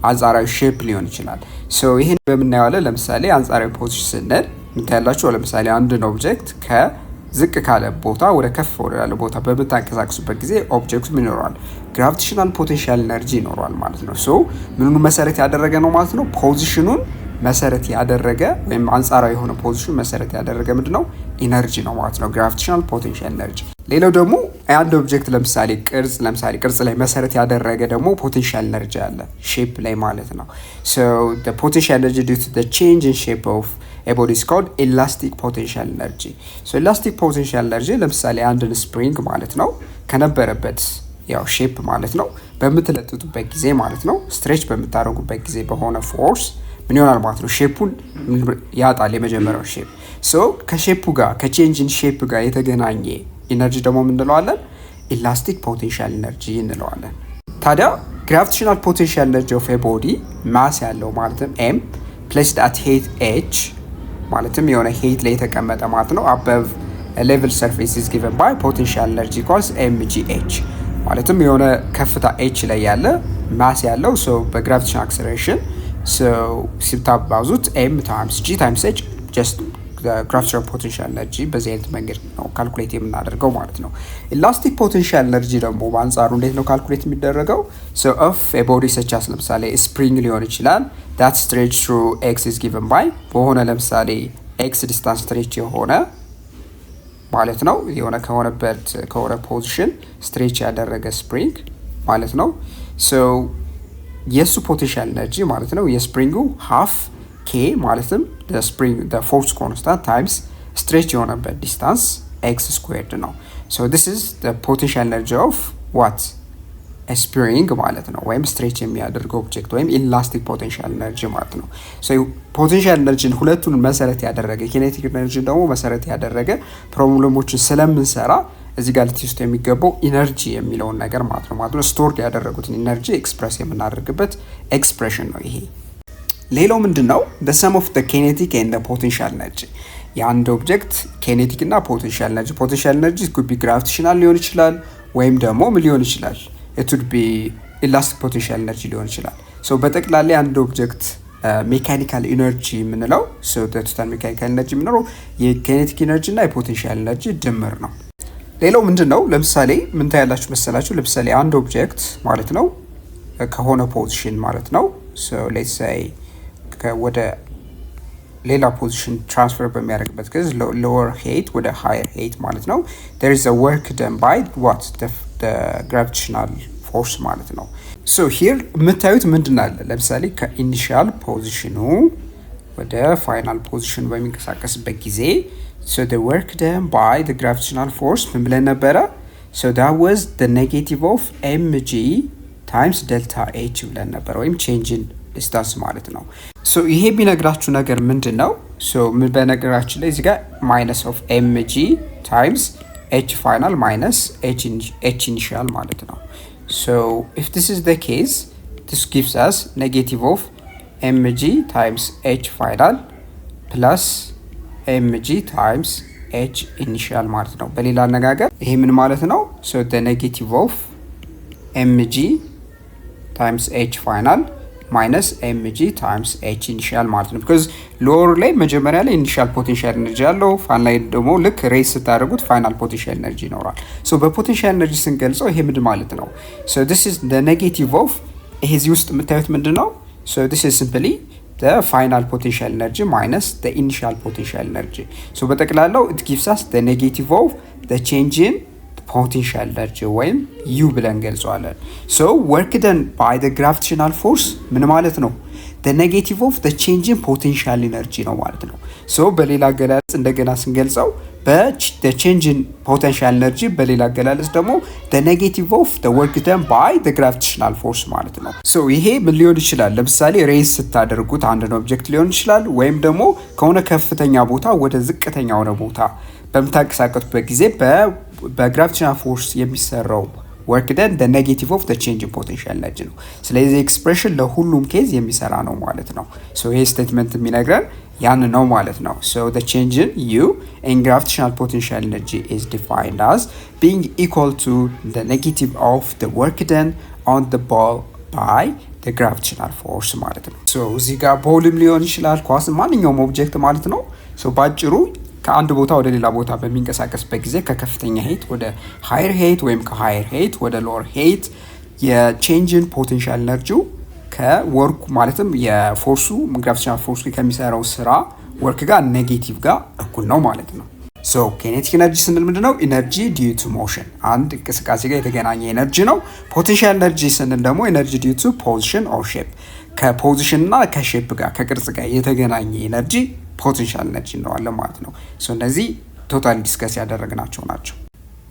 S1: አንጻራዊ ሼፕ ሊሆን ይችላል so ይሄን በመናያለ ለምሳሌ አንጻራዊ ፖዚሽን ስንል ምታያላችሁ ለምሳሌ አንድን ኦብጀክት ከዝቅ ካለ ቦታ ወደ ከፍ ወዳለ ቦታ በመታንቀሳቀሱበት ጊዜ ኦብጀክቱ ምን ይኖራል gravitational potential energy ይኖራል ማለት ነው so ምኑን መሰረት ያደረገ ነው ማለት ነው ፖዚሽኑን መሰረት ያደረገ ወይም አንጻራዊ የሆነ ፖዚሽን መሰረት ያደረገ ምንድነው ኢነርጂ ነው ማለት ነው gravitational potential energy ሌላው ደግሞ አንድ ኦብጀክት ለምሳሌ ቅርጽ ላይ መሰረት ያደረገ ደግሞ ፖቴንሻል ኤነርጂ አለ ሼፕ ላይ ማለት ነው። so the potential energy due to the change in shape of a body is called elastic potential energy. so elastic potential energy ለምሳሌ አንድን ስፕሪንግ ማለት ነው ከነበረበት ያው ሼፕ ማለት ነው በምትለጥጡበት ጊዜ ማለት ነው ስትሬች በምታደርጉበት ጊዜ በሆነ ፎርስ ምን ይሆናል ማለት ነው ሼፑን ያጣል የመጀመሪያው ሼፕ። so ከሼፑ ጋር ከቼንጅ ኢን ሼፕ ጋር የተገናኘ ኢነርጂ ደግሞ ምን እንለዋለን? ኢላስቲክ ፖቴንሻል ኢነርጂ እንለዋለን። ታዲያ ግራቪቴሽናል ፖቴንሻል ኢነርጂ ኦፍ ኤ ቦዲ ማስ ያለው ማለትም m placed at height h ማለትም የሆነ height ላይ የተቀመጠ ማለት ነው above a level surface is given by potential energy equals mgh ማለትም የሆነ ከፍታ h ላይ ያለ ማስ ያለው so በግራቪቴሽናል አክሰለሬሽን so ሲታባዙት m times g times h just the gravitational potential energy በዚህ አይነት መንገድ ነው ካልኩሌት የምናደርገው ማለት ነው። elastic potential energy ደግሞ በአንጻሩ እንዴት ነው ካልኩሌት የሚደረገው? so of a body such as ለምሳሌ spring ሊሆን ይችላል that stretch through x is given by በሆነ ለምሳሌ x distance stretch የሆነ ማለት ነው የሆነ ከሆነ ፖዚሽን stretch ያደረገ spring ማለት ነው። so የሱ potential energy ማለት ነው የስፕሪንጉ half k ማለትም the force constant times stretch የሆነበት distance x squared ነው። so this is the potential energy of what a spring ማለት ነው ወይም stretch የሚያደርገው ኦብጀክት ወይም elastic potential energy ማለት ነው። so potential energy ሁለቱን መሰረት ያደረገ kinetic energy ደግሞ መሰረት ያደረገ ፕሮብሌሞችን ስለምንሰራ እዚህ ጋር ልትይዙት የሚገባው ኢነርጂ የሚለውን ነገር ማለት ነው ስቶርድ ያደረጉትን ኢነርጂ ኤክስፕረስ የምናደርግበት ኤክስፕሬሽን ነው ይሄ። ሌላው ምንድነው? the sum of the kinetic and the potential energy የአንድ ኦብጀክት kinetic እና potential energy could be gravitational ሊሆን ይችላል ወይም ደግሞ ምን ሊሆን ይችላል it would be elastic potential energy ሊሆን ይችላል። so በጠቅላላ አንድ ኦብጀክት ሜካኒካል ኢነርጂ የምንለው so the total mechanical energy የምንለው የkinetic energy እና የፖቴንሻል ኤነርጂ ድምር ነው። ሌላው ምንድነው? ለምሳሌ ምን ታያላችሁ መሰላችሁ? ለምሳሌ አንድ ኦብጀክት ማለት ነው ከሆነ ፖዚሽን ማለት ነው so let's say ወደ ሌላ ፖዚሽን ትራንስፈር በሚያደርግበት ጊዜ lower height ወደ higher height ማለት ነው there is a work done by what the gravitational force ማለት ነው። so here የምታዩት ምንድን አለ? ለምሳሌ ከኢኒሺያል ፖዚሽኑ ወደ ፋይናል ፖዚሽን በሚንቀሳቀስበት ጊዜ so the work done by the gravitational force ምን ብለን ነበረ? so that was the negative of mg times delta h ብለን ነበር ወይም change in distance ማለት ነው። so ይሄ ቢነግራችሁ ነገር ምንድነው? so ምን በነገራችን ላይ እዚህ ጋር minus of mg times h final minus h initial ማለት ነው። so if this is the case this gives us negative of mg times h final plus mg times h initial ማለት ነው። በሌላ አነጋገር ይሄ ምን ማለት ነው? so the negative of mg times h final minus mg times h initial ማለት ነው። because lower ላይ መጀመሪያ ላይ initial potential energy አለው ፋይናል ላይ ደግሞ ልክ ሬስ ስታደርጉት final potential energy ይኖራል። so በፖቴንሻል ኤነርጂ ስንገልጸው ይሄ ምንድን ማለት ነው? so this is the negative of ይሄ እዚህ ውስጥ የምታዩት ምንድነው? so this is simply the final potential energy minus the initial potential energy. so በጠቅላላው it gives us the negative of the change in potential energy ወይም u ብለን ገልጸዋለን። so work done by the gravitational force ምን ማለት ነው? the negative of the change in potential energy ነው ማለት ነው። so በሌላ አገላለጽ እንደገና ስንገልጸው the change in potential energy በሌላ አገላለጽ ደግሞ the negative of the work done by the gravitational force ማለት ነው። so ይሄ ምን ሊሆን ይችላል? ለምሳሌ ሬስ ስታደርጉት አንድን ኦብጀክት ሊሆን ይችላል ወይም ደግሞ ከሆነ ከፍተኛ ቦታ ወደ ዝቅተኛ ሆነ ቦታ በምታንቀሳቀሱበት ጊዜ በግራቪቴሽናል ፎርስ የሚሰራው work done the negative of the change in potential energy ነው። ስለዚህ ኤክስፕሬሽን ለሁሉም ኬዝ የሚሰራ ነው ማለት ነው። so ይሄ ስቴትመንት የሚነግረን ያን ነው ማለት ነው። so the change in u in gravitational potential energy is defined as being equal to the negative of the work done on the ball by the gravitational force ማለት ነው። so እዚህ ጋር ቦልም ሊሆን ይችላል ኳስ ማንኛውም ኦብጀክት ማለት ነው። so ባጭሩ ከአንድ ቦታ ወደ ሌላ ቦታ በሚንቀሳቀስበት ጊዜ ከከፍተኛ ሄት ወደ ሃየር ሄት ወይም ከሃየር ሄት ወደ ሎወር ሄት የቼንጅን ፖቴንሻል ኤነርጂው ከወርክ ማለትም የፎርሱ ግራቪቴሽናል ፎርሱ ከሚሰራው ስራ ወርክ ጋር ኔጌቲቭ ጋር እኩል ነው ማለት ነው። ሶ ኬኔቲክ ኤነርጂ ስንል ምንድነው? ኢነርጂ ዲዩ ቱ ሞሽን አንድ እንቅስቃሴ ጋር የተገናኘ ኤነርጂ ነው። ፖቴንሻል ኤነርጂ ስንል ደግሞ ኢነርጂ ዲዩ ቱ ፖዚሽን ኦር ሼፕ ከፖዚሽን እና ከሼፕ ጋር ከቅርጽ ጋር የተገናኘ ኤነርጂ ፖቴንሻል ኤነርጂ እንለዋለን ማለት ነው። ሶ እነዚህ ቶታሊ ዲስከስ ያደረግናቸው ናቸው።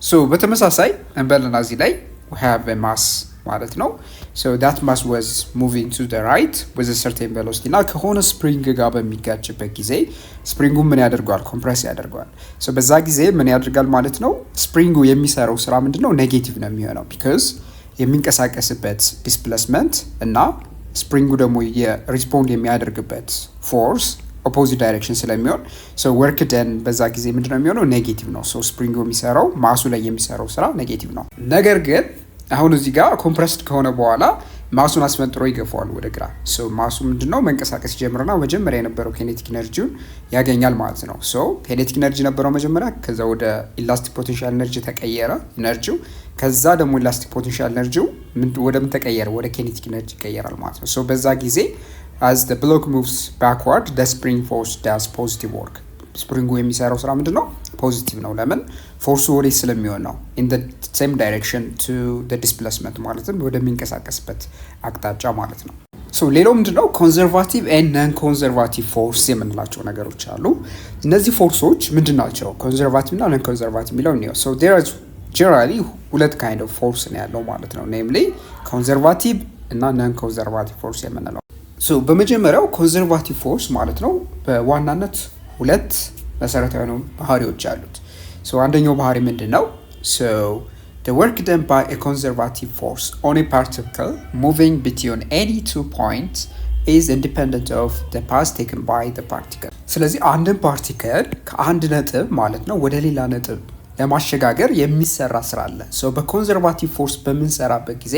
S1: ሶ በተመሳሳይ እንበልና እዚህ ላይ we have a mass ማለት ነው። so that mass was moving to the right with a certain velocity እና ከሆነ ስፕሪንግ ጋር በሚጋጭበት ጊዜ ስፕሪንጉ ምን ያደርገዋል? ኮምፕረስ ያደርገዋል። so በዛ ጊዜ ምን ያደርጋል ማለት ነው? ስፕሪንጉ የሚሰራው ስራ ምንድነው? ኔጌቲቭ ነው የሚሆነው because የሚንቀሳቀስበት ዲስፕሌስመንት እና ስፕሪንጉ ደግሞ የሪስፖንድ የሚያደርግበት ፎርስ ኦፖዚት ዳይሬክሽን ስለሚሆን ሶ ወርክ ደን በዛ ጊዜ ምንድነው የሚሆነው? ኔጌቲቭ ነው። ሶ ስፕሪንጉ የሚሰራው ማሱ ላይ የሚሰራው ስራ ኔጌቲቭ ነው። ነገር ግን አሁን እዚህ ጋር ኮምፕረስድ ከሆነ በኋላ ማሱን አስፈንጥሮ ይገፋዋል ወደ ግራ። ሶ ማሱ ምንድነው መንቀሳቀስ ጀምርና መጀመሪያ የነበረው ኬኔቲክ ኤነርጂውን ያገኛል ማለት ነው። ሶ ኬኔቲክ ኤነርጂ ነበረው መጀመሪያ፣ ከዛ ወደ ኢላስቲክ ፖቴንሻል ኤነርጂ ተቀየረ ኤነርጂው። ከዛ ደግሞ ኢላስቲክ ፖቴንሻል ኤነርጂው ወደ ምን ተቀየረ? ወደ ኬኔቲክ ኤነርጂ ይቀየራል ማለት ነው። ሶ በዛ ጊዜ as the block moves backward the spring force does positive work ስፕሪንጉ የሚሰራው ስራ ምንድነው? ፖዚቲቭ ነው። ለምን? ፎርሱ ወደ ስለሚሆን ነው in the same direction to the displacement ማለትም ወደሚንቀሳቀስበት አቅጣጫ ማለት ነው። ሶ ሌላው ምንድነው? ኮንዘርቫቲቭ and non conservative force የምንላቸው ነገሮች አሉ። እነዚህ ፎርሶች ምንድናቸው? ኮንዘርቫቲቭ እና non conservative የሚለው ነው። so there is generally ሁለት kind of force ነው ያለው ማለት ነው። namely conservative እና non conservative force የምንለው ሶ በመጀመሪያው ኮንዘርቫቲቭ ፎርስ ማለት ነው በዋናነት ሁለት መሰረታዊ ነው ባህሪዎች አሉት። ሶ አንደኛው ባህሪ ምንድነው? ሶ the work done by a conservative force on a particle moving between any two points is independent of the path taken by the particle። ስለዚህ አንድን ፓርቲክል ከአንድ ነጥብ ማለት ነው ወደ ሌላ ነጥብ ለማሸጋገር የሚሰራ ስራ አለ። ሶ በኮንዘርቫቲቭ ፎርስ በምንሰራበት ጊዜ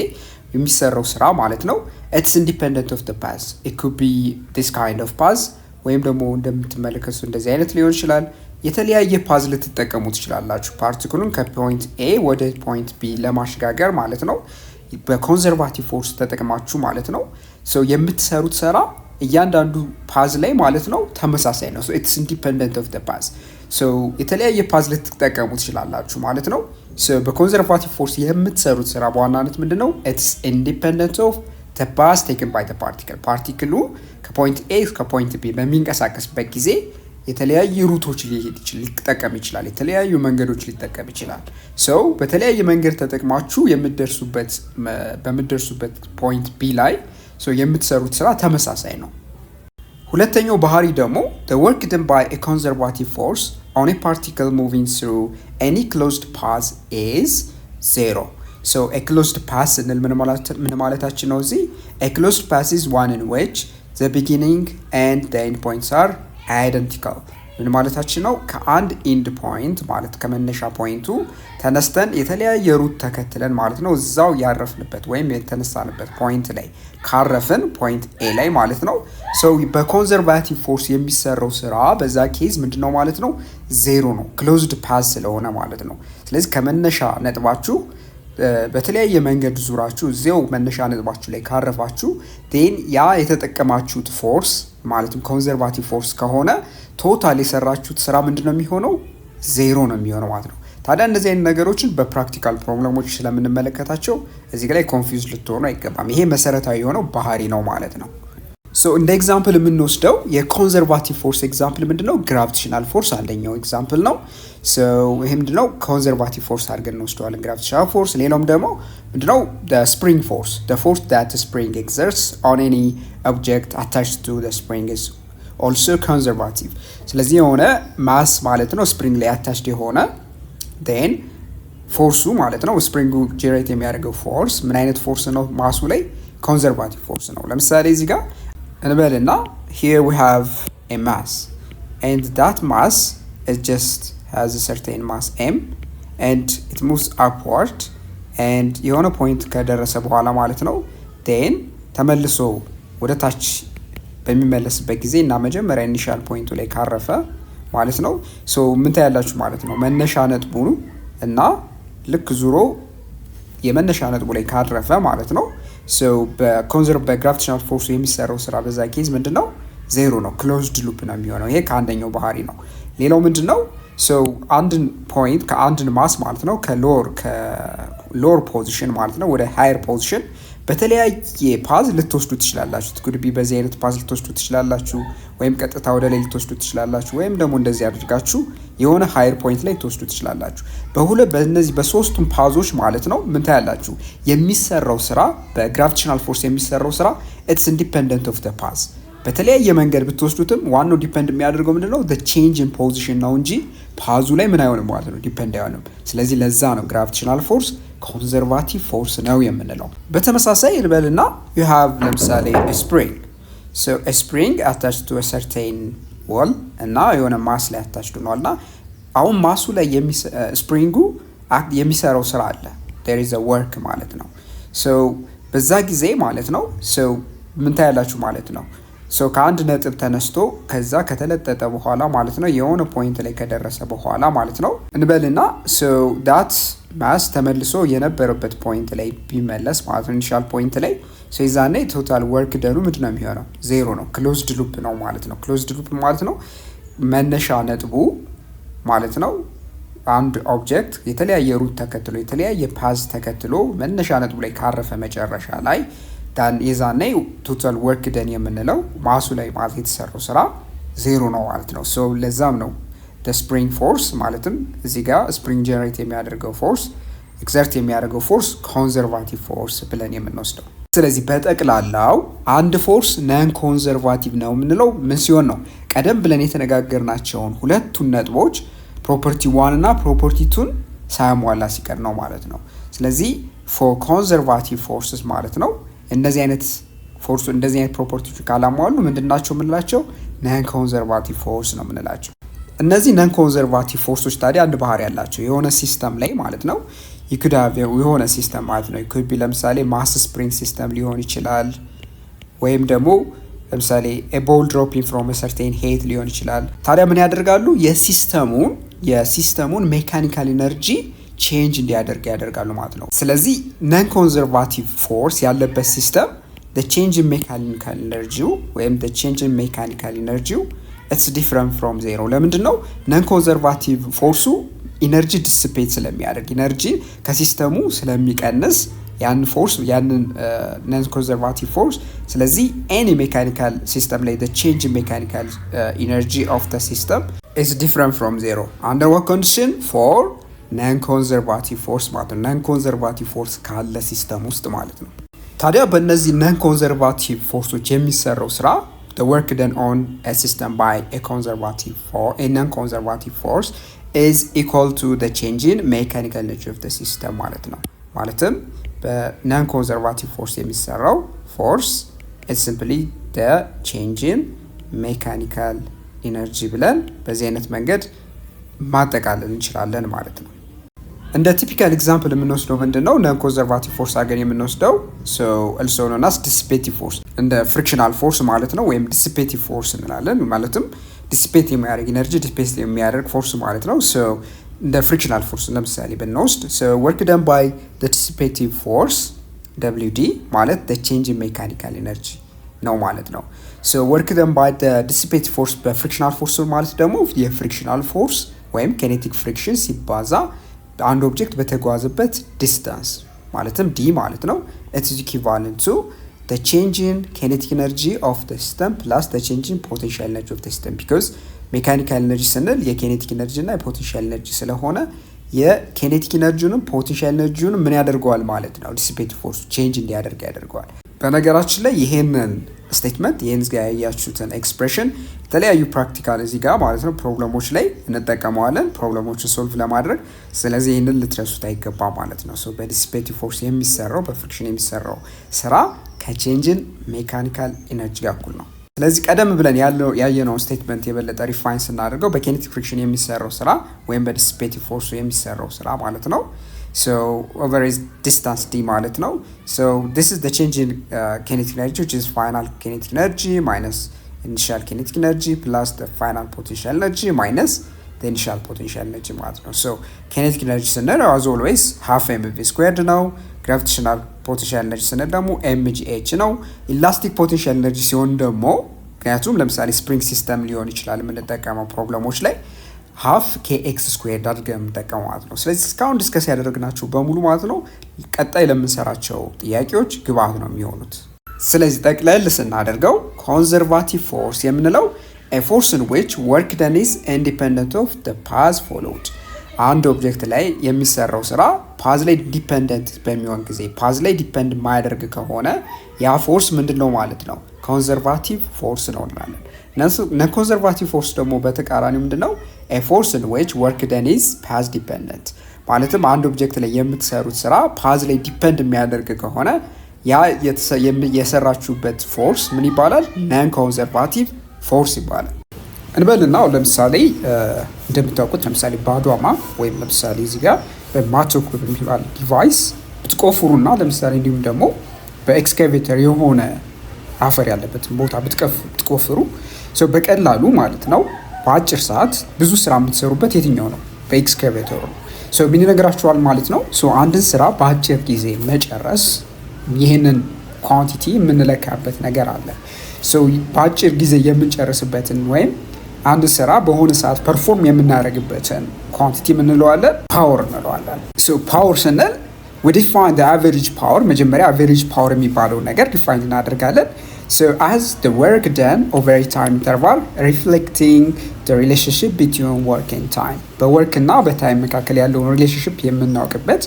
S1: የሚሰራው ስራ ማለት ነው it's independent of the path. it could be this kind of path ወይም ደግሞ እንደምትመለከቱ እንደዚህ አይነት ሊሆን ይችላል። የተለያየ ፓዝ ልትጠቀሙ ትችላላችሁ ፓርቲክሉን ከፖይንት A ወደ ፖይንት B ለማሸጋገር ማለት ነው በኮንዘርቫቲቭ ፎርስ ተጠቅማችሁ ማለት ነው። ሶ የምትሰሩት ስራ እያንዳንዱ ፓዝ ላይ ማለት ነው ተመሳሳይ ነው። so it's independent of the path. so የተለያየ ፓዝ ልትጠቀሙ ትችላላችሁ ማለት ነው። so በኮንዘርቫቲቭ ፎርስ የምትሰሩት ስራ በዋናነት ምንድነው? it's independent of the path taken by the particle. ፓርቲክሉ ከፖይንት A እስከ ፖይንት B በሚንቀሳቀስበት ጊዜ የተለያዩ ሩቶች ሊጠቀም ይችላል። የተለያዩ መንገዶች ሊጠቀም ይችላል። so በተለያየ መንገድ ተጠቅማችሁ በምትደርሱበት ፖይንት B ላይ so የምትሰሩት ስራ ተመሳሳይ ነው። ሁለተኛው ባህሪ ደግሞ the work done by a conservative force on a particle moving through any closed path is zero. so a closed path ስንል ምን ማለታችን ነው? እዚህ a closed path is one in which the beginning and the end points are identical. ምን ማለታችን ነው? ከአንድ ኢንድ ፖይንት ማለት ከመነሻ ፖይንቱ ተነስተን የተለያየ ሩት ተከትለን ማለት ነው እዛው ያረፍንበት ወይም የተነሳንበት ፖይንት ላይ ካረፍን ፖይንት A ላይ ማለት ነው ሶ በኮንዘርቫቲቭ ፎርስ የሚሰራው ስራ በዛ ኬዝ ምንድነው ማለት ነው? ዜሮ ነው። ክሎዝድ ፓዝ ስለሆነ ማለት ነው። ስለዚህ ከመነሻ ነጥባችሁ በተለያየ መንገድ ዙራችሁ እዚያው መነሻ ነጥባችሁ ላይ ካረፋችሁ ዴን ያ የተጠቀማችሁት ፎርስ ማለትም ኮንዘርቫቲቭ ፎርስ ከሆነ ቶታል የሰራችሁት ስራ ምንድነው የሚሆነው? ዜሮ ነው የሚሆነው ማለት ነው። ታዲያ እንደዚህ አይነት ነገሮችን በፕራክቲካል ፕሮብሌሞች ስለምንመለከታቸው እዚህ ላይ ኮንፊውዝ ልትሆኑ አይገባም። ይሄ መሰረታዊ የሆነው ባህሪ ነው ማለት ነው። ሶ እንደ ኤግዛምፕል የምንወስደው የኮንዘርቫቲቭ ፎርስ ኤግዛምፕል ምንድነው? ግራቪቴሽናል ፎርስ አንደኛው ኤግዛምፕል ነው። ሶ ይሄ ምንድነው? ኮንዘርቫቲቭ ፎርስ አድርገን እንወስደዋለን ግራቪቴሽናል ፎርስ። ሌላውም ደግሞ ምንድነው? the spring force, the force that the spring exerts on any object attached to the spring is also conservative. ስለዚህ የሆነ ማስ ማለት ነው ስፕሪንግ ላይ አታችድ የሆነ then ፎርሱ ማለት ነው ስፕሪንጉ ጄኔሬት የሚያደርገው ፎርስ ምን አይነት ፎርስ ነው? ማሱ ላይ ኮንዘርቫቲቭ ፎርስ ነው። ለምሳሌ እዚህ ጋር እንበልና here we have a mass and that mass is just has a certain mass m and it moves upward and የሆነ ፖይንት ከደረሰ በኋላ ማለት ነው then ተመልሶ ወደ ታች በሚመለስበት ጊዜ እና መጀመሪያ ኢኒሻል ፖይንቱ ላይ ካረፈ ማለት ነው ሶ ምን ታያላችሁ ማለት ነው መነሻ ነጥቡ እና ልክ ዙሮ የመነሻ ነጥቡ ላይ ካረፈ ማለት ነው ሶ በግራቪቴሽናል ፎርስ የሚሰራው ስራ በዛ ኬዝ ምንድነው? ዜሮ ነው። ክሎዝድ ሉፕ ነው የሚሆነው። ይሄ ከአንደኛው ባህሪ ነው። ሌላው ምንድነው? ሶ አንድን ፖይንት ከአንድን ማስ ማለት ነው ከሎር ፖዚሽን ማለት ነው ወደ ሃየር ፖዚሽን በተለያየ ፓዝ ልትወስዱ ትችላላችሁ። ትኩድቢ በዚህ አይነት ፓዝ ልትወስዱ ትችላላችሁ፣ ወይም ቀጥታ ወደ ላይ ልትወስዱ ትችላላችሁ፣ ወይም ደግሞ እንደዚህ አድርጋችሁ የሆነ ሃየር ፖይንት ላይ ልትወስዱ ትችላላችሁ። በእነዚህ በሶስቱም ፓዞች ማለት ነው ምን ታያላችሁ? የሚሰራው ስራ በግራቪቴሽናል ፎርስ የሚሰራው ስራ ኢትስ ኢንዲፔንደንት ኦፍ ዘ ፓዝ። በተለያየ መንገድ ብትወስዱትም ዋናው ዲፔንድ የሚያደርገው ምንድነው? ዘ ቼንጅ ኢን ፖዚሽን ነው እንጂ ፓዙ ላይ ምን አይሆንም ማለት ነው፣ ዲፔንድ አይሆንም። ስለዚህ ለዛ ነው ግራቪቴሽናል ፎርስ ኮንዘርቫቲቭ ፎርስ ነው የምንለው። በተመሳሳይ ልበልና you have ለምሳሌ a spring attached to a certain wall እና የሆነ ማስ ላይ attached ሆኗልና አሁን ማሱ ላይ ስፕሪንጉ የሚሰራው ስራ አለ። there is a work ማለት ነው። so በዛ ጊዜ ማለት ነው ምን ታያላችሁ ማለት ነው። ከአንድ ነጥብ ተነስቶ ከዛ ከተለጠጠ በኋላ ማለት ነው የሆነ ፖይንት ላይ ከደረሰ በኋላ ማለት ነው እንበልና that ማስ ተመልሶ የነበረበት ፖይንት ላይ ቢመለስ ማለት ነው ኢኒሻል ፖይንት ላይ ይዛኔ ቶታል ወርክ ደኑ ምንድነው የሚሆነው? ዜሮ ነው። ክሎዝድ ሉፕ ነው ማለት ነው። ክሎዝድ ሉፕ ማለት ነው መነሻ ነጥቡ ማለት ነው አንድ ኦብጀክት የተለያየ ሩት ተከትሎ የተለያየ ፓዝ ተከትሎ መነሻ ነጥቡ ላይ ካረፈ መጨረሻ ላይ የዛኔ ቶታል ወርክ ደን የምንለው ማሱ ላይ ማለት የተሰራው ስራ ዜሮ ነው ማለት ነው። ለዛም ነው ስፕሪንግ ፎርስ ማለትም እዚህ ጋር ስፕሪንግ ጀነሬት የሚያደርገው ፎርስ ኤግዘርት የሚያደርገው ፎርስ ኮንዘርቫቲቭ ፎርስ ብለን የምንወስደው። ስለዚህ በጠቅላላው አንድ ፎርስ ነን ኮንዘርቫቲቭ ነው የምንለው ምን ሲሆን ነው? ቀደም ብለን የተነጋገርናቸውን ሁለቱን ነጥቦች ፕሮፐርቲ 1 እና ፕሮፐርቲ 2ን ሳያሟላ ሲቀር ነው ማለት ነው። ስለዚህ ፎር ኮንዘርቫቲቭ ፎርስስ ማለት ነው እንደዚህ አይነት ፕሮፐርቲዎች ካላሟሉ ምንድናቸው የምንላቸው? ነን ኮንዘርቫቲቭ ፎርስ ነው የምንላቸው። እነዚህ ነን ኮንዘርቫቲቭ ፎርሶች ታዲያ አንድ ባህሪ ያላቸው የሆነ ሲስተም ላይ ማለት ነው የሆነ ሲስተም ማለት ነው ይኩድ ለምሳሌ ማስ ስፕሪንግ ሲስተም ሊሆን ይችላል፣ ወይም ደግሞ ለምሳሌ a ball dropping from a certain height ሊሆን ይችላል። ታዲያ ምን ያደርጋሉ? የሲስተሙን ሜካኒካል ኢነርጂ ቼንጅ እንዲያደርግ ያደርጋሉ ማለት ነው። ስለዚህ ነን ኮንዘርቫቲቭ ፎርስ ያለበት ሲስተም the change in mechanical energy ወይም the change in mechanical energy it's different from zero። ለምንድን ነው? ነን ኮንዘርቫቲቭ ፎርሱ ኢነርጂ ዲሲፔት ስለሚያደርግ ኢነርጂ ከሲስተሙ ስለሚቀንስ ያንን ነን ኮንዘርቫቲቭ ፎርስ ስለዚህ any mechanical system ላይ the change in mechanical energy of the system is different from zero under what condition? for ነን ኮንዘርቫቲቭ ፎርስ ማለት ነው። ነን ኮንዘርቫቲቭ ፎርስ ካለ ሲስተም ውስጥ ማለት ነው። ታዲያ በእነዚህ ነን ኮንዘርቫቲቭ ፎርሶች የሚሰራው ስራ the work done on a system by a non-conservative force is equal to the change in mechanical energy of the system ማለት ነው። ማለትም በነን ኮንዘርቫቲቭ ፎርስ የሚሰራው ፎርስ is simply the change in mechanical energy ብለን በዚህ አይነት መንገድ ማጠቃለል እንችላለን ማለት ነው። እንደ ቲፒካል ኤግዛምፕል የምንወስደው ምንድነው? ነን ኮንዘርቫቲቭ ፎርስ አገን የምንወስደው also known as dissipative force እንደ ፍሪክሽናል ፎርስ ማለት ነው፣ ወይም dissipative force እንላለን። ማለትም ዲሲፔት የሚያደርግ ኢነርጂ ዲሲፔት የሚያደርግ ፎርስ ማለት ነው። እንደ ፍሪክሽናል ፎርስ ለምሳሌ ብንወስድ work done by the dissipative force WD ማለት the change in mechanical energy ነው ማለት ነው። work done by the dissipative force በፍሪክሽናል ፎርስ ማለት ደግሞ የፍሪክሽናል ፎርስ ወይም kinetic friction ሲባዛ አንድ ኦብጀክት በተጓዘበት ዲስታንስ ማለትም ዲ ማለት ነው it is equivalent to the change in kinetic energy of the system plus the change in potential energy of the system because mechanical energy ስንል የkinetic energy እና የፖቴንሻል ኤነርጂ ስለሆነ የkinetic energy-ንም potential energy-ንም ምን ያደርገዋል ማለት ነው dissipative force change እንዲያደርግ ያደርገዋል። በነገራችን ላይ ይሄንን ስቴትመንት ይሄን ጋር ያያችሁትን ኤክስፕሬሽን የተለያዩ ፕራክቲካል እዚህ ጋር ማለት ነው ፕሮብለሞች ላይ እንጠቀመዋለን ፕሮብለሞችን ሶልቭ ለማድረግ። ስለዚህ ይሄንን ልትረሱት አይገባ ማለት ነው። በዲሲፔቲቭ ፎርስ የሚሰራው በፍሪክሽን የሚሰራው ስራ ከቼንጅን ሜካኒካል ኤነርጂ ጋር እኩል ነው። ስለዚህ ቀደም ብለን ያየነውን ስቴትመንት የበለጠ ሪፋይን ስናደርገው በኪኔቲክ ፍሪክሽን የሚሰራው ስራ ወይም በዲሲፔቲቭ ፎርስ የሚሰራው ስራ ማለት ነው over is distance d ማለት ነው። this is the change in kinetic energy which is final kinetic energy minus initial kinetic energy plus the final potential energy minus the initial potential energy ማለት ነው። kinetic energy ስንል as always half mv squared ነው። gravitational potential energy ስንል ደግሞ mgh ነው። elastic potential energy ሲሆን ደግሞ ምክንያቱም ለምሳሌ ስፕሪንግ ሲስተም ሊሆን ይችላል የምንጠቀመው ፕሮብለሞች ላይ ሃፍ kx ስኩዌርድ አድርገን እንጠቀም ማለት ነው። ስለዚህ እስካሁን ዲስከስ ያደረግናቸው በሙሉ ማለት ነው ቀጣይ ለምንሰራቸው ጥያቄዎች ግብአት ነው የሚሆኑት። ስለዚህ ጠቅለል ስናደርገው ኮንዘርቫቲቭ ፎርስ የምንለው a force in which work done is independent of the path followed። አንድ ኦብጀክት ላይ የሚሰራው ስራ ፓዝ ላይ ዲፔንደንት በሚሆን ጊዜ ፓዝ ላይ ዲፔንድ ማያደርግ ከሆነ ያ ፎርስ ምንድነው ማለት ነው? ኮንዘርቫቲቭ ፎርስ ነው እንላለን። ነን ኮንዘርቫቲቭ ፎርስ ደግሞ በተቃራኒው ምንድነው? a force in which work done is path dependent። ማለትም አንድ ኦብጀክት ላይ የምትሰሩት ስራ ፓዝ ላይ ዲፔንድ የሚያደርግ ከሆነ ያ የሰራችሁበት ፎርስ ምን ይባላል? ነን ኮንዘርቫቲቭ ፎርስ ይባላል። እንበልና ለምሳሌ እንደምታውቁት ለምሳሌ ባዷማ ወይም ለምሳሌ እዚህ ጋር በማቾክ በሚባል ዲቫይስ ብትቆፍሩና ለምሳሌ እንዲሁም ደግሞ በኤክስካቬተር የሆነ አፈር ያለበትን ቦታ ብትቆፍሩ በቀላሉ ማለት ነው በአጭር ሰዓት ብዙ ስራ የምትሰሩበት የትኛው ነው? በኤክስካቬተሩ ነው። ምን ይነግራችኋል ማለት ነው? አንድን ስራ በአጭር ጊዜ መጨረስ ይህንን ኳንቲቲ የምንለካበት ነገር አለ። በአጭር ጊዜ የምንጨርስበትን ወይም አንድ ስራ በሆነ ሰዓት ፐርፎርም የምናደርግበትን ኳንቲቲ የምንለዋለን ፓወር እንለዋለን። ፓወር ስንል we define the average power መጀመሪያ average power የሚባለው ነገር ዲፋይን እናደርጋለን። as the work done over a time interval reflecting the relationship between work and time በወርክ እና በታይም መካከል ያለውን ሪሌሽንሺፕ የምናውቅበት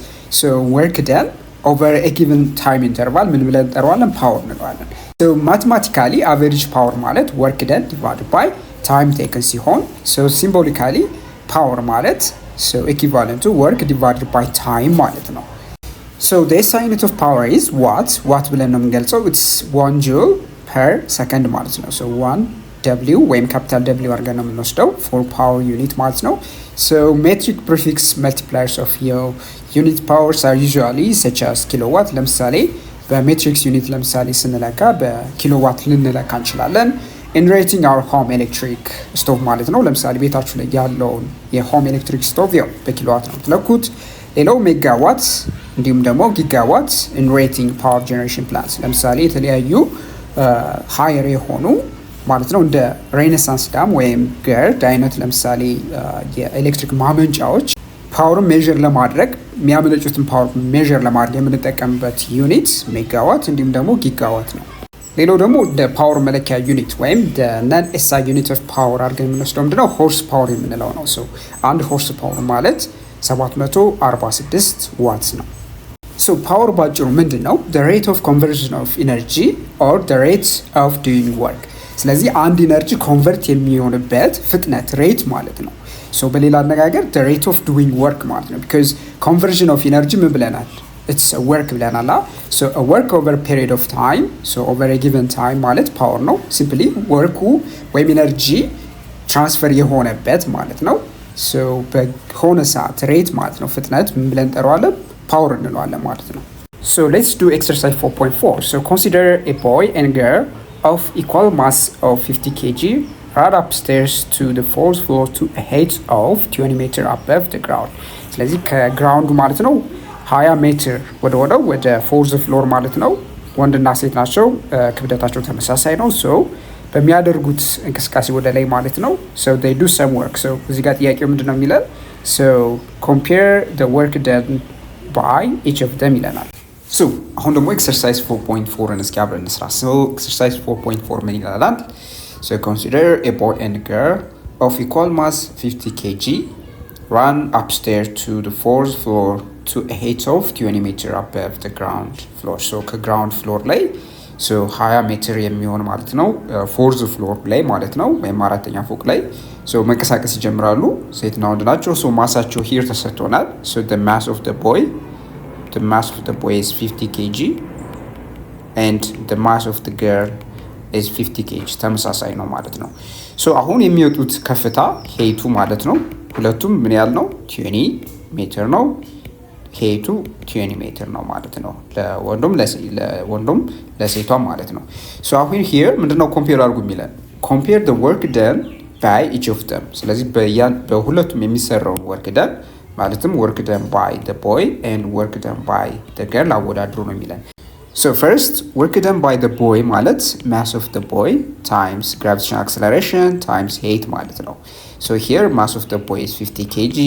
S1: work done over a given time interval ምን ብለን እንጠራዋለን? ፓወር እንለዋለን። ማቴማቲካሊ average power ማለት work done divided by time taken ሲሆን symbolically power ማለት equivalent to work divided by time ማለት ነው። the SI unit of power is watt ብለን ነው የምንገልጸው። it's 1 joule per second ማለት ነው። 1 W ወይም ካፒታል W አድርገን ነው የምንወስደው for power unit ማለት ነው። metric prefix multipliers of your unit powers are usually such as kilowatt ለምሳሌ በሜትሪክስ ዩኒት ለምሳሌ ስንለካ በኪሎዋት ልንለካ እንችላለን። in rating our home electric stove ማለት ነው። ለምሳሌ ቤታችሁ ላይ ያለውን የሆም ኤሌክትሪክ ስቶቭ ያው በኪሎዋት ነው የምትለኩት። ሌላው ሜጋዋት እንዲሁም ደግሞ ጊጋዋት in rating power generation plants ለምሳሌ የተለያዩ ሃየር የሆኑ ማለት ነው እንደ ሬኔሳንስ ዳም ወይም ገርድ አይነት ለምሳሌ የኤሌክትሪክ ማመንጫዎች ፓወርን ሜዥር ለማድረግ የሚያመነጩትን ፓወር ሜዥር ለማድረግ የምንጠቀምበት ዩኒት ሜጋዋት እንዲሁም ደግሞ ጊጋዋት ነው። ሌላው ደግሞ ፓወር መለኪያ ዩኒት ወይም ነን ኤስአይ ዩኒት ኦፍ ፓወር አድርገን የምንወስደው ምንድነው? ሆርስ ፓወር የምንለው ነው። አንድ ሆርስ ፓወር ማለት 746 ዋትስ ነው። ፓወር ባጭሩ ምንድን ነው? the rate of conversion of energy or the rate of doing work። ስለዚህ አንድ ኢነርጂ ኮንቨርት የሚሆንበት ፍጥነት ሬት ማለት ነው። በሌላ አነጋገር the rate of doing work ማለት ነው። because conversion of energy ምን ብለናል? it's a work ብለናል። a work over a period of time over a given time ማለት ፓወር ነው። simply ወርኩ ወይም ኢነርጂ ትራንስፈር የሆነበት ማለት ነው። በሆነ ሰዓት ሬት ማለት ነው ፍጥነት ምን ብለን እንጠራዋለን? ፓወር እንለዋለን ማለት ነው። let's do exercise 4.4 consider a boy and girl of equal mass of 50 kg run upstairs to the fourth floor to a height of 20 meter above the ground። ስለዚህ ከግራውንዱ ማለት ነው 20 ሜትር ወደ ፎርዝ ፍሎር ማለት ነው። ወንድና ሴት ናቸው። ክብደታቸው ተመሳሳይ ነው። በሚያደርጉት እንቅስቃሴ ወደ ላይ ማለት ነው። they do some work። እዚህ ጋር ጥያቄው ምንድነው የሚለን? compare the work done by each of them ይለናል። አሁን ደግሞ ኤክሰርሳይዝ 4.4ን እስኪ አብረን እንስራ። ኤክሰርሳይዝ 4.4 ምን ይላል? consider a boy and girl of equal mass 50 kg run upstairs to the fourth floor to a height of 20 meter above the ground floor። ከግራውንድ ፍሎር ላይ 20 ሜትር የሚሆን ማለት ነው ፎርዝ ፍሎር ላይ ማለት ነው ወይም አራተኛ ፎቅ ላይ መንቀሳቀስ ይጀምራሉ። ሴትና ወንድ ናቸው። ማሳቸው ሂር ተሰጥቶናል። the mass of the boy is 50 kg and the mass of the girl is 50 kg ተመሳሳይ ነው ማለት ነው። አሁን የሚወጡት ከፍታ ሄይቱ ማለት ነው ሁለቱም ምን ያህል ነው? 20 ሜትር ነው። ሄይቱ 20 ሜትር ነው ማለት ነው ለወንዱም ለሴቷም ማለት ነው። አሁን here ምንድነው ኮምፔር አድርጉ የሚለን? compare the work done by each of them። ስለዚህ በሁለቱም የሚሰራውን work done ማለትም work done by the boy and work done by the girl አወዳድሩ ነው የሚለን። So first, work done by the boy ማለት mass of the boy times gravitational acceleration times height ማለት ነው. So here mass of the boy is 50 kg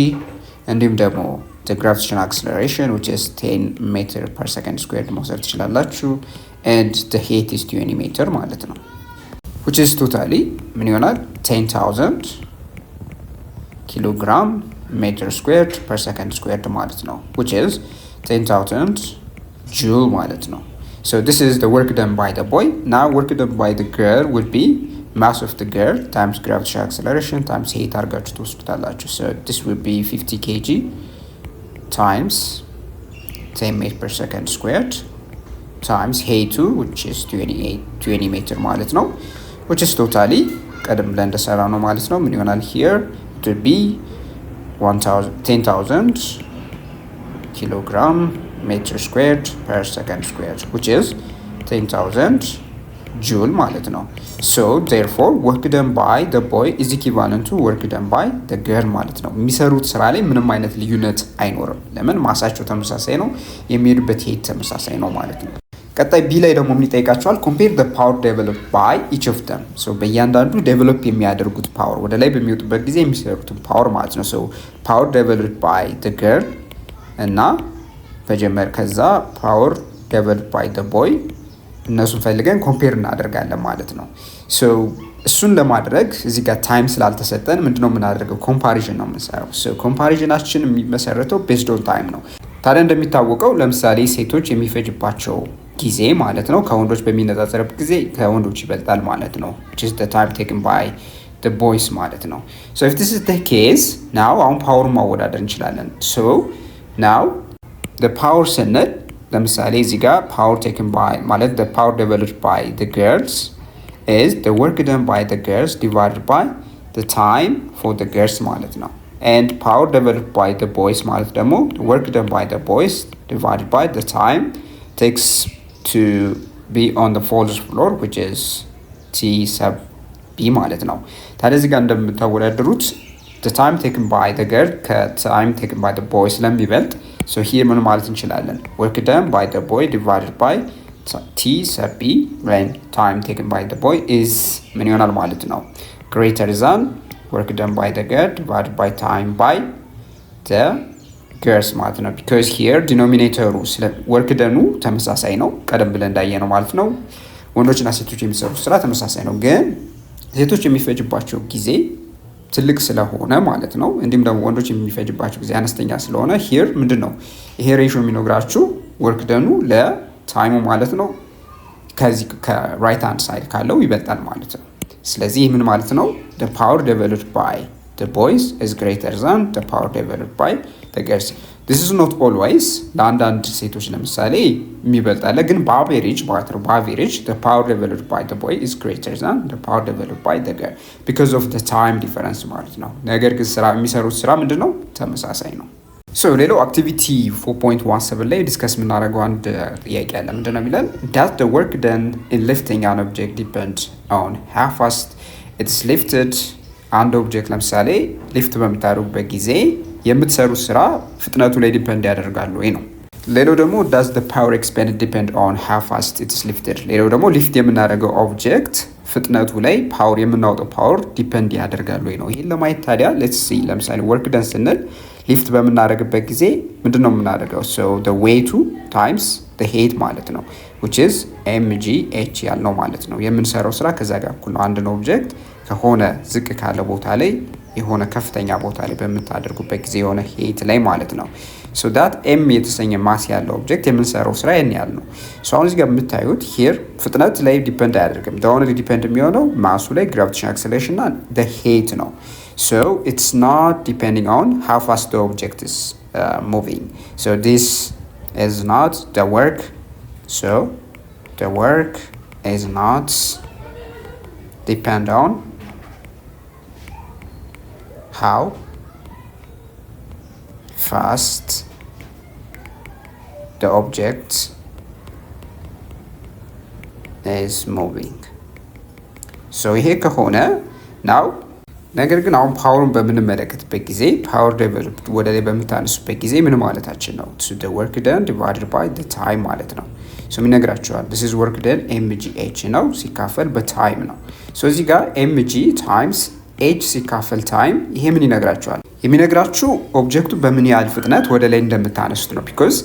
S1: እንዲሁም ደግሞ the gravitational acceleration which is 10 meter per second squared መውሰድ ትችላላችሁ and the height is 20 meter ማለት ነው. which is totally ምን ይሆናል 10,000 kilogram meter squared per second squared ማለት ነው. which is 10,000 joule ማለት ነው. So this is the work done by the boy. Now work done by the girl would be mass of the girl times gravitational acceleration times height አድርጋችሁ ትወስዱታላችሁ. So this would be 50 kg times 10 meter per second squared times height which is 20 meter ማለት ነው. which is totally ቀደም ብለን እንደሰራ ነው ማለት ነው. ምን ይሆናል here it would be 10,000 kilogram meter squared per second squared which is 10,000 joule ማለት ነው. so therefore work done by the boy is equivalent to work done by the girl ማለት ነው. የሚሰሩት ስራ ላይ ምንም አይነት ልዩነት አይኖርም። ለምን ማሳቸው ተመሳሳይ ነው፣ የሚሄዱበት ሄት ተመሳሳይ ነው ማለት ነው። ቀጣይ ቢ ላይ ደግሞ ምን ይጠይቃቸዋል? compare the power developed by each of them. so በእያንዳንዱ ዴቨሎፕ የሚያደርጉት ፓወር ወደ ላይ በሚወጡበት ጊዜ የሚሰሩትን ፓወር ማለት ነው. so power developed by the girl እና በጀመር ከዛ ፓወር developed by the boy እነሱን ፈልገን ኮምፔር እናደርጋለን ማለት ነው። ሶ እሱን ለማድረግ እዚህ ጋር ታይም ስላልተሰጠን ምንድነው የምናደርገው? ኮምፓሪዥን ነው የምንሰራው። ሶ ኮምፓሪዥናችን የሚመሰረተው ቤዝድ ኦን ታይም ነው። ታዲያ እንደሚታወቀው ለምሳሌ ሴቶች የሚፈጅባቸው ጊዜ ማለት ነው ከወንዶች በሚነጻጸርበት ጊዜ ከወንዶች ይበልጣል ማለት ነው። which is the time taken by the boys ማለት ነው። so if this is the case now አሁን ፓወሩን ማወዳደር እንችላለን። so now the power ስንል ለምሳሌ እዚህ ጋር power taken by ማለት the power developed by the girls is the work done by the girls divided by the time for the girls ማለት ነው. and power developed by the boys ማለት ደግሞ the work done by the boys divided by the time takes to be on the false floor which is t sub b ማለት ነው. ታዲያ እዚህ ጋር እንደምታወዳደሩት the time taken by the girl ከtime taken by the boy ስለሚበልጥ so here ምን ማለት እንችላለን? work done by the boy divided by t sub b when time taken by the boy is ምን ይሆናል ማለት ነው? greater than work done by the girl divided by time by the girls ማለት ነው. because here denominator work done ተመሳሳይ ነው ቀደም ብለን እንዳየነው ማለት ነው። ወንዶችና ሴቶች የሚሰሩት ስራ ተመሳሳይ ነው፣ ግን ሴቶች የሚፈጅባቸው ጊዜ ትልቅ ስለሆነ ማለት ነው እንዲሁም ደግሞ ወንዶች የሚፈጅባቸው ጊዜ አነስተኛ ስለሆነ here ምንድነው ይሄ ሬሽዮ የሚነግራችሁ ወርክ ደኑ ለታይሙ ማለት ነው ከዚህ ከራይት ሃንድ ሳይድ ካለው ይበልጣል ማለት ነው። ስለዚህ ምን ማለት ነው? the power developed by the boys is greater than the power developed by the girls. this is not always ለአንዳንድ ሴቶች ለምሳሌ የሚበልጣል፣ ግን በአቨሬጅ ማለት ነው በአቨሬጅ the power developed by the boy is greater than the power developed by the girl because of the time difference ማለት ነው። ነገር ግን ስራ የሚሰሩት ስራ ምንድነው ተመሳሳይ ነው። ሶ ሌላው አክቲቪቲ 4.17 ላይ ዲስከስ የምናደርገው አንድ ጥያቄ አለ። ምንድነው የሚለን? does the work done in lifting an object depend on how fast it is lifted? አንድ ኦብጀክት ለምሳሌ ሊፍት በምታደርጉበት ጊዜ የምትሰሩት ስራ ፍጥነቱ ላይ ዲፔንድ ያደርጋል ወይ ነው። ሌላው ደግሞ does the power expended depend on how fast it is lifted? ሌላው ደግሞ ሊፍት የምናደርገው ኦብጀክት ፍጥነቱ ላይ ፓወር የምናወጣው ፓወር ዲፔንድ ያደርጋል ወይ ነው። ይሄን ለማየት ታዲያ ሌትስ ሲ ለምሳሌ ወርክ ደን ስንል ሊፍት በምናደርግበት ጊዜ ምንድነው የምናደርገው? so the weight times the height ማለት ነው which is mgh ያልነው ማለት ነው። የምንሰራው ስራ ከዛ ጋር እኩል ነው። አንድ ኦብጀክት ከሆነ ዝቅ ካለ ቦታ ላይ የሆነ ከፍተኛ ቦታ ላይ በምታደርጉበት ጊዜ የሆነ ሄት ላይ ማለት ነው so that m የተሰኘ ማስ ያለው ኦብጀክት የምንሰራው ስራ ያን ያህል ነው። so አሁን እዚህ ጋር የምታዩት here ፍጥነት ላይ ዲፔንድ አያደርግም። the only ዲፔንድ የሚሆነው ማሱ ላይ gravitational acceleration እና the height ነው። so it's not depending on how fast the object is moving. so this is not the work. so the work is not depend on how fast the object is moving. so ይሄ ከሆነ now ነገር ግን አሁን ፓወርን በምንመለከትበት ጊዜ ፓወር ዴቨሎፕድ ወደ ላይ በምታነሱበት ጊዜ ምን ማለታችን ነው? so the work done divided by the time ማለት ነው። ሶ ምን ይነግራችኋል? this is work done mgh ነው ሲካፈል በታይም ነው። ሶ እዚህ ጋር mg times h ሲካፈል ታይም ይሄ ምን ይነግራችኋል? የሚነግራችሁ ኦብጀክቱ በምን ያህል ፍጥነት ወደ ላይ እንደምታነሱት ነው። because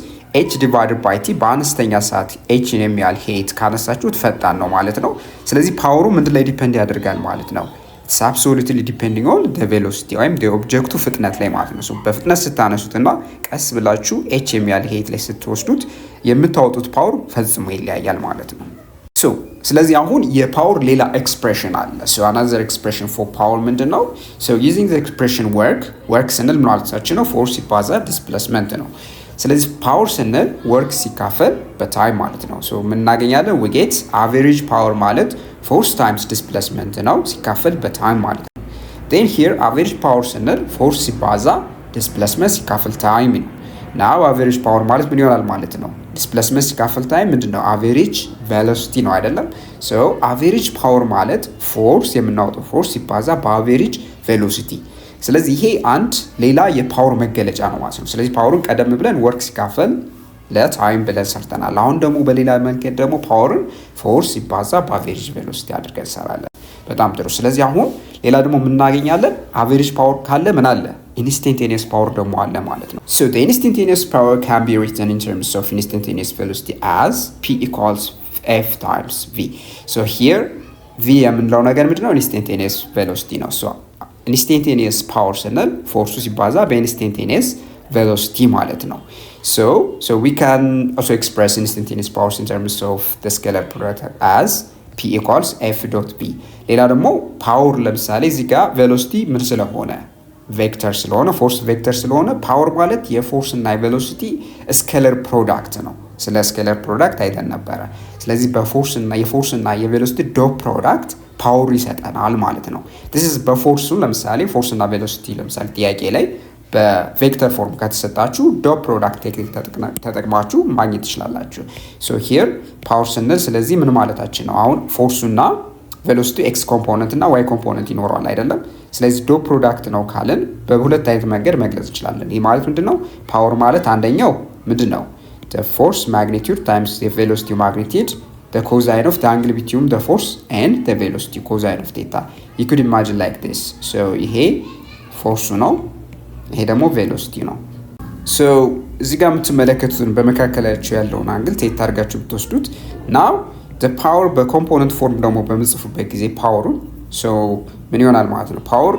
S1: h divided by t በአነስተኛ ሰዓት h የሚያህል ሄት ካነሳችሁት ፈጣን ነው ማለት ነው። ስለዚህ ፓወሩ ምንድን ላይ ዲፔንድ ያደርጋል ማለት ነው? it's absolutely depending on the velocity ወይም the ኦብጀክቱ ፍጥነት ላይ ማለት ነው። ሶ በፍጥነት ስታነሱትና ቀስ ብላችሁ h የሚያህል ሄት ላይ ስትወስዱት የምታወጡት ፓወር ፈጽሞ ይለያያል ማለት ነው። ሶ ስለዚህ አሁን የፓወር ሌላ ኤክስፕሬሽን አለ። ሶ another expression for power ምንድነው? so using the expression work ስንል ምን ማለታችን ነው? ፎርስ ሲባዛ ዲስፕሌስመንት ነው። ስለዚህ ፓወር ስንል ወርክ ሲካፈል በታይም ማለት ነው። ሶ ምን እናገኛለን? we get average power ማለት ፎርስ ታይምስ ዲስፕሌስመንት ነው ሲካፈል በታይም ማለት ነው። then here average power ስንል ፎርስ ሲባዛ ዲስፕሌስመንት ሲካፈል ታይም ነው። now average power ማለት ምን ይሆናል ማለት ነው? ዲስፕሌስመንት ሲካፈል ታይም ምንድነው? አቨሬጅ ቬሎሲቲ ነው አይደለም? ሶ አቨሬጅ ፓወር ማለት ፎርስ የምናወጣው ፎርስ ሲባዛ በአቨሬጅ ቬሎሲቲ። ስለዚህ ይሄ አንድ ሌላ የፓወር መገለጫ ነው ማለት ነው። ስለዚህ ፓወርን ቀደም ብለን ወርክ ሲካፈል ለታይም ብለን ሰርተናል። አሁን ደግሞ በሌላ መንገድ ደግሞ ፓወርን ፎርስ ሲባዛ በአቨሬጅ ቬሎሲቲ አድርገን እንሰራለን። በጣም ጥሩ። ስለዚህ አሁን ሌላ ደግሞ የምናገኛለን አቨሬጅ ፓወር ካለ ምን አለ? instantaneous power ደግሞ አለ ማለት ነው። so the instantaneous power can be written in terms of instantaneous velocity as p equals f times v. so here v የምንለው ነገር ምንድነው? instantaneous velocity ነው። so instantaneous power ስንል ፎርሱ ሲባዛ በinstantaneous velocity ማለት ነው። so we can also express instantaneous powers in terms of the scalar product as p equals f dot b. ሌላ ደግሞ ፓወር ለምሳሌ እዚህ ጋር ቬሎሲቲ ምን ስለሆነ ቬክተር ስለሆነ ፎርስ ቬክተር ስለሆነ ፓወር ማለት የፎርስ እና የቬሎሲቲ ስኬለር ፕሮዳክት ነው። ስለ ስኬለር ፕሮዳክት አይተን ነበረ። ስለዚህ በፎርስ እና የፎርስ እና የቬሎሲቲ ዶት ፕሮዳክት ፓወር ይሰጠናል ማለት ነው። this is በፎርሱ ለምሳሌ ፎርስ እና ቬሎሲቲ ለምሳሌ ጥያቄ ላይ በቬክተር ፎርም ከተሰጣችሁ ዶት ፕሮዳክት ቴክኒክ ተጠቅማችሁ ማግኘት ትችላላችሁ። so here ፓወር ስንል ስለዚህ ምን ማለታችን ነው? አሁን ፎርሱና ቬሎሲቲ ኤክስ ኮምፖነንት እና ዋይ ኮምፖነንት ይኖረዋል አይደለም? ስለዚህ ዶት ፕሮዳክት ነው ካልን በሁለት አይነት መንገድ መግለጽ እንችላለን። ይህ ማለት ምንድነው? ፓወር ማለት አንደኛው ምንድነው? the force magnitude times the velocity magnitude the cosine of the angle between the force and the velocity cosine of theta. you could imagine like this. so ይሄ ፎርሱ ነው፣ ይሄ ደግሞ ቬሎሲቲ ነው። so እዚህ ጋር የምትመለከቱትን በመካከላቸው ያለውን አንግል ቴታ አድርጋችሁ ብትወስዱት now the power በኮምፖነንት ፎርም ደግሞ በምጽፉበት ጊዜ ፓወሩን so ምን ይሆናል ማለት ነው? ፓወር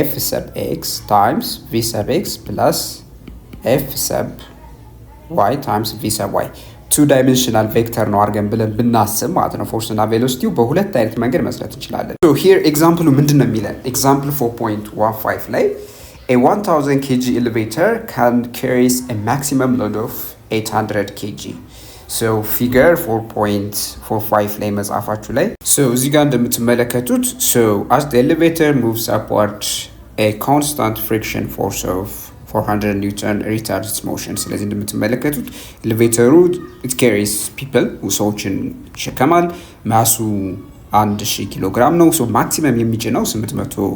S1: f sub x times v sub x plus f sub y times v sub y two dimensional vector ነው አድርገን ብለን ብናስብ ማለት ነው። ፎርስ እና ቬሎሲቲው በሁለት አይነት መንገድ መስራት እንችላለን። so here example ምንድነው የሚለን? example 4.15 ላይ a 1000 kg elevator can carries a maximum load of 800 kg. so figure 4.45 ላይ መጻፋችሁ ላይ so እዚህ ጋር እንደምትመለከቱት so as the elevator moves upward a constant friction force of 400 newton retards its motion. ስለዚህ እንደምትመለከቱት ኤሌቬተሩ it carries people ሰዎችን ይሸከማል። ማሱ 1000 ኪሎ ግራም ነው። so ማክሲመም የሚጭነው 800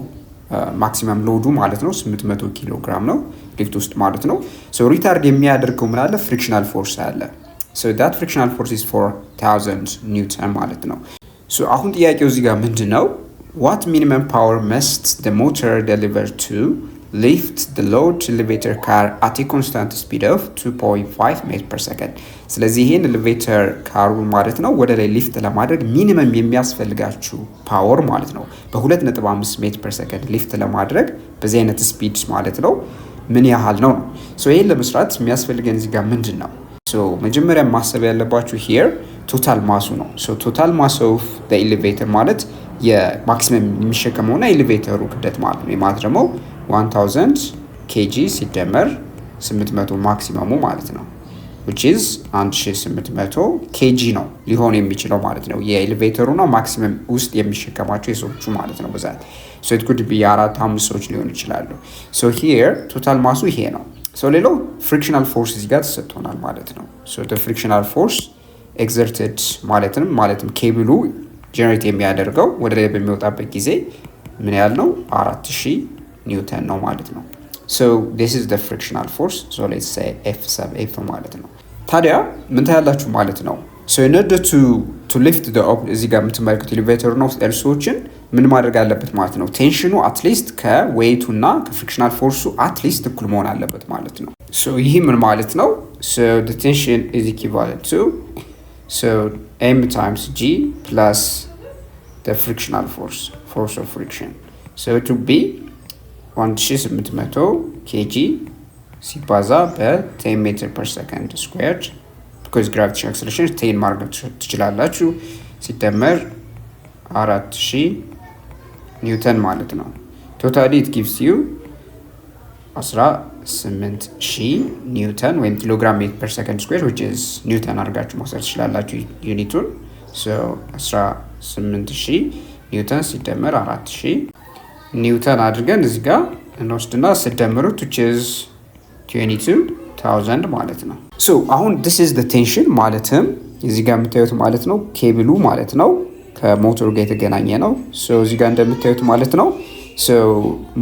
S1: ማክሲመም ሎዱ ማለት ነው 800 ኪሎ ግራም ነው ሊፍት ውስጥ ማለት ነው። so ሪታርድ የሚያደርገው ምን አለ? ፍሪክሽናል ፎርስ አለ። so that frictional force is 4000 newton ማለት ነው። so አሁን ጥያቄው እዚህ ጋር ምንድነው? what minimum power must the motor deliver to lift the load elevator car at a constant speed of 2.5 meters per second. ስለዚህ ይሄን ኤሌቬተር ካሩ ማለት ነው ወደ ላይ ሊፍት ለማድረግ ሚኒመም የሚያስፈልጋችሁ ፓወር ማለት ነው በ2.5 ሜትር ፐር ሰከንድ ሊፍት ለማድረግ በዚህ አይነት ስፒድ ማለት ነው ምን ያህል ነው? so ይሄን ለመስራት የሚያስፈልገን እዚህ ጋር ምንድነው? so መጀመሪያ ማሰብ ያለባችሁ here ቶታል ማሱ ነው። so ቶታል ማስ ኦፍ the elevator ማለት የማክሲመም የሚሸከመውና ኤሌቬተሩ ክብደት ማለት ነው። ማለት ደግሞ 1000 kg ሲደመር 800 ማክሲመሙ ማለት ነው which is 1800 kg ነው ሊሆን የሚችለው ማለት ነው የኤሌቬተሩና ማክሲመም ውስጥ የሚሸከማቸው የሰዎቹ ማለት ነው ብዛት። so it could be 4-5 ሰዎች ሊሆን ይችላሉ። so here ቶታል ማሱ ይሄ ነው። so ሌላው ፍሪክሽናል ፎርስ እዚህ ጋር ተሰጥቶናል ማለት ነው። so the frictional force exerted ማለትም ኬብሉ ጀነሬት የሚያደርገው ወደ ላይ በሚወጣበት ጊዜ ምን ያህል ነው? 4000 ኒውተን ነው ማለት ነው። so this is the frictional force. so let's say f sub f ማለት ነው። ታዲያ ምን ታያላችሁ ማለት ነው? So in order to lift the እዚህ ጋር የምትመለከቱት ኤሌቬተር ነው ኤልሶችን ምን ማድረግ አለበት ማለት ነው ቴንሽኑ አትሊስት ከዌይቱ እና ከፍሪክሽናል ፎርሱ አትሊስት እኩል መሆን አለበት ማለት ነው so ይሄ ምን ማለት ነው so the tension is equivalent to so m times g plus the frictional force of friction so it will be 1800 kg ሲባዛ በ10 meter per second squared because gravity acceleration 10 ማድረግ ትችላላችሁ ሲደመር 4000 ኒውተን ማለት ነው totally it gives you 18000 ኒውተን ወይም ኪሎግራም ሜትር per second square which is ኒውተን አድርጋችሁ መውሰድ ትችላላችሁ ዩኒቱን so 18000 ኒውተን ሲደመር 4000 ኒውተን አድርገን እዚህ ጋር እንወስድና ሲደመሩት which is 22000 ማለት ነው so አሁን this is the tension ማለትም እዚህ ጋር የምታዩት ማለት ነው ኬብሉ ማለት ነው ከሞተሩ ጋር የተገናኘ ነው so እዚህ ጋር እንደምታዩት ማለት ነው so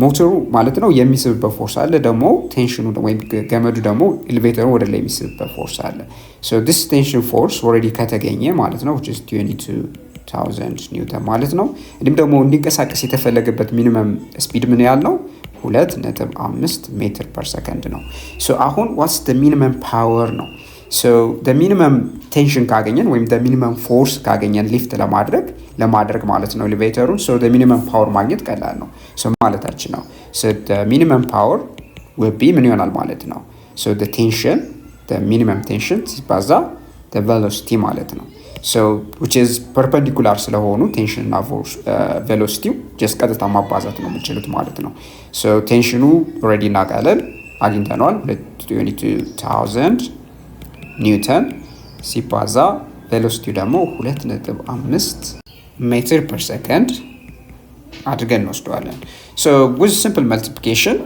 S1: ሞተሩ ማለት ነው የሚስብበት ፎርስ አለ ደግሞ ቴንሽኑ ወይም ገመዱ ደግሞ ኤሌቬተሩ ወደ ላይ የሚስብበት ፎርስ አለ so this tension force already ከተገኘ ማለት ነው which is 22000 ኒውተን ማለት ነው እንዲሁም ደግሞ እንዲንቀሳቀስ የተፈለገበት ሚኒመም ስፒድ ምን ያህል ነው 2.5 ሜትር per second ነው so አሁን what's the minimum power ነው so the minimum tension ካገኘን ወይም the minimum force ካገኘን ሊፍት ለማድረግ ማለት ነው ኤሌቬተሩን so the minimum power ማግኘት ቀላል ነው so ማለታችን ነው so the minimum power will be ምን ይሆናል ማለት ነው so the tension the minimum tension ሲባዛ the velocity ማለት ነው so which is perpendicular ስለሆኑ tension እና velocity just ቀጥታ ማባዛት ነው የምንችሉት ማለት ነው so tensionኑ already እናውቃለን አግኝተናል 22000 ኒውተን ሲባዛ velocity ደግሞ 2.5 ሜትር per second አድርገን እንወስደዋለን so with simple multiplication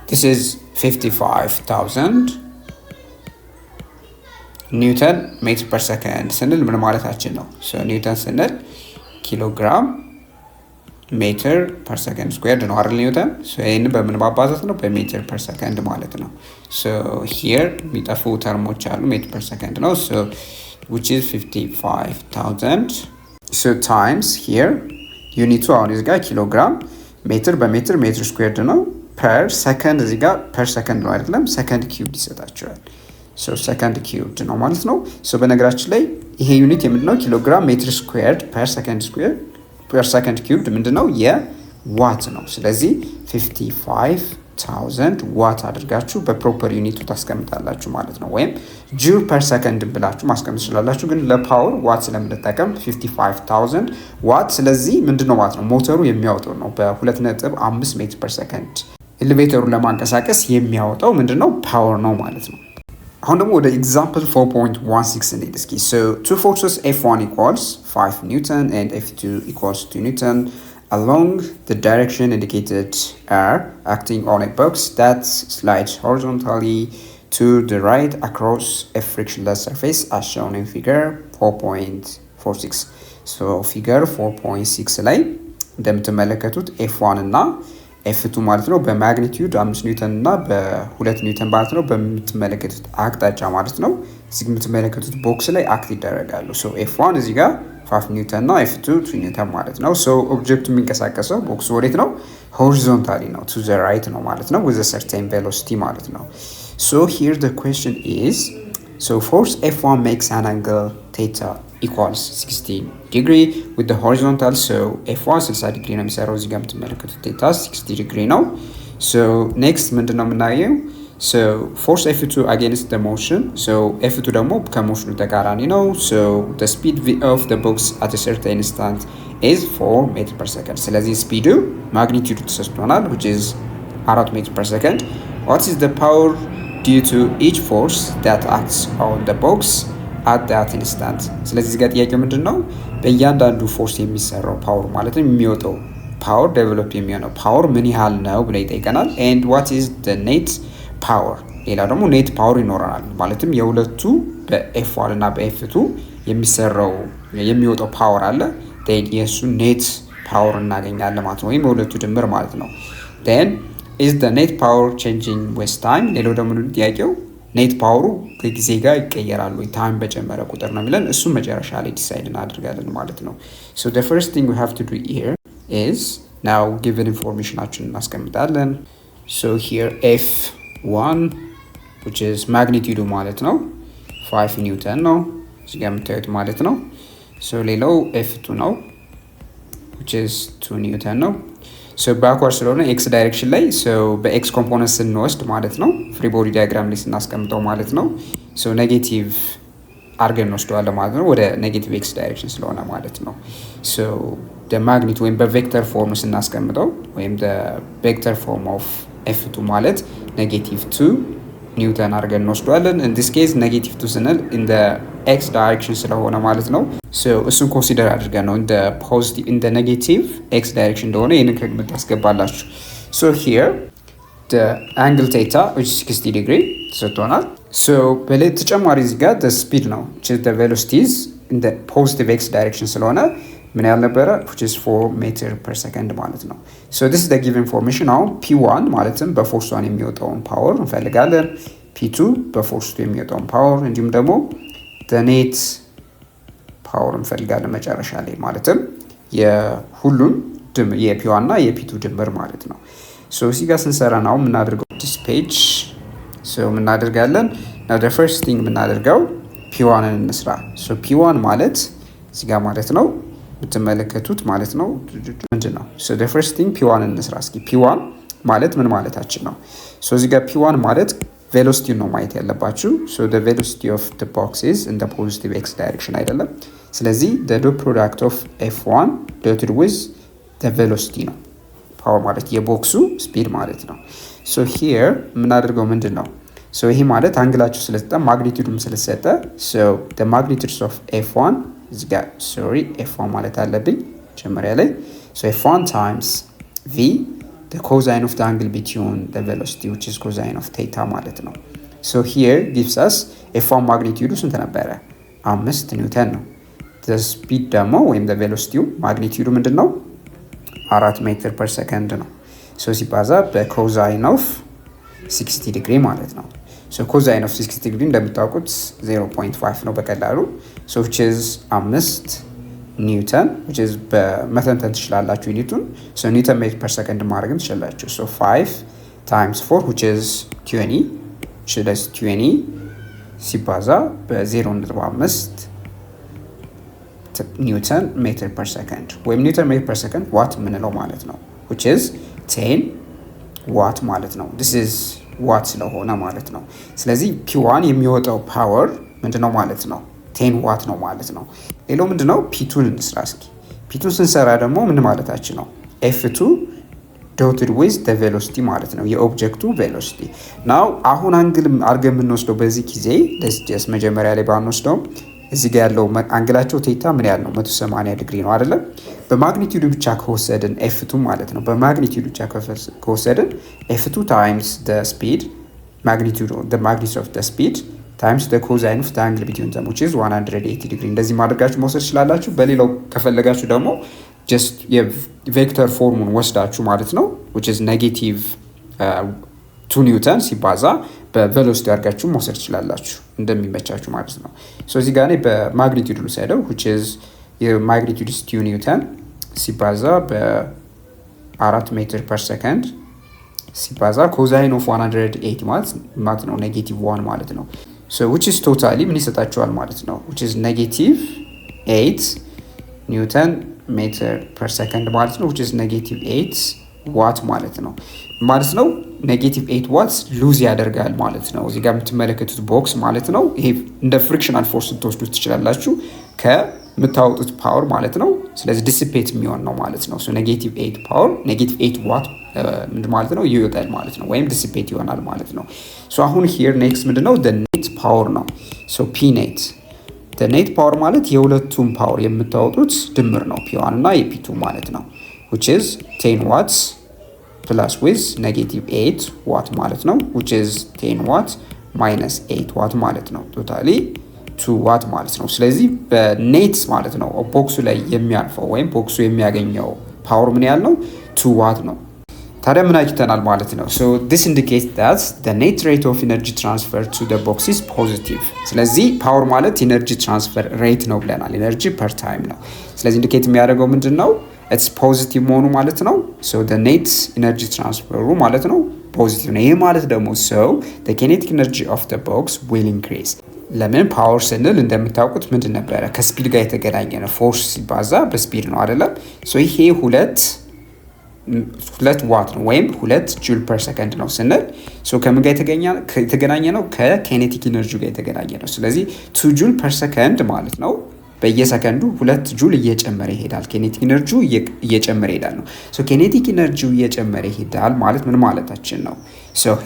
S1: this is 55000 ኒውተን ሜትር per second ስንል ምን ማለታችን ነው so ኒውተን ስንል ኪሎግራም ሜትር per second squared ነው አይደል ኒውተን so ይሄን በምን ማባዛት ነው በሜትር per second ማለት ነው so here የሚጠፉ ተርሞች አሉ ሜትር per second ነው so which is 55000 so times here ዩኒቱ አሁን እዚህ ጋር ኪሎግራም ሜትር በሜትር ሜትር ስኩዌርድ ነው per second እዚህ ጋር per second ነው አይደለም second cubed ይሰጣቸዋል so second cubed ነው ማለት ነው so በነገራችን ላይ ይሄ ዩኒት የምንድነው ኪሎግራም ሜትር ስኩዌርድ per second cubed ምንድነው የዋት ነው ስለዚህ 55000 ዋት አድርጋችሁ በፕሮፐር ዩኒቱ ታስቀምጣላችሁ ማለት ነው ወይም ጁል per second ብላችሁ ማስቀመጥ ትችላላችሁ ግን ለፓወር ዋት ስለምንጠቀም 55000 ዋት ስለዚህ ምንድነው ማለት ነው ሞተሩ የሚያወጣው ነው በ2.5 ሜትር per second ኤሌቬተሩን ለማንቀሳቀስ የሚያወጣው ምንድነው ፓወር ነው ማለት ነው አሁን ደግሞ ወደ example 4.16 እንሂድ እስኪ so two forces F1 equals 5 Newton and F2 equals 2 Newton along the direction indicated are acting on a box that slides horizontally to the right across a frictionless surface as shown in figure 4.46 so figure 4.6 ላይ እንደምትመለከቱት F1 እና F2 ማለት ነው በማግኒቲዩድ 5 ኒውተን እና በ2 ኒውተን ማለት ነው በምትመለከቱት አቅጣጫ ማለት ነው እዚህ የምትመለከቱት ቦክስ ላይ አክት ይደረጋሉ so F1 እዚህ ጋር 5 ኒውተን እና F2 2 ኒውተን ማለት ነው so ኦብጀክቱ የሚንቀሳቀሰው ቦክሱ ወዴት ነው horizontally ነው to the right ነው ማለት ነው with a certain velocity ማለት ነው so here the question is so force F1 makes an angle theta equals 60 degree with the horizontal so F1 60 degree ነው የሚሰራው እዚህ ጋር የምትመለከቱት theta 60 degree ነው so next ምንድነው የምናየው so force F2 against the motion so F2 ደግሞ ከሞሽኑ ተቃራኒ ነው so the speed of the box at a certain instant is 4 meter per second ስለዚህ ስፒዱ ማግኒቲዩዱ ተሰጥቶናል which is 4 meter per second what is the power due to each force that acts on the box at that instant ስለዚህ እዚህ ጋር ጥያቄው ምንድነው በእያንዳንዱ ፎርስ የሚሰራው ፓወር ማለት ነው የሚወጣው ፓወር ዴቨሎፕ የሚሆነው ፓወር ምን ያህል ነው ብለ ይጠይቀናል and what is the net power ሌላ ደግሞ ኔት ፓወር ይኖራል ማለትም የሁለቱ በF1 እና በF2 የሚወጣው ፓወር አለ then የሱ ኔት ፓወር እናገኛለን ማለት ነው ወይም የሁለቱ ድምር ማለት ነው then is the net power changing with time ሌላው ደግሞ ጥያቄው ኔት ፓወሩ ከጊዜ ጋር ይቀየራል ወይ ታይም በጨመረ ቁጥር ነው የሚለን እሱ መጨረሻ ላይ ዲሳይድ እናደርጋለን ማለት ነው። so the first thing we have to do here is now given informationአችንን እናስቀምጣለን። so here F1 which is magnitude ማለት ነው 5 ኒውተን ነው እዚህ ጋር የምታዩት ማለት ነው። so ሌላው F2 ነው which is 2 ኒውተን ነው። so backward ስለሆነ x direction ላይ so በx component ስንወስድ ማለት ነው free body diagram ላይ ስናስቀምጠው ማለት ነው so ኔጌቲቭ አርገን እንወስደዋለን ማለት ነው ወደ ኔጌቲቭ x direction ስለሆነ ማለት ነው። so the magnitude ወይም በቬክተር ፎርም ስናስቀምጠው ወይም the vector form of F2 ማለት ኔጌቲቭ 2 ኒውተን አርገን እንወስደዋለን። in this case ኔጌቲቭ 2 ስንል in the x direction ስለሆነ ማለት ነው so እሱን ኮንሲደር አድርገን ነው in the positive in the negative x direction እንደሆነ ይሄንን ከግምት ታስገባላችሁ። so here the angle theta which is 60 degree ተሰጥቶናል። so በተጨማሪ እዚህ ጋር the speed ነው which is the velocities in the positive x direction ስለሆነ ምን ያህል ነበረ which is 4 meter per second ማለት ነው። so this is the given information አሁን p1 ማለትም በፎርስ 1 የሚወጣውን ፓወር እንፈልጋለን። p2 በፎርስ 2 የሚወጣውን ፓወር እንዲሁም ደግሞ the net ፓወር እንፈልጋለን መጨረሻ ላይ ማለትም የሁሉም ድምር የp1 እና የp2 ድምር ማለት ነው። so እዚህ ጋር ስንሰራ ነው የምናደርገው this page so የምናደርጋለን now the first thing የምናደርገው p1 እንስራ። so p1 ማለት እዚህ ጋር ማለት ነው ብትመለከቱት ማለት ነው ምንድነው so the first thing p1 እንስራ እስኪ p1 ማለት ምን ማለታችን ነው? so እዚህ ጋር p1 ማለት velocity ነው ማየት ያለባችሁ so the velocity of the box is in the positive x direction አይደለም። ስለዚህ the dot product of f1 dotted with the velocity ነው ፓወር ማለት የቦክሱ ስፒድ ማለት ነው። so here የምናደርገው ምንድነው so ይሄ ማለት አንግላችሁ ስለተሰጠ ማግኒቲዩድም ስለተሰጠ so the magnitudes of f1 እዚህ ጋር sorry f1 ማለት አለብኝ መጀመሪያ ላይ so f1 times v the cosine of the angle between the velocity which is cosine of theta ማለት ነው። so here gives us f1 ማግኒቲዩዱ ስንት ነበረ 5 ኒውተን ነው። the speed ደግሞ ወይም the velocity ማግኒቲዩዱ ምንድነው 4 ሜትር per second ነው። so ሲባዛ በcosine of 60 ዲግሪ ማለት ነው። so cosine of 60 degree እንደምታውቁት 0.5 ነው በቀላሉ so which is 5 ኒውተን which is በመተንተን ትችላላችሁ ዩኒቱን so ኒውተን ሜትር per second ማድረግም ትችላላችሁ so 5 times 4 which is 20 which is 20 ሲባዛ በ0.5 ኒውተን ሜትር per second ወይም ኒውተን ሜትር per second ዋት ምንለው ማለት ነው which is 10 ዋት ማለት ነው this is ዋት ስለሆነ ማለት ነው። ስለዚህ p1 የሚወጣው ፓወር ምንድነው ማለት ነው 10 ዋት ነው ማለት ነው። ሌላው ምንድነው p2 እንስራ እስኪ p2 ስንሰራ ደግሞ ምን ማለታችን ነው f2 dotted with the velocity ማለት ነው የኦብጀክቱ velocity now አሁን አንግል አርገን የምንወስደው በዚህ ጊዜ let's just መጀመሪያ ላይ ባንወስደው እዚህ ጋር ያለው አንግላቸው ቴታ ምን ያህል ነው 180 ዲግሪ ነው አይደለ? በማግኒቲዩድ ብቻ ከወሰድን f2 ማለት ነው በማግኒቲዩድ ብቻ ከወሰድን f2 times the speed magnitude the magnitude of the speed times the cosine of the angle between them which is 180 degree እንደዚህ ማድረጋችሁ መውሰድ ይችላልላችሁ። በሌላው ከፈለጋችሁ ደግሞ just የቬክተር ፎርሙን ወስዳችሁ ማለት ነው which is negative 2 ኒውተን ሲባዛ በቬሎሲቲ አድርጋችሁ መውሰድ ይችላልላችሁ እንደሚመቻችሁ ማለት ነው። so እዚህ ጋር በማግኒቲዩድ ልውሰደው which is የማግኒቲዩድ 2 ኒውተን ሲባዛ በ4 ሜትር per second ሲባዛ ኮዛይን ኦፍ 180 ማለት ነው ኔጌቲቭ 1 ማለት ነው so which is totally ምን ይሰጣችኋል ማለት ነው which is negative 8 ኒውተን ሜትር per second ማለት ነው which is negative 8 ዋት ማለት ነው ኔጌቲቭ 8 ዋትስ ሉዝ ያደርጋል ማለት ነው። እዚህ ጋር የምትመለከቱት ቦክስ ማለት ነው ይሄ እንደ ፍሪክሽናል ፎርስ ልትወስዱት ትችላላችሁ ከምታወጡት ፓወር ማለት ነው። ስለዚህ ዲሲፔት የሚሆን ነው ማለት ነው so ኔጌቲቭ 8 ፓወር ኔጌቲቭ 8 ዋት ምንድን ማለት ነው ይወጣል ማለት ነው ወይም ዲሲፔት ይሆናል ማለት ነው። so አሁን here next ምንድነው the net power ነው so p net the net power ማለት የሁለቱም ፓወር የምታወጡት ድምር ነው p1 እና የp2 ማለት ነው which is 10 watts plus with negative 8 watt ማለት ነው which is 10 watt minus 8 watt ማለት ነው totally 2 watt ማለት ነው። ስለዚህ በኔት ማለት ነው ቦክሱ ላይ የሚያልፈው ወይም ቦክሱ የሚያገኘው ፓወር ምን ያህል ነው 2 watt ነው። ታዲያ ምን አይተናል ማለት ነው? so this indicates that the net rate of energy transfer to the box is positive። ስለዚህ ፓወር ማለት ኢነርጂ ትራንስፈር ሬት ነው ብለናል። ኢነርጂ ፐር ታይም ነው። ስለዚህ ኢንዲኬት የሚያደርገው ምንድነው? it's positive መሆኑ ማለት ነው። so the net energy transfer ማለት ነው ፖዚቲቭ ነው። ይሄ ማለት ደግሞ so the kinetic energy of the box will increase። ለምን ፓወር ስንል እንደምታውቁት ምንድን ነበረ? ከስፒድ ጋር የተገናኘ ነው። ፎርስ ሲባዛ በስፒድ ነው አይደለም? so ይሄ ሁለት ዋት ነው ወይም 2 ጁል ፐር ሰከንድ ነው ስንል ከምን ጋር የተገናኘ ነው? ከኬኔቲክ ኢነርጂ ጋር የተገናኘ ነው። ስለዚህ 2 ጁል ፐር ሰከንድ ማለት ነው በየሰከንዱ 2 ጁል እየጨመረ ይሄዳል። ኬኔቲክ ኢነርጂው እየጨመረ ይሄዳል ነው። ኬኔቲክ ኢነርጂው እየጨመረ ይሄዳል ማለት ምን ማለታችን ነው?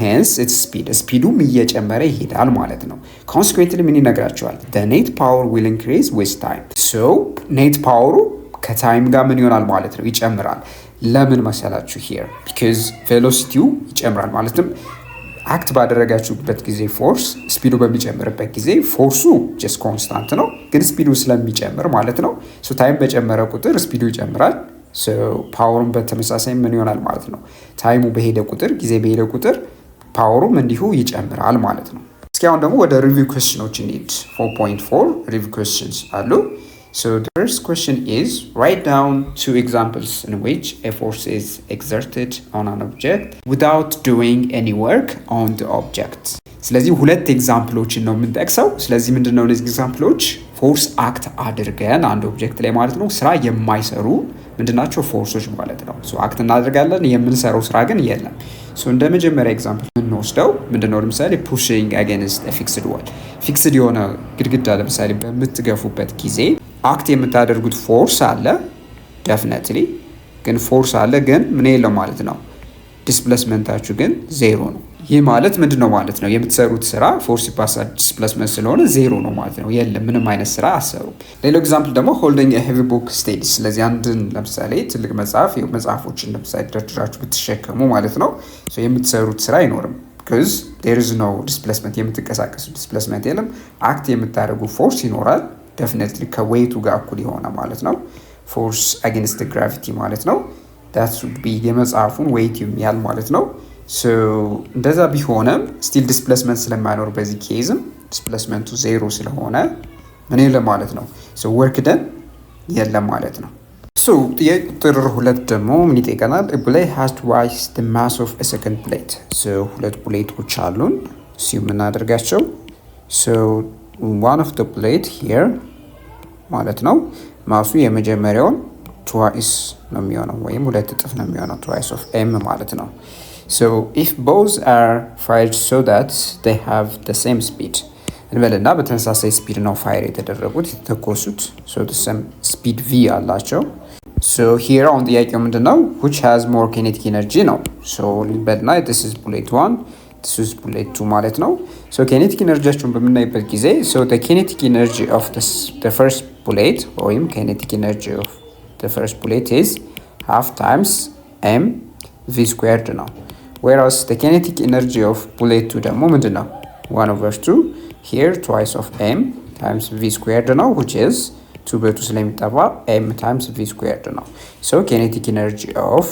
S1: hence its ስፒዱም እየጨመረ ይሄዳል ማለት ነው። consequently ምን ይነግራቸዋል? the net power will increase with time። net ፓወሩ ከታይም ጋር ምን ይሆናል ማለት ነው? ይጨምራል። ለምን መሰላችሁ? here because velocityው ይጨምራል። ማለትም አክት ባደረጋችሁበት ጊዜ ፎርስ ስፒዱ በሚጨምርበት ጊዜ ፎርሱ ጀስት ኮንስታንት ነው፣ ግን ስፒዱ ስለሚጨምር ማለት ነው ታይም በጨመረ ቁጥር ስፒዱ ይጨምራል። ፓወሩን በተመሳሳይ ምን ይሆናል ማለት ነው? ታይሙ በሄደ ቁጥር ጊዜ በሄደ ቁጥር ፓወሩም እንዲሁ ይጨምራል ማለት ነው። እስኪ አሁን ደግሞ ወደ ሪቪው ኩዌስችኖች እንሂድ። 4.4 ሪቪው ኩዌስችንስ አሉ። So the first question is write down 2 examples in which a force is exerted on an object without doing any work on the object። ስለዚህ ሁለት ኤግዛምፕሎችን ነው የምንጠቅሰው። ስለዚህ ምንድነው እነዚህ ኤግዛምፕሎች? ፎርስ አክት አድርገን አንድ ኦብጀክት ላይ ማለት ነው ስራ የማይሰሩ ምንድናቸው? ፎርሶች ማለት ነው። አክት እናደርጋለን የምንሰራው ስራ ግን የለም። እንደ መጀመሪያ ኤግዛምፕል የምንወስደው ምንድነው? ለምሳሌ pushing against a fixed wall። ፊክስድ የሆነ ግድግዳ ለምሳሌ በምትገፉበት ጊዜ አክት የምታደርጉት ፎርስ አለ ዴፊኒትሊ፣ ግን ፎርስ አለ ግን ምን የለው ማለት ነው? ዲስፕሌስመንታችሁ ግን ዜሮ ነው። ይህ ማለት ምንድነው ማለት ነው? የምትሰሩት ስራ ፎርስ ሲባዛ ዲስፕሌስመንት ስለሆነ ዜሮ ነው ማለት ነው። የለም ምንም አይነት ስራ አሰሩ። ሌላው ኤግዛምፕል ደግሞ holding a heavy book steady። ስለዚህ አንድን ለምሳሌ ትልቅ መጽሐፍ መጽሐፎችን ለምሳሌ ደርድራችሁ ብትሸከሙ ማለት ነው የምትሰሩት ስራ አይኖርም። because there is no displacement፣ የምትንቀሳቀሱ ዲስፕሌስመንት የለም። አክት የምታደርጉ ፎርስ ይኖራል ዴፊኒትሊ ከዌይቱ ጋር እኩል የሆነ ማለት ነው። ፎርስ አጌንስት ግራቪቲ ማለት ነው። that should be የመጽሐፉን ዌይት የሚያል ማለት ነው። እንደዛ ቢሆንም ስቲል ዲስፕሌስመንት ስለማይኖር በዚህ ኬዝም ዲስፕሌስመንቱ ዜሮ ስለሆነ ምን የለም ማለት ነው። ወርክ ደን የለም ማለት ነው። ጥያቄ ቁጥር 2 ደግሞ ምን ይጠይቀናል? a blade has twice the mass of a second plate። ሁለት ፕሌቶች አሉን የምናደርጋቸው one of the plate here ማለት ነው ማሱ የመጀመሪያውን twice ነው የሚሆነው ወይም ሁለት እጥፍ ነው የሚሆነው twice of m ማለት ነው። if both are fired so that they have the same speed እንበልና በተመሳሳይ ስፒድ ነው ፋየር የተደረጉት የተተኮሱት the same speed v አላቸው። here on ጥያቄው ምንድነው? which has more kinetic energy ነው። እንበልና this is bullet 1 this is bullet 2 ማለት ነው። kinetic ኤነርጂያቸውን በምናይበት ጊዜ the kinetic energy of the first bullet ወይም kinetic energy of the first bullet is half times m v squared ነው። whereas the kinetic energy of bullet 2 ደግሞ ምንድነው? 1/2 here twice of m times v squared ነው which is 2 በ2 ስለሚጠፋ m times v squared ነው። kinetic energy of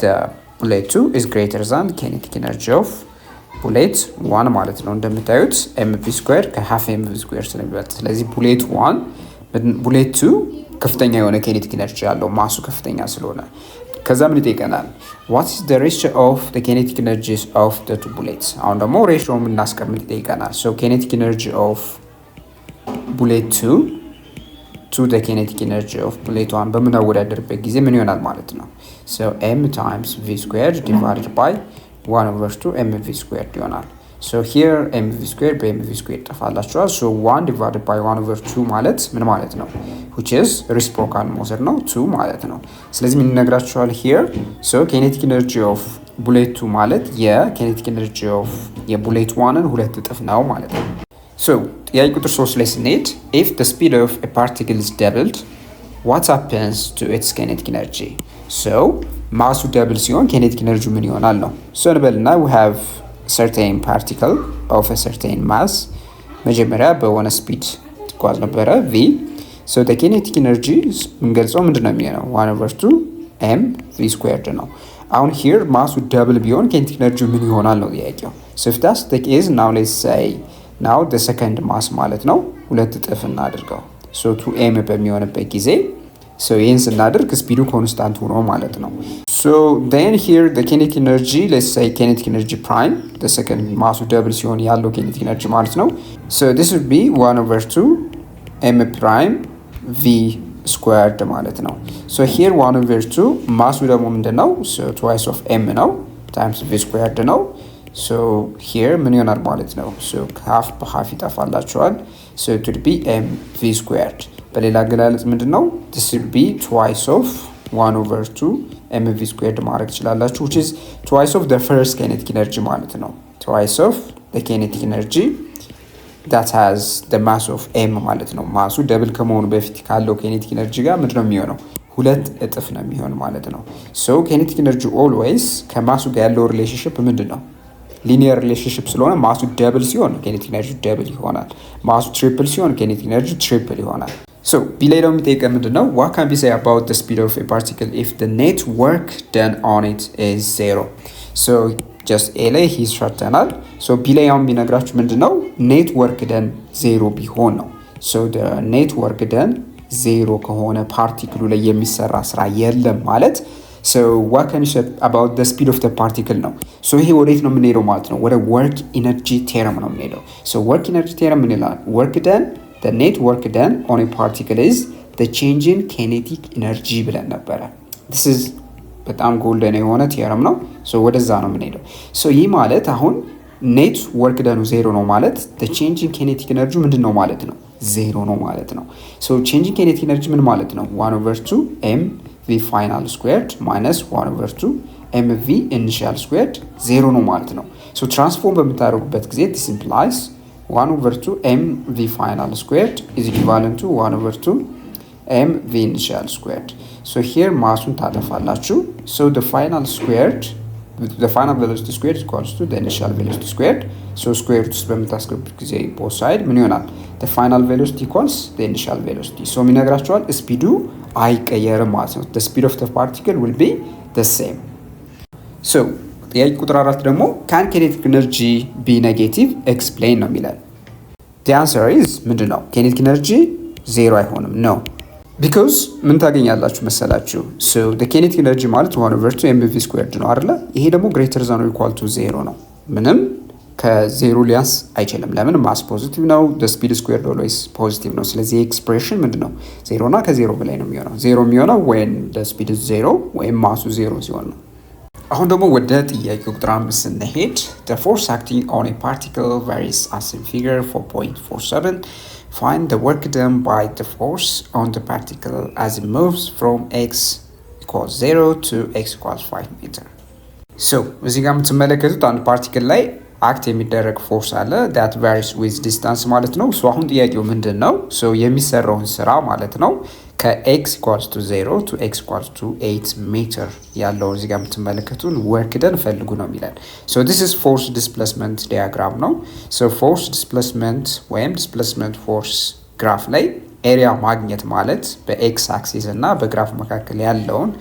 S1: the bullet 2 is greater than kinetic energy of bullet 1 ማለት ነው። እንደምታዩት mv squared ከhalf mv squared ስለሚበልጥ ስለዚህ bullet 2 ከፍተኛ የሆነ kinetic energy ያለው ማሱ ከፍተኛ ስለሆነ ከዛ ምን ይጠይቀናል? what is the ratio of the kinetic energies of the two bullets? አሁን ደግሞ ሬሽዮ እናስቀምጥ ይጠይቀናል። kinetic energy of bullet 2 to the kinetic energy of bullet 1 በምናወዳደርበት ጊዜ ምን ይሆናል ማለት ነው? m times v squared divided by 1/2 mv squared ይሆናል። here mv squared በmv squared ጠፋላችኋል። 1 divided by 1/2 ማለት ምን ማለት ነው? which is reciprocal መውሰድ ነው 2 ማለት ነው። ስለዚህ ምን ይነግራችኋል here kinetic energy of bullet 2 ማለት የkinetic energy of የbullet 1ን ሁለት እጥፍ ነው ማለት ነው። ጥያቄ ቁጥር 3 ላይ ስንሄድ if the speed of a particle is doubled what happens to its kinetic energy? ማሱ ደብል ሲሆን kinetic energy ምን ይሆናል ነው። እንበልና we have certain particle of a certain mass መጀመሪያ በሆነ ስፒድ ትጓዝ ነበረ v the kinetic energy የምንገልጸው ምንድነው የሚሆነው? 1/2 m v squared ነው። አሁን here ማሱ ደብል ቢሆን kinetic energy ምን ይሆናል ነው ጥያቄው። so if that's the case now let's say now the second mass ማለት ነው ሁለት እጥፍ እናድርገው so 2m በሚሆንበት ጊዜ so ይሄን ስናደርግ ስፒዱ ኮንስታንት ሆኖ ማለት ነው so then here the kinetic energy let's say kinetic energy prime the second mass double ሲሆን ያለው kinetic energy ማለት ነው so this would be 1/2 m prime v squared ማለት ነው so here 1/2 ማሱ ደግሞ ምንድነው so twice of m ነው times v squared ነው so here ምን ይሆናል ማለት ነው so half በhalf ይጠፋላችኋል so it would be m v squared በሌላ አገላለጽ ምንድነው this would be twice of 1/2 mv squared ማድረግ ይችላልላችሁ which is twice of the first kinetic energy ማለት ነው twice of the kinetic energy that has the mass of m ማለት ነው ማሱ ደብል ከመሆኑ በፊት ካለው kinetic energy ጋር ምንድነው የሚሆነው ሁለት እጥፍ ነው የሚሆን ማለት ነው so kinetic energy always ከማሱ ጋር ያለው relationship ምንድነው linear relationship ስለሆነ ማሱ ደብል ሲሆን kinetic energy ደብል ይሆናል ማሱ ትሪፕል ሲሆን kinetic energy ትሪፕል ይሆናል so below የሚጠይቀን ምንድነው what can we say about the speed of a particle if the net work done on it is zero so just a ላይ ሂስ ሰርተናል so below ያው የሚነግራችሁ ምንድነው net work done ዜሮ ቢሆን ነው so the net work done ዜሮ ከሆነ ፓርቲክሉ ላይ የሚሰራ ስራ የለም ማለት so what can you say about the speed of the particle ነው so ይሄ ወዴት ነው የምንሄደው ማለት ነው ወደ work energy theorem ነው የምንሄደው so work energy theorem ምን ይላል work done the net work done on a particle is the change in kinetic energy ብለን ነበረ this is በጣም ጎልደን የሆነ ቲዮረም ነው so ወደዛ ነው የምንሄደው so ይህ ማለት አሁን net work done ዜሮ ነው ማለት the change in kinetic energy ምንድነው ማለት ነው ዜሮ ነው ማለት ነው so change in kinetic energy ምን ማለት ነው 1/2 m v final squared minus 1/2 m v initial squared ዜሮ ነው ማለት ነው so transform በምታደርጉበት ጊዜ this implies 1/2 m v final squared is equivalent to 1/2 m v initial squared so here ማሱን ታጠፋላችሁ so the final velocity squared is equals to the initial velocity squared so square root ውስጥ በምታስገቡት ጊዜ both side ምን ይሆናል the final velocity equals the initial velocity so የሚነግራችኋል ስፒዱ አይቀየርም ማለት ነው the speed of the particle will be the same so ጥያቄ ቁጥር 4 ደግሞ can kinetic energy be negative explain ነው የሚላል the answer is ምንድነው kinetic energy ዜሮ አይሆንም no because ምን ታገኛላችሁ መሰላችሁ so the kinetic energy ማለት 1/2 mv squared ነው አይደለ ይሄ ደግሞ greater than or equal to 0 ነው ምንም ከዜሮ ሊያንስ አይችልም ለምን ማስ ፖዚቲቭ ነው the speed squared always positive ነው ስለዚህ ኤክስፕሬሽን ምንድነው ዜሮ እና ከዜሮ በላይ ነው የሚሆነው ዜሮ የሚሆነው when the speed is 0 ወይም ማሱ 0 ሲሆን ነው አሁን ደግሞ ወደ ጥያቄ ቁጥር 5 ስንሄድ the force acting on a particle varies as in figure 4.47 find the work done by the force on the particle as it moves from x equals 0 to x equals 5 meter so እዚህ ጋር የምትመለከቱት አንድ ፓርቲክል ላይ አክት የሚደረግ ፎርስ አለ that varies with distance ማለት ነው so አሁን ጥያቄው ምንድነው so የሚሰራውን ስራ ማለት ነው ከx equals to 0 to x equals to 8 meter ያለው እዚህ ጋር የምትመለከቱን work done ፈልጉ ነው የሚላል so this is force displacement diagram ነው so force displacement ወይም displacement force ግራፍ ላይ ኤሪያ ማግኘት ማለት በx axis እና በግራፍ መካከል ያለውን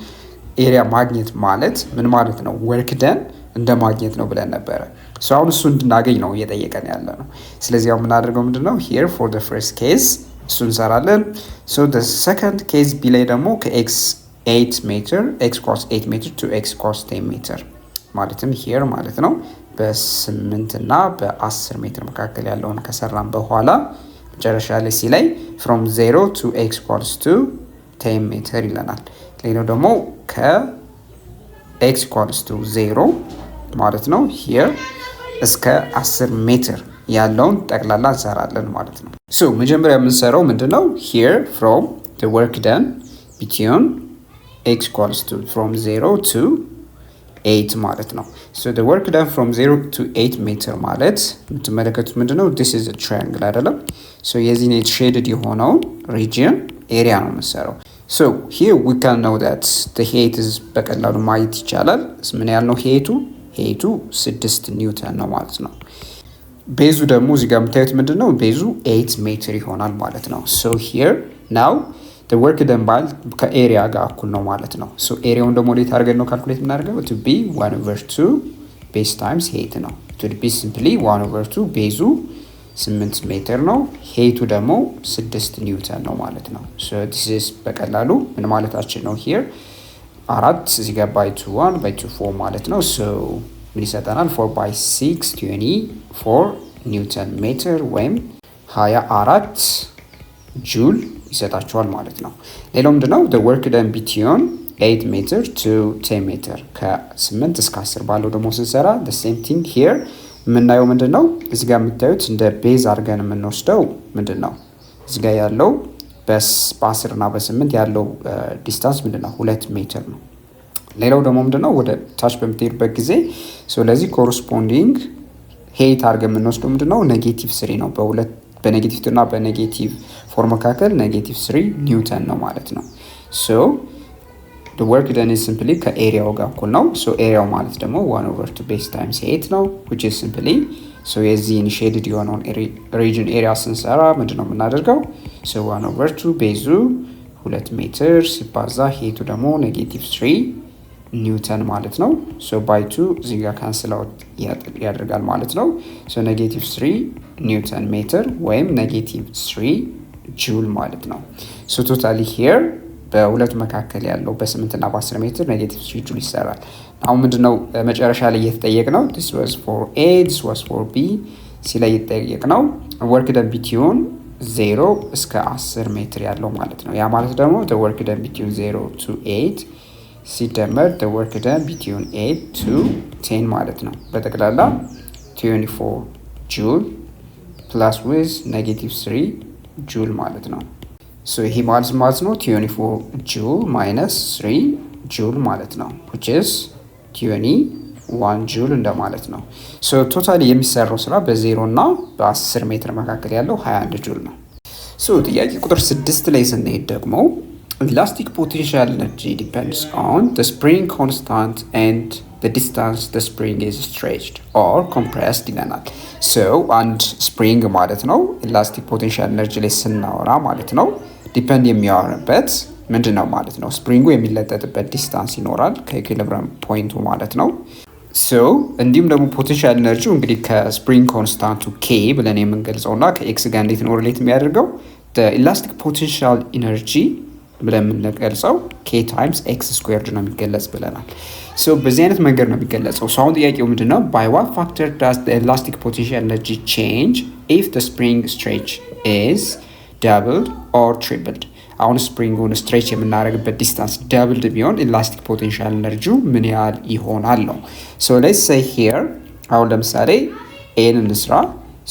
S1: ኤሪያ ማግኘት ማለት ምን ማለት ነው work done እንደ ማግኘት ነው ብለን ነበር so አሁን እሱ እንድናገኝ ነው እየጠየቀን ያለ ነው ስለዚህ አሁን ምን አድርገው ምንድነው here for the first case እሱን እንሰራለን so the second case b ላይ ደግሞ ከx 8 meter x equals 8 meter to x equals 10 meter ማለትም here ማለት ነው በ8 እና በ10 ሜትር መካከል ያለውን ከሰራን በኋላ መጨረሻ ላይ c ላይ from 0 to x equals to 10 meter ይለናል ሌላው ደግሞ ከ x equals to 0 ማለት ነው here እስከ 10 ሜትር ያለውን ጠቅላላ እንሰራለን ማለት ነው so መጀመሪያ የምንሰራው ምንድነው here from the work done between x equals to from 0 to 8 ማለት ነው so the work done from 0 to 8 meter ማለት የምትመለከቱት ምንድነው this is a triangle አይደለም so የዚህ shaded የሆነው region area ነው የምንሰራው so here we can know that the height is በቀላሉ ማየት ይቻላል ምን ያህል ነው height 6 ኒውተን ነው ማለት ነው ቤዙ ደግሞ እዚህ ጋር የምታዩት ምንድነው ቤዙ 8 ሜትር ይሆናል ማለት ነው so here now the work done by ከኤሪያ ጋር እኩል ነው ማለት ነው። ሶ ኤሪያውን ደግሞ እንዴት አድርገን ነው ካልኩሌት የምናደርገው? it would be 1/2 ቤዝ ታይምስ ሄይት ነው። it would be simply 1/2 ቤዙ 8 ሜትር ነው፣ ሄይቱ ደግሞ 6 ኒውተን ነው ማለት ነው። so this is በቀላሉ ምን ማለታችን ነው? here 4 እዚህ ጋር by 2 1 by 2 4 ማለት ነው። so ምን ይሰጠናል? 4 by 6 24 ኒውተን ሜትር ወይም 24 ጁል ይሰጣቸዋል ማለት ነው። ሌላው ምንድነው? the work done between 8 meter to 10 meter ከ8 እስከ 10 ባለው ደግሞ ስንሰራ the same thing here የምናየው ምንድነው? እዚህ ጋር የምታዩት እንደ ቤዝ አድርገን የምንወስደው ምንድነው? እዚህ ጋር ያለው በ10 እና በ8 ያለው ዲስታንስ ምንድነው? 2 ሜትር ነው። ሌላው ደግሞ ምንድነው? ወደ ታች በምትሄድበት ጊዜ ለዚህ ኮረስፖንዲንግ ሄይት አድርገን የምንወስደው ምንድነው? -3 ነው። በኔጌቲቭ እና በኔጌቲቭ ፎር መካከል -3 ኒውተን ነው ማለት ነው። so the work done is simply ከኤሪያው ጋር እኩል ነው። so ኤሪያው ማለት ደግሞ 1/2 ቤዝ ታይምስ 8 ነው which is simply so የዚህን ሼድድ የሆነውን ሪጅን ኤሪያ ስንሰራ ምንድነው የምናደርገው? so 1/2 ቤዙ 2 ሜትር ሲባዛ ሄይቱ ደግሞ -3 ኒውተን ማለት ነው። so by 2 እዚህ ጋር ካንስል አውት ያደርጋል ማለት ነው። so -3 ኒውተን ሜትር ወይም -3 ጁል ማለት ነው። so totally here በሁለቱ መካከል ያለው በ8 እና በ10 ሜትር -3 ጁል ይሰራል። አሁን ምንድነው መጨረሻ ላይ እየተጠየቅነው? this was for A, this was for B ሲ ላይ እየተጠየቅነው work done between 0 እስከ 10 ሜትር ያለው ማለት ነው። ያ ማለት ደግሞ the work done between 0 to 8 ሲደመር the work done between 8 to 10 ማለት ነው። በጠቅላላ 24 ጁል plus with -3 ጁል ማለት ነው። so ይሄ ማለት ነው 24 ጁል minus 3 ጁል ማለት ነው which is 21 ጁል እንደማለት ነው። so ቶታሊ የሚሰራው ስራ በ0 እና በ10 ሜትር መካከል ያለው 21 ጁል ነው። so ጥያቄ ቁጥር 6 ላይ ስንሄድ ደግሞ elastic potential energy depends on the spring constant and the distance the spring is stretched or compressed ይለናል። so አንድ ስፕሪንግ ማለት ነው elastic potential energy ላይ ስናወራ ማለት ነው ዲፔንድ የሚያወራበት ምንድነው ማለት ነው? ስፕሪንጉ የሚለጠጥበት ዲስታንስ ይኖራል ከኢኩሊብሪየም ፖይንቱ ማለት ነው። so እንዲሁም ደግሞ ፖቴንሻል ኤነርጂው እንግዲህ ከስፕሪንግ ኮንስታንቱ k ብለን የምንገልጸውና ከኤክስ ጋር እንዴት ነው ሪሌት የሚያደርገው? the elastic potential energy ብለን የምንገልጸው k times x squared ነው የሚገለጽ ብለናል። so በዚህ አይነት መንገድ ነው የሚገለጸው። so አሁን ጥያቄው ምንድነው? by what factor does the elastic potential energy change if the spring stretch is doubled or tripled? አሁን ስፕሪንጉን ስትሬች የምናደርግበት ዲስታንስ doubled ቢሆን elastic potential energy ምን ያህል ይሆናል ነው። so let's say here አሁን ለምሳሌ a እንስራ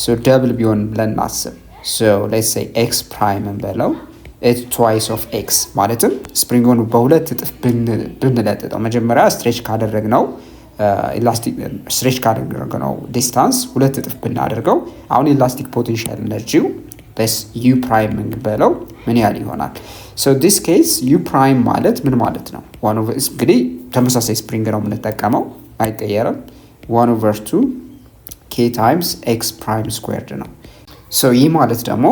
S1: so double ቢሆን ብለን እናስብ። so let's say x prime እንበለው it's twice of x ማለትም ስፕሪንጉን በሁለት እጥፍ ብንለጥጠው መጀመሪያ ስትሬች ካደረግነው ኢላስቲክ ስትሬች ካደረግነው ዲስታንስ ሁለት እጥፍ ብናደርገው አሁን ኢላስቲክ ፖቴንሻል ኤነርጂው በስ u prime እንበለው ምን ያህል ይሆናል? so this case u prime ማለት ምን ማለት ነው? one over እንግዲህ ተመሳሳይ ስፕሪንግ ነው የምንጠቀመው አይቀየርም 1/2 k times x prime squared ነው። so ይህ ማለት ደግሞ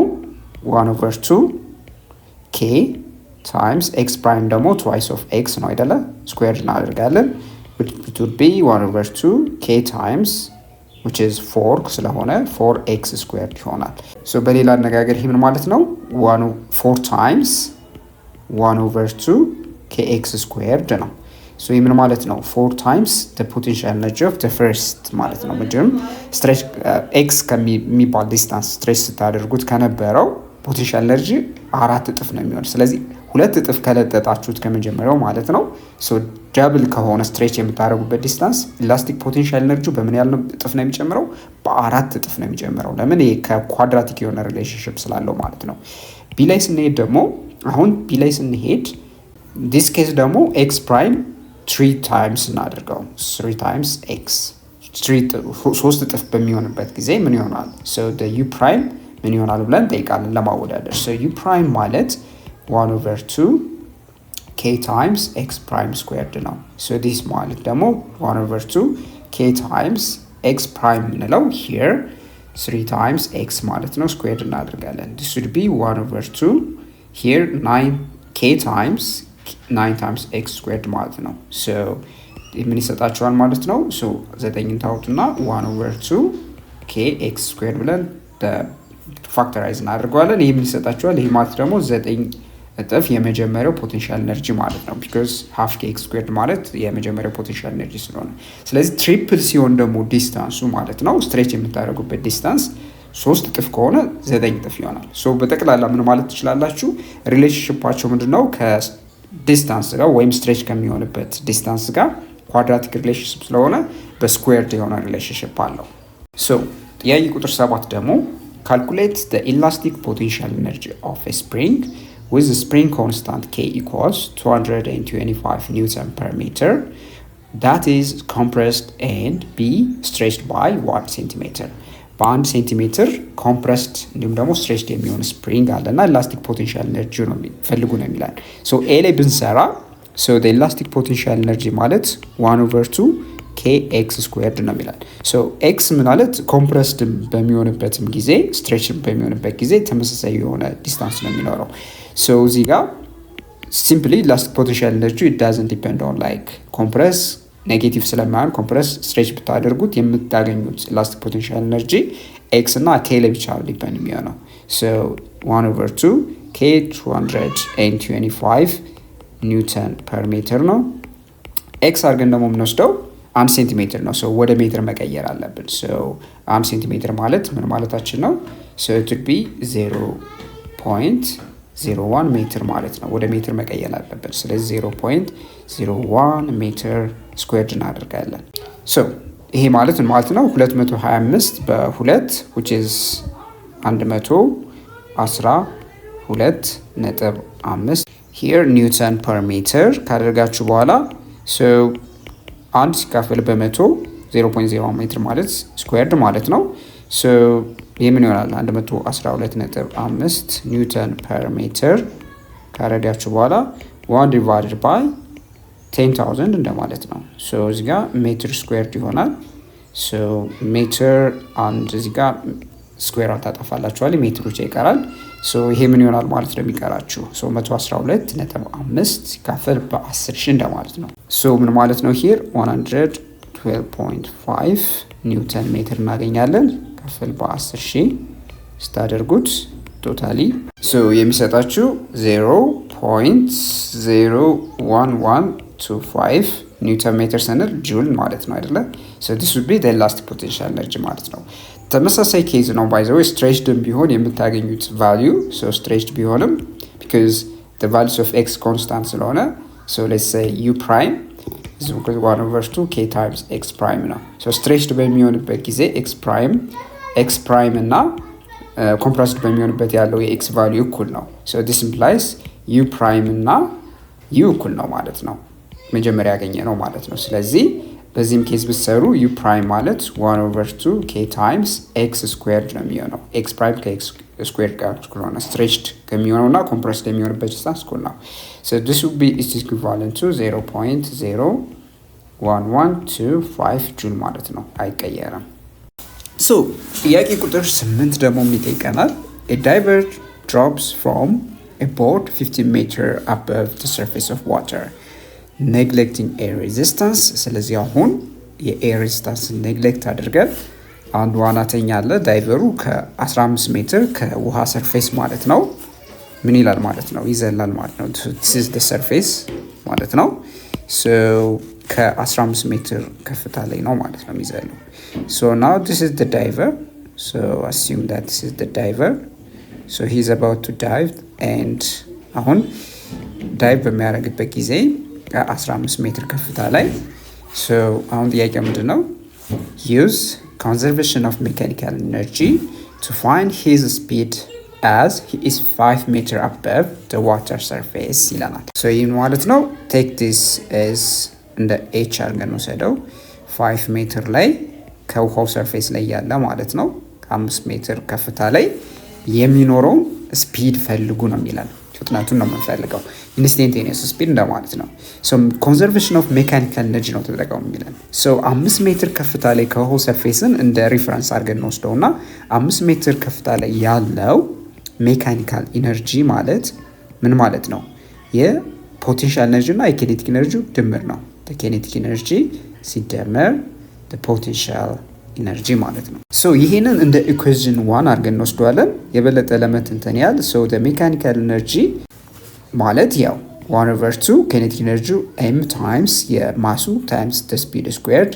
S1: 1/2 k times x prime ደግሞ twice of x ነው አይደለ? squared እናደርጋለን which would be 1/2 k times which is 4 ስለሆነ 4x squared ይሆናል። so በሌላ አነጋገር ይሄ ምን ማለት ነው? 4 times 1/2 kx squared ነው። so ይሄ ምን ማለት ነው? 4 times the potential energy of the first ማለት ነው። ምንድነው ስትሬች x ከሚባል ዲስታንስ ስትሬች ስታደርጉት ከነበረው ፖቴንሻል ኤነርጂ 4 እጥፍ ነው የሚሆነው። ስለዚህ 2 እጥፍ ከለጠጣችሁት ከመጀመሪያው ማለት ነው so double ከሆነ ስትሬች የምታደርጉበት ዲስታንስ ኢላስቲክ ፖቴንሻል ኤነርጂ በምን ያህል እጥፍ ነው የሚጨምረው? በ4 እጥፍ ነው የሚጨምረው። ለምን? ይሄ ከኳድራቲክ የሆነ ሪሌሽንሺፕ ስላለው ማለት ነው። ቢ ላይ ስንሄድ ደግሞ አሁን ቢ ላይ ስንሄድ this case ደግሞ x prime 3 times እናደርገው 3 times x 3 እጥፍ በሚሆንበት ጊዜ ምን ይሆናል? so the u prime ምን ይሆናል ብለን ጠይቃለን ለማወዳደር። so u prime ማለት 1/2 k times x prime squared ነው። so this ማለት ደግሞ 1/2 k times x prime እንለው here 3 times x ማለት ነው squared እናደርጋለን። this would be 1/2 here 9 k times 9 times x squared ማለት ነው። so ምን ይሰጣችኋል ማለት ነው? so 9 ታውቱና 1 over 2 k x squared ብለን ፋክተራይዝ እናደርገዋለን። ይሄ ምን ይሰጣችኋል? ይሄ ማለት ደግሞ 9 እጥፍ የመጀመሪያው ፖቴንሻል ኤነርጂ ማለት ነው። because half k x squared ማለት የመጀመሪያው ፖቴንሻል ኤነርጂ ስለሆነ ስለዚህ ትሪፕል ሲሆን ደግሞ ዲስታንሱ ማለት ነው ስትሬች የምታደርጉበት ዲስታንስ 3 እጥፍ ከሆነ 9 እጥፍ ይሆናል። ሶ በጠቅላላ ምን ማለት ትችላላችሁ? ሪሌሽንሺፓቸው ምንድነው? ከዲስታንስ ጋር ወይም ስትሬች ከሚሆንበት ዲስታንስ ጋር ኳድራቲክ ሪሌሽንሺፕ ስለሆነ በስኩዌርድ የሆነ ሪሌሽንሺፕ አለው። ሶ ጥያቄ ቁጥር 7 ደግሞ calculate the elastic potential energy of a spring with the spring constant k equals 225 newton per meter that is compressed and be stretched by 1 centimeter. በ1 ሴንቲሜትር ኮምፕረስድ እንዲሁም ደግሞ ስትሬችድ የሚሆን ስፕሪንግ አለና ኤላስቲክ ፖቴንሻል ኤነርጂ ነው ፈልጉ ነው የሚላል። ሶ ኤ ላይ ብንሰራ ሶ the elastic potential energy ማለት 1 over 2 kx squared ነው የሚላል። ሶ x ማለት ኮምፕረስድ በሚሆንበትም ጊዜ ስትሬችድ በሚሆንበት ጊዜ ተመሳሳይ የሆነ ዲስታንስ ነው የሚኖረው። ሶ እዚህ ጋር ሲምፕሊ elastic potential energy it doesn't depend on like compress ኔጌቲቭ ስለማይሆን ኮምፕረስ ስትሬች ብታደርጉት የምታገኙት ኤላስቲክ ፖቴንሻል ኤነርጂ ኤክስ እና ኬ ላይ ብቻ ዲፔንድ የሚሆነው። ሶ 1 over 2 k 225 ኒውተን ፐር ሜትር ነው። ኤክስ አድርገን ደግሞ የምንወስደው 1 ሴንቲሜትር ነው። ሶ ወደ ሜትር መቀየር አለብን። ሶ 1 ሴንቲሜትር ማለት ምን ማለታችን ነው? ሶ it would be 0.01 ሜትር ማለት ነው። ወደ ሜትር መቀየር አለብን። ስለዚህ 0.01 ሜትር ስኩዌርድ እናደርጋለን። ሶ ይሄ ማለት ምን ማለት ነው? 225 በ2 which is 112.5 here ኒውተን ፐር ሜትር ካደረጋችሁ በኋላ ሶ 1 ሲካፈል በመቶ 0.01 ሜትር ማለት ስኩዌርድ ማለት ነው። ሶ ይሄ ምን ይሆናል? 112.5 ኒውተን ፐር ሜትር ካደረጋችሁ በኋላ 1 divided by 10,000 እንደማለት ነው። ሶ እዚህ ጋር ሜትር ስኩዌርድ ይሆናል። ሶ ሜትር አንድ እዚህ ጋር ስኩዌር ታጠፋላችኋል፣ ሜትሮች ይቀራል። ሶ ይሄ ምን ይሆናል ማለት ነው የሚቀራችሁ? ሶ 112.5 ሲካፈል በ10,000 እንደማለት ነው። ሶ ምን ማለት ነው? ሂር 112.5 ኒውተን ሜትር እናገኛለን። ከፍል በ10,000 ስታደርጉት ቶታሊ ሶ የሚሰጣችሁ 0.01125 ኒውተን ሜትር ስንል ጁል ማለት ነው አይደለ? ሶ this would be the elastic potential energy ማለት ነው። ተመሳሳይ ኬዝ ነው by the way stretched ቢሆን የምታገኙት value so stretched ቢሆንም because the values of x constant ስለሆነ so let's say u prime is equal to 1 over 2 k times x prime ነው። so stretched በሚሆንበት ጊዜ x prime እና compressed በሚሆንበት ያለው የx value እኩል ነው። so this implies u prime እና u እኩል ነው ማለት ነው። መጀመሪያ ያገኘ ነው ማለት ነው። ስለዚህ በዚህም ኬዝ ብትሰሩ u prime ማለት 1 over 2 k times x squared ነው የሚሆነው። x prime ከx squared ጋር እኩል ነው። stretched ከሚሆነውና compressed ከሚሆንበት ዲስታንስ እኩል ነው። so this would be is equivalent to 0.01125 ጁል ማለት ነው። አይቀየርም። so ጥያቄ ቁጥር 8 ደግሞ የሚጠይቀናል a diver drops from a boat 50 meter above the surface of water neglecting air resistance። ስለዚህ አሁን የኤር ሬዚስታንስ ኔግሌክት አድርገን አንድ ዋናተኛ አለ ዳይቨሩ ከ15 ሜትር ከውሃ ሰርፌስ ማለት ነው ምን ይላል ማለት ነው? ይዘላል ማለት ነው። this is the surface ማለት ነው። so ከ15 ሜትር ከፍታ ላይ ነው ማለት ነው የሚዘለው። so now this is the diver so assume that this is the diver so he's about to dive and አሁን ዳይቭ በሚያደርግበት ጊዜ ከ15 ሜትር ከፍታ ላይ so አሁን ጥያቄው ምንድነው? use conservation of mechanical energy to find his speed as he is 5 meter above the water surface ይላናል። so ይህን ማለት ነው take this as እንደ h አድርገን ወሰደው 5 ሜትር ላይ ከውሃው ሰርፌስ ላይ ያለ ማለት ነው ከ5 ሜትር ከፍታ ላይ የሚኖረው ስፒድ ፈልጉ ነው የሚላል። ፍጥነቱን ነው የምንፈልገው ኢንስታንቴኒየስ ስፒድ እንደማለት ነው። ሶ ኮንዘርቬሽን ኦፍ ሜካኒካል ኤነርጂ ነው ተጠቃሙ የሚላል። ሶ 5 ሜትር ከፍታ ላይ ከውሃው ሰርፌስን እንደ ሪፈረንስ አድርገን እንወስደውና 5 ሜትር ከፍታ ላይ ያለው ሜካኒካል ኢነርጂ ማለት ምን ማለት ነው? የፖቴንሻል ኤነርጂ እና የኬኔቲክ ኤነርጂ ድምር ነው። የኬኔቲክ ኤነርጂ ሲደመር ፖቴንሻል ኢነርጂ ማለት ነው። ሶ ይሄንን እንደ ኢኩዌሽን 1 አድርገን እንወስደዋለን የበለጠ ለመተንተን ያህል። ሶ ሜካኒካል ኤነርጂ ማለት ያው 1/2 ኬኔቲክ ኤነርጂ m ታይምስ የማሱ ታይምስ the speed squared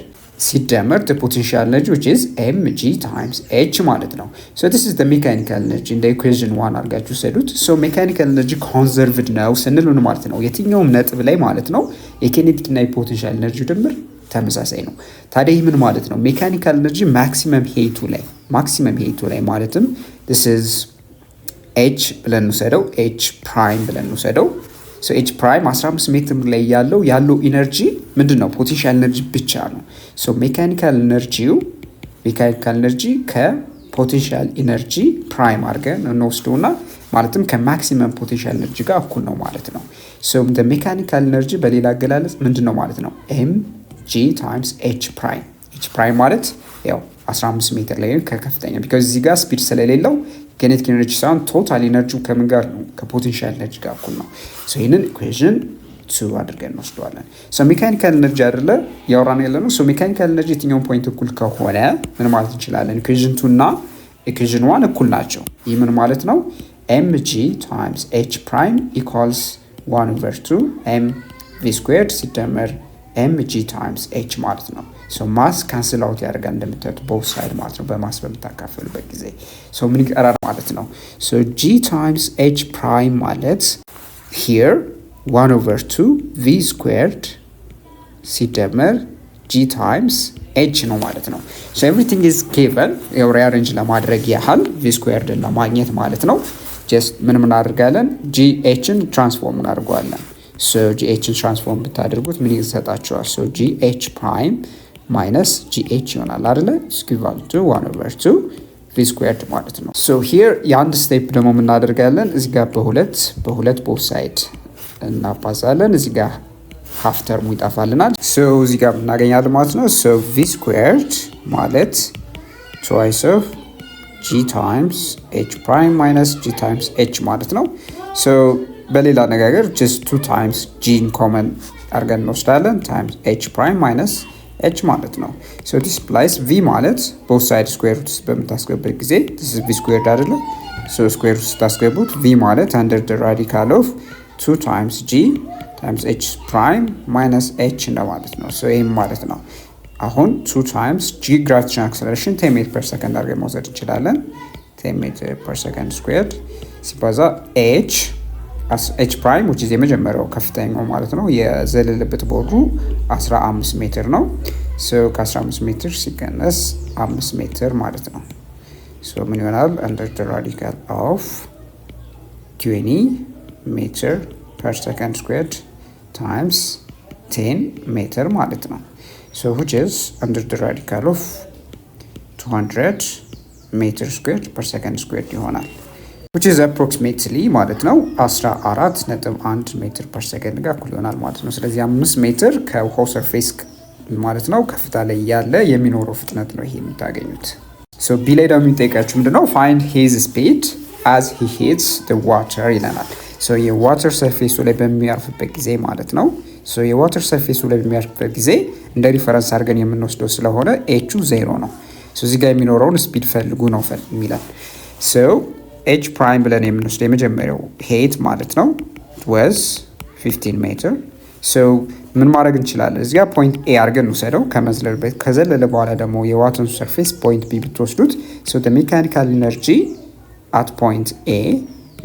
S1: ሲደመር the potential energy which is mg times h ማለት ነው። so this is the mechanical energy እንደ equation 1 አድርጋችሁ ሰዱት። so mechanical energy conserved ነው ስንል ምን ማለት ነው? የትኛውም ነጥብ ላይ ማለት ነው የኬኔቲክ እና የፖቴንሻል ኤነርጂ ድምር ተመሳሳይ ነው። ታዲያ ምን ማለት ነው? ሜካኒካል ኤነርጂ ማክሲመም ሄይቱ ላይ ማለትም this is h ብለን እንውሰደው h ፕራይም ብለን እንውሰደው። so h ፕራይም 15 ሜትር ላይ ያለው ኢነርጂ ምንድነው? ፖቴንሻል ኤነርጂ ብቻ ነው። so ሜካኒካል ኤነርጂ ከፖቴንሻል ኤነርጂ ፕራይም አድርገን እንወስደውና ማለትም ከማክሲመም ፖቴንሻል ኤነርጂ ጋር እኩል ነው ማለት ነው። so the mechanical energy በሌላ አገላለጽ ምንድነው ማለት ነው? mg times h ፕራይም ማለት ያው 15 ሜትር ላይ ከከፍተኛ because እዚህ ጋር ስፒድ ስለሌለው ኬኔቲክ ኤነርጂ ሳይሆን ቶታል ኤነርጂው ከምን ጋር ነው? ከፖቴንሻል ኤነርጂ ጋር እኩል ነው። so ይሄንን ኢኩዌሽን 2 አድርገን እንወስደዋለን። so ሜካኒካል ኤነርጂ አይደለ ያወራን ያለነው። so ሜካኒካል ኤነርጂ የትኛውን ፖይንት እኩል ከሆነ ምን ማለት እንችላለን? ኢኩዌሽን 2 እና ኢኩዌሽን 1 እኩል ናቸው። ይህ ምን ማለት ነው? mg times h prime equals 1/2 mv squared ሲደመር mg times h ማለት ነው። so ማስ ካንስል አውት ያደርጋል እንደምታዩት both side ማለት ነው በማስ በምታካፍሉበት ጊዜ። so ምን ይቀራል ማለት ነው? so g times h prime ማለት here 1/2 v squared ሲደመር g times h ነው ማለት ነው። so everything is given ያው ሪአሬንጅ ለማድረግ ያህል v squared ለማግኘት ማለት ነው just ምን እናደርጋለን? gh-ን ትራንስፎርም እናደርጋለን። so gh-ን ትራንስፎርም ብታደርጉት ምን ይሰጣችኋል? so gh prime minus gh ይሆናል አይደለ? equal to 1/2 v squared ማለት ነው። so here የአንድ ስቴፕ ደግሞ ምን እናደርጋለን? እዚህ ጋር በሁለት both side እናባዛለን። እዚህ ጋር half term ይጣፋልናል። so እዚህ ጋር እናገኛለን ማለት ነው። so v squared ማለት twice of g times h prime minus g times h ማለት ነው። so በሌላ አነጋገር just 2 times g in common አድርገን እንወስዳለን times h prime minus h ማለት ነው። so this implies v ማለት both side square root በምታስገቡበት ጊዜ this is v squared አይደለ? so square root ስታስገቡት v ማለት under the radical of 2 times g times h prime minus h እንደማለት ነው። so ይሄም ማለት ነው አሁን 2 times g gravitational acceleration 10 ሜትር per second አድርገን መውሰድ እንችላለን። 10 ሜትር per second squared ሲባዛ h prime which is የመጀመሪያው ከፍተኛው ማለት ነው የዘለለበት ቦርዱ 15 ሜትር ነው። so ከ15 ሜትር ሲቀነስ 5 ሜትር ማለት ነው። so ምን ይሆናል? under the radical of 20 ሜትር per second squared times 10 ሜትር ማለት ነው። so which is under the radical of 200 meter squared per second squared ይሆናል which is approximately ማለት ነው 14.1 ሜትር per second ጋር እኩል ይሆናል ማለት ነው። ስለዚህ 5 ሜትር ከውሃው ሰርፌስ ማለት ነው ከፍታ ላይ ያለ የሚኖረው ፍጥነት ነው ይሄ የምታገኙት። so b ላይ ደግሞ የሚጠይቃችሁ ምንድነው? find his speed as he hits the water ይለናል። so የዋተር ሰርፌሱ ላይ በሚያርፍበት ጊዜ ማለት ነው so የዋተር ሰርፌሱ ላይ በሚያርፍበት ጊዜ እንደ ሪፈረንስ አድርገን የምንወስደው ስለሆነ h 0 ነው። so እዚህ ጋር የሚኖረውን ስፒድ ፈልጉ ነው የሚለን። so h prime ብለን የምንወስደው የመጀመሪያው height ማለት ነው was 15 ሜትር። so ምን ማድረግ እንችላለን? እዚህ ጋር ፖይንት a አድርገን እንውሰደው ከመዝለልበት ከዘለለ በኋላ ደግሞ የዋተር ሰርፌስ ፖይንት b ብትወስዱት so the mechanical energy at point a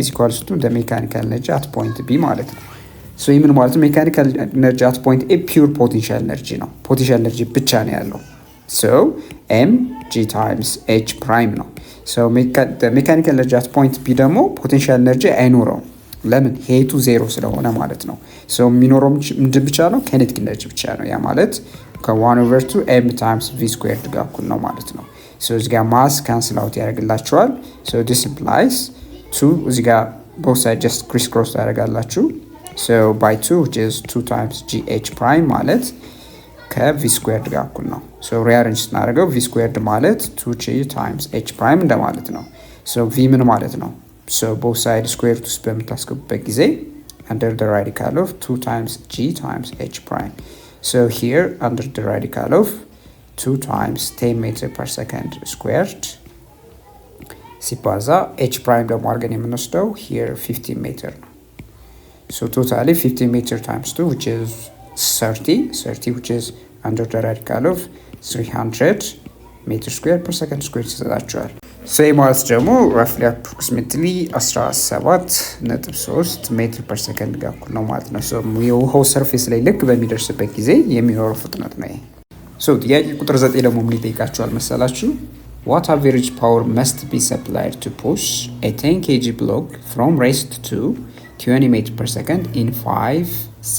S1: is equals to the mechanical energy at point b ማለት ነው። so ይሄን ማለት ነው ሜካኒካል ኤነርጂ at point a pure potential energy ነው። ፖቴንሻል ኤነርጂ ብቻ ነው ያለው። so mg times h prime ነው። so the mechanical energy at point b ደግሞ ፖቴንሻል ኤነርጂ አይኖረውም። ለምን? ሄቱ 0 ስለሆነ ማለት ነው። so የሚኖረው ምንድን ብቻ ነው? ኬኔቲክ ኤነርጂ ብቻ ነው። ያ ማለት ከ1/2 m times v squared ጋር እኩል ነው ማለት ነው። so እዚህ ጋር ማስ ካንስል አውት ያደርግላችኋል። so this implies 2 እዚህ ጋር both side just criss cross ታደርጋላችሁ። so by 2 which is 2 times gh prime ማለት ከv squared ጋር እኩል ነው። so rearrange ስናደርገው v squared ማለት 2g times h prime እንደማለት ነው። so v ምን ማለት ነው? so both side square root ውስጥ በምታስገቡበት ጊዜ under the radical of 2 times g times h prime. So here under the radical of 2 times 10 meter per second squared ሲባዛ h prime ደግሞ አድርገን የምንወስደው here 15 meter ነው። So totally 15 meter times 2 which is 30 which is under the radical of 300 meter square per second square ይሰጣቸዋል። So ማለት ደግሞ roughly approximately 17.3 ሜትር per second ጋር እኩል ነው ማለት ነው። So የውሃው ሰርፌስ ላይ ልክ በሚደርስበት ጊዜ የሚኖረው ፍጥነት ነው። So ጥያቄ ቁጥር 9 ደግሞ ምን ይጠይቃቸዋል መሰላችሁ? What average power must be supplied to push a 10 kg block from rest to 20 meter per second in 5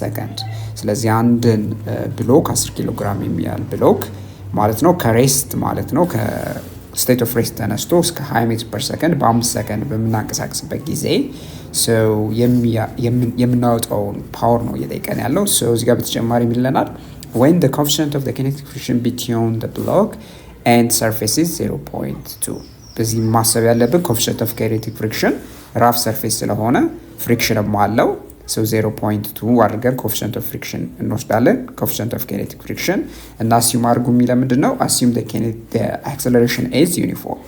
S1: seconds? ስለዚህ አንድን ብሎክ 10 ኪሎ ግራም የሚያህል ብሎክ ማለት ነው ከሬስት ማለት ነው ከስቴት ኦፍ ሬስት ተነስቶ እስከ 20 ሜትር ፐር ሰከንድ በ5 ሰከንድ በምናንቀሳቀስበት ጊዜ የምናወጣውን ፓወር ነው እየጠየቀን ያለው። እዚህ ጋር በተጨማሪ የሚለናል when the coefficient of the kinetic friction between the block and surface is 0.2 በዚህ ማሰብ ያለብን coefficient of kinetic friction ራፍ ሰርፌስ ስለሆነ ፍሪክሽንም አለው። So 0.2 አድርገን coefficient of friction እንወስዳለን። coefficient of kinetic friction እና assume አድርጉ የሚለው ምንድነው? assume the acceleration is uniform.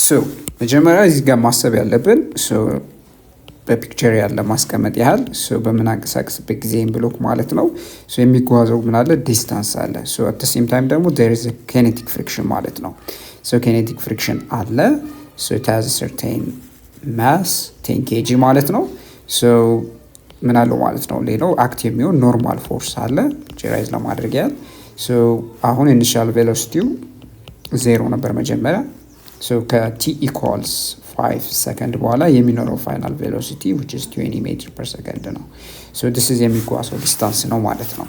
S1: So መጀመሪያ እዚህ ጋር ማሰብ ያለብን በፒክቸር ያለ ማስቀመጥ ያህል በምናንቀሳቀስበት ጊዜ ብሎክ ማለት ነው የሚጓዘው ምን አለ ዲስታንስ አለ። at the same time ደግሞ there is a kinetic friction ማለት ነው። kinetic friction አለ it has a certain mass 10 kg ማለት ነው። ምን አለው ማለት ነው። ሌላው አክቲቭ የሚሆን ኖርማል ፎርስ አለ ጀራይዝ ለማድረግ ያህል። አሁን ኢኒሺያል ቬሎሲቲው 0 ነበር መጀመሪያ። ከt equals 5 ሰከንድ በኋላ የሚኖረው ፋይናል ቬሎሲቲ which is 20 ሜትር per second ነው። this is የሚጓዘው ዲስታንስ ነው ማለት ነው።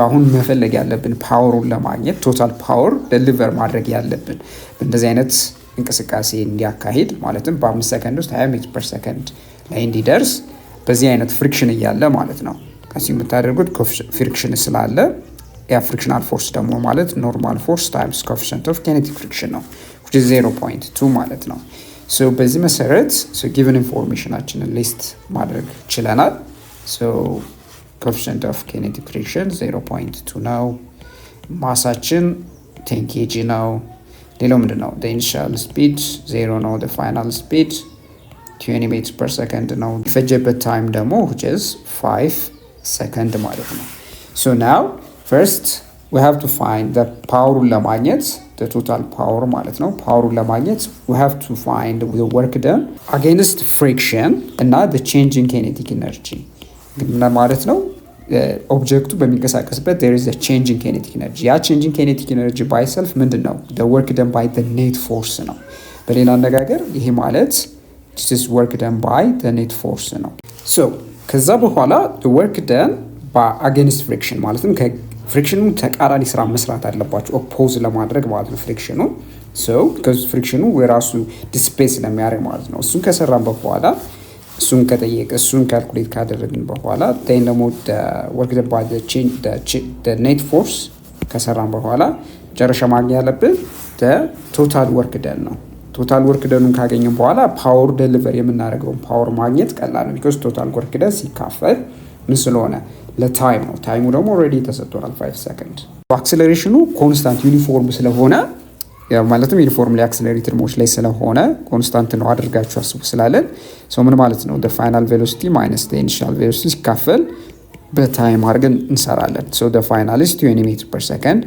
S1: አሁን መፈለግ ያለብን ፓወሩን ለማግኘት ቶታል ፓወር ዴሊቨር ማድረግ ያለብን እንደዚህ አይነት እንቅስቃሴ እንዲያካሂድ ማለትም በ5 ሰከንድ ውስጥ 20 ሜትር per second ላይ እንዲደርስ በዚህ አይነት ፍሪክሽን እያለ ማለት ነው። ከዚህ የምታደርጉት ፍሪክሽን ስላለ ያ ፍሪክሽናል ፎርስ ደግሞ ማለት ኖርማል ፎርስ ታይምስ ኮኤፊሺየንት ኦፍ ኪኔቲክ ፍሪክሽን ነው which is 0.2 ማለት ነው። በዚህ መሰረት given ኢንፎርሜሽናችንን ሊስት ማድረግ ችለናል። ኮኤፊሺየንት ኦፍ ኪኔቲክ ፍሪክሽን 0.2 ነው። ማሳችን 10 kg ነው። ሌላው ምንድነው? the initial speed 0 ነው። the final speed 20 meters per second ነው። የፈጀበት ታይም ደግሞ which is 5 second ማለት ነው። now first we have to find the power ለማግኘት the total power ማለት ነው። ፓወሩን ለማግኘት we have to find the work done against friction እና the changing kinetic energy ግን ማለት ነው ኦብጀክቱ በሚንቀሳቀስበት there is a changing kinetic energy ያ changing kinetic energy by itself ምንድነው? the work done by the net force ነው። በሌላ አነጋገር ይሄ ማለት this is work done by the net force ነው። ከዛ በኋላ the work done by against friction ማለትም ከፍሪክሽኑ ተቃራኒ ስራ መስራት አለባችሁ ኦፖዝ ለማድረግ ማለት ነው ፍሪክሽኑ because ፍሪክሽኑ የራሱ ዲስፕሌስ ለሚያደርግ ማለት ነው። እሱን ከሰራን በኋላ እሱን ካልኩሌት ካደረግን በኋላ ደግሞ work done by the net force ከሰራን በኋላ መጨረሻ ማግኘት ያለብን the total work done ነው። ቶታል ወርክ ደኑን ካገኘን በኋላ ፓወር ዴሊቨር የምናደርገውን ፓወር ማግኘት ቀላል ነው because ቶታል ወርክ ደን ሲካፈል ምን ስለሆነ ለታይም ነው። ታይሙ ደግሞ ኦልሬዲ ተሰጥቷል 5 ሰከንድ። አክሰለሬሽኑ ኮንስታንት ዩኒፎርም ስለሆነ ማለትም ዩኒፎርምሊ አክሰለሬትድ ሞሽ ላይ ስለሆነ ኮንስታንት ነው አድርጋችሁ አስቡ ስላለን ምን ማለት ነው the final velocity minus the initial velocity ሲካፈል በታይም አድርገን እንሰራለን። the final is 20 meter per second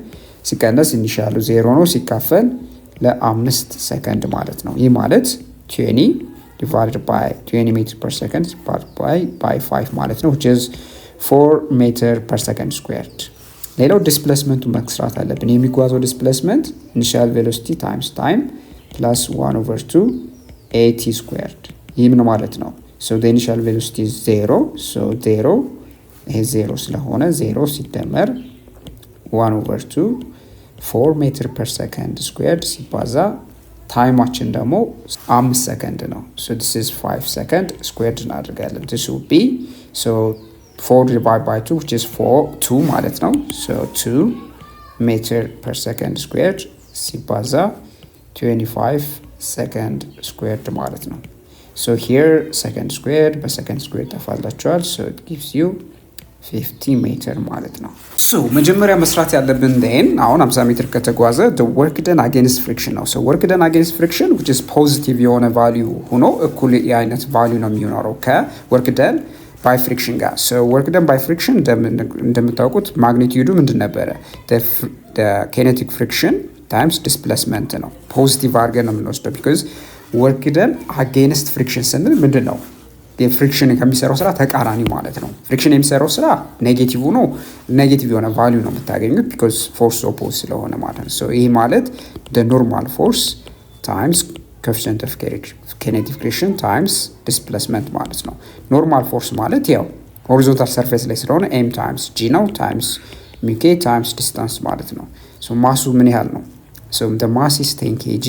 S1: ሲቀነስ ኢኒሺያሉ 0 ነው ሲካፈል ለ5 ሰከንድ ማለት ነው። ይህ ማለት 20 divided by 20 meter per second divided by 5 ማለት ነው which is 4 meter per second squared። ሌላው ዲስፕሌስመንቱ መስራት አለብን። የሚጓዘው ዲስፕሌስመንት initial velocity times time plus 1/2 at squared ይህ ምን ማለት ነው? the initial velocity is 0 0 ይሄ 0 ስለሆነ 0 ሲደመር 1/2 4 meter per second squared ሲባዛ ታይማችን ደግሞ 5 ሰከንድ ነው። this is 5 second squared እናደርጋለን። this will be 4 divided by 2 which is 2 ማለት ነው። 2 meter per second squared ሲባዛ 25 second squared ማለት ነው። So here second squared by second squared ተፋላችኋል so it gives you 50 ሜትር ማለት ነው። ሶ መጀመሪያ መስራት ያለብን then አሁን 50 ሜትር ከተጓዘ the work done against friction ነው። so work done against friction which is positive የሆነ value ሆኖ እኩል የአይነት value ነው የሚኖረው ከwork done by friction ጋር። so work done by friction እንደምታውቁት ማግኒቲዩዱ ምንድን ነበረ? the kinetic friction times displacement ነው። ፖዚቲቭ አድርገን ነው የምንወስደው because work done against friction ስንል ምንድን ነው? የፍሪክሽን ከሚሰራው ስራ ተቃራኒ ማለት ነው። ፍሪክሽን የሚሰራው ስራ ኔጌቲቭ ነው፣ ኔጌቲቭ የሆነ ቫልዩ ነው የምታገኙት ቢኮዝ ፎርስ ኦፖዝ ስለሆነ ማለት ነው። ሶ ይሄ ማለት the normal force times coefficient of kinetic friction times displacement ማለት ነው። ኖርማል ፎርስ ማለት ያው ሆሪዞንታል ሰርፌስ ላይ ስለሆነ m times g ነው times ሚኬ times ዲስታንስ ማለት ነው። ሶ ማሱ ምን ያህል ነው? ሶ the mass is 10 kg።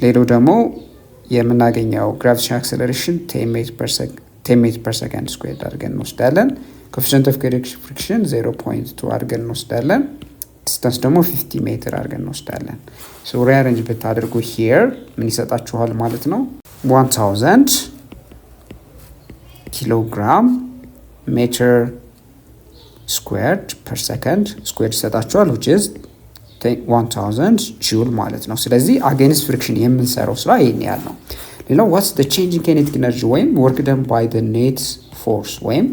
S1: ሌላው ደግሞ የምናገኘው ግራቪቴሽን አክሰለሬሽን 10 ሜትር ፐር ሰከንድ ስኩዌርድ አድርገን እንወስዳለን። ኮኤፊሽንት ኦፍ ፍሪክሽን 0.2 አድርገን እንወስዳለን። ዲስታንስ ደግሞ 50 ሜትር አድርገን እንወስዳለን። ሶ ሪአሬንጅ ብታደርጉ ሂር ምን ይሰጣችኋል ማለት ነው? 1000 ኪሎግራም ሜትር ስኩዌርድ ፐር ሰከንድ ስኩዌርድ ይሰጣችኋል which is 1000 ጁል ማለት ነው። ስለዚህ አጌንስት ፍሪክሽን የምንሰራው ስራ ይሄን ያህል ነው። ሌላው what's the change in kinetic energy ወይም work done by the net force ወይም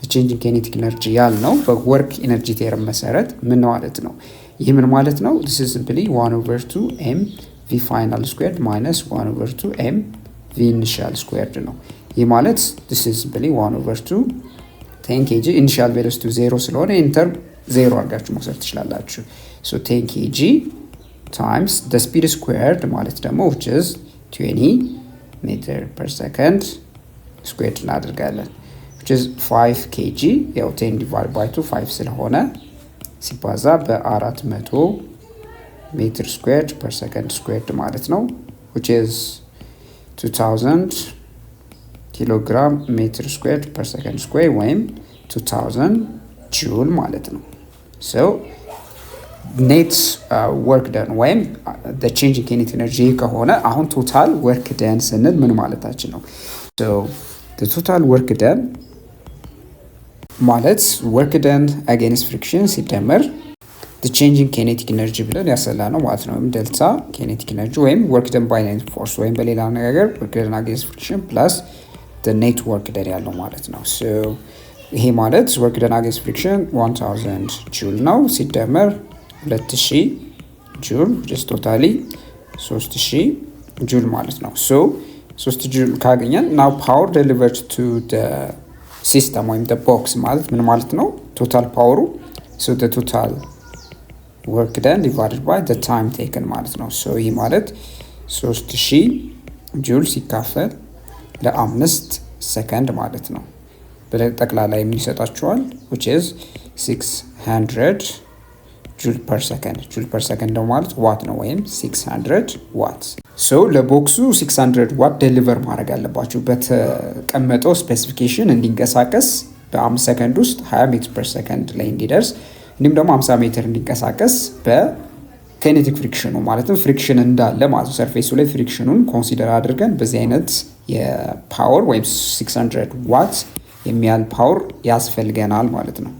S1: the change in kinetic energy ያልነው በወርክ ኢነርጂ ቴርም መሰረት ምን ማለት ነው? ይህ ምን ማለት ነው? this is simply 1/2 m v final squared minus 1/2 m v initial squared ነው። ይህ ማለት this is simply 1/2 10 kg initial velocity 0 ስለሆነ ኢንተር 0 አድርጋችሁ መውሰድ ትችላላችሁ። so 10 kg times the speed squared ማለት ደግሞ which is 20 meter per second squared እናደርጋለን which is 5 kg ያው 10 divided by 2 5 ስለሆነ ሲባዛ በ400 ሜትር ስኩዌርድ per second squared ማለት ነው which is 2000 ኪሎግራም ሜትር ስኩዌርድ per second square ወይም 2000 ጁል ማለት ነው። so net work done ወይም the change in kinetic energy ከሆነ አሁን total work done ስንል ምን ማለታችን ነው? so the total work done ማለት work done against friction ሲደመር the change in kinetic energy ብለን ያሰላ ነው ማለት ነው። ዴልታ kinetic energy ወይም work done by net force ወይም በሌላ አነጋገር work done against friction plus the net work done ያለው ማለት ነው። so ይሄ ማለት work done against friction 1000 ጁል ነው ሲደመር 2000 ጁል just totally 3000 ጁል ማለት ነው። so 3 ጁል ካገኘን now power delivered to the system ወይም the box ማለት ምን ማለት ነው? total power so the total work done divided by the time taken ማለት ነው። so ይሄ ማለት 3000 ጁል ሲካፈል ለ5 ሰከንድ ማለት ነው። በጠቅላላ የሚሰጣችኋል which is 600 ጁል ፐር ሰከንድ ጁል ፐር ሰከንድ ነው ማለት ዋት ነው ወይም 600 ዋት። ሶ ለቦክሱ 600 ዋት ዴሊቨር ማድረግ አለባችሁ በተቀመጠው ስፔሲፊኬሽን እንዲንቀሳቀስ በ5 ሰከንድ ውስጥ 20 ሜትር ፐር ሰከንድ ላይ እንዲደርስ እንዲሁም ደግሞ 50 ሜትር እንዲንቀሳቀስ በኬኔቲክ ፍሪክሽኑ ማለትም ፍሪክሽን እንዳለ ማለት ነው። ሰርፌሱ ላይ ፍሪክሽኑን ኮንሲደር አድርገን በዚህ አይነት የፓወር ወይም 600 ዋት የሚያል ፓወር ያስፈልገናል ማለት ነው።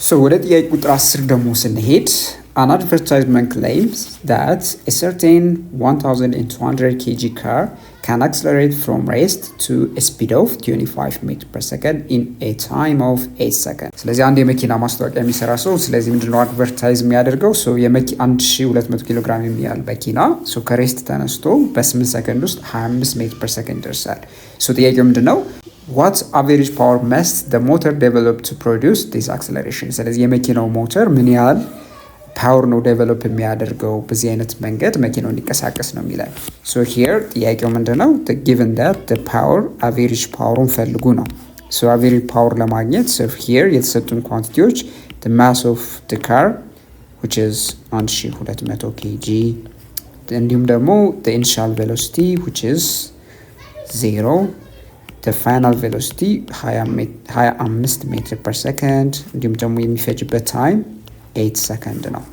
S1: ሶ ወደ ጥያቄ ቁጥር 10 ደግሞ ስንሄድ an advertisement claims that a certain 1200 kg car can accelerate from rest to a speed of 25 meters per second in a time of 8 seconds። ስለዚህ አንድ የመኪና ማስታወቂያ የሚሰራ ሰው ስለዚህ ምንድነው አድቨርታይዝ የሚያደርገው? ሶ 1200 ኪሎ ግራም የሚያህል መኪና ሶ ከሬስት ተነስቶ በ8 ሰከንድ ውስጥ 25 ሜትር ፐር ሰከንድ ይደርሳል። ሶ ጥያቄው ምንድነው? what average power must the motor develop to produce this acceleration? ስለዚህ የመኪናው ሞተር ምን ያህል ፓወር ነው ዴቨሎፕ የሚያደርገው በዚህ አይነት መንገድ መኪናው እንዲንቀሳቀስ ነው የሚለው። so here ጥያቄው ምንድነው? the given that the power average ፓወሩን ፈልጉ ነው። so average power ለማግኘት so here የተሰጡን ኳንቲቲዎች the mass of the car which is 1200 kg እንዲሁም ደግሞ the initial velocity which is 0 the final velocity 25 ሜትር ፐር ሰከንድ እንዲሁም ደግሞ የሚፈጅበት ታይም 8 ሰከንድ ነው።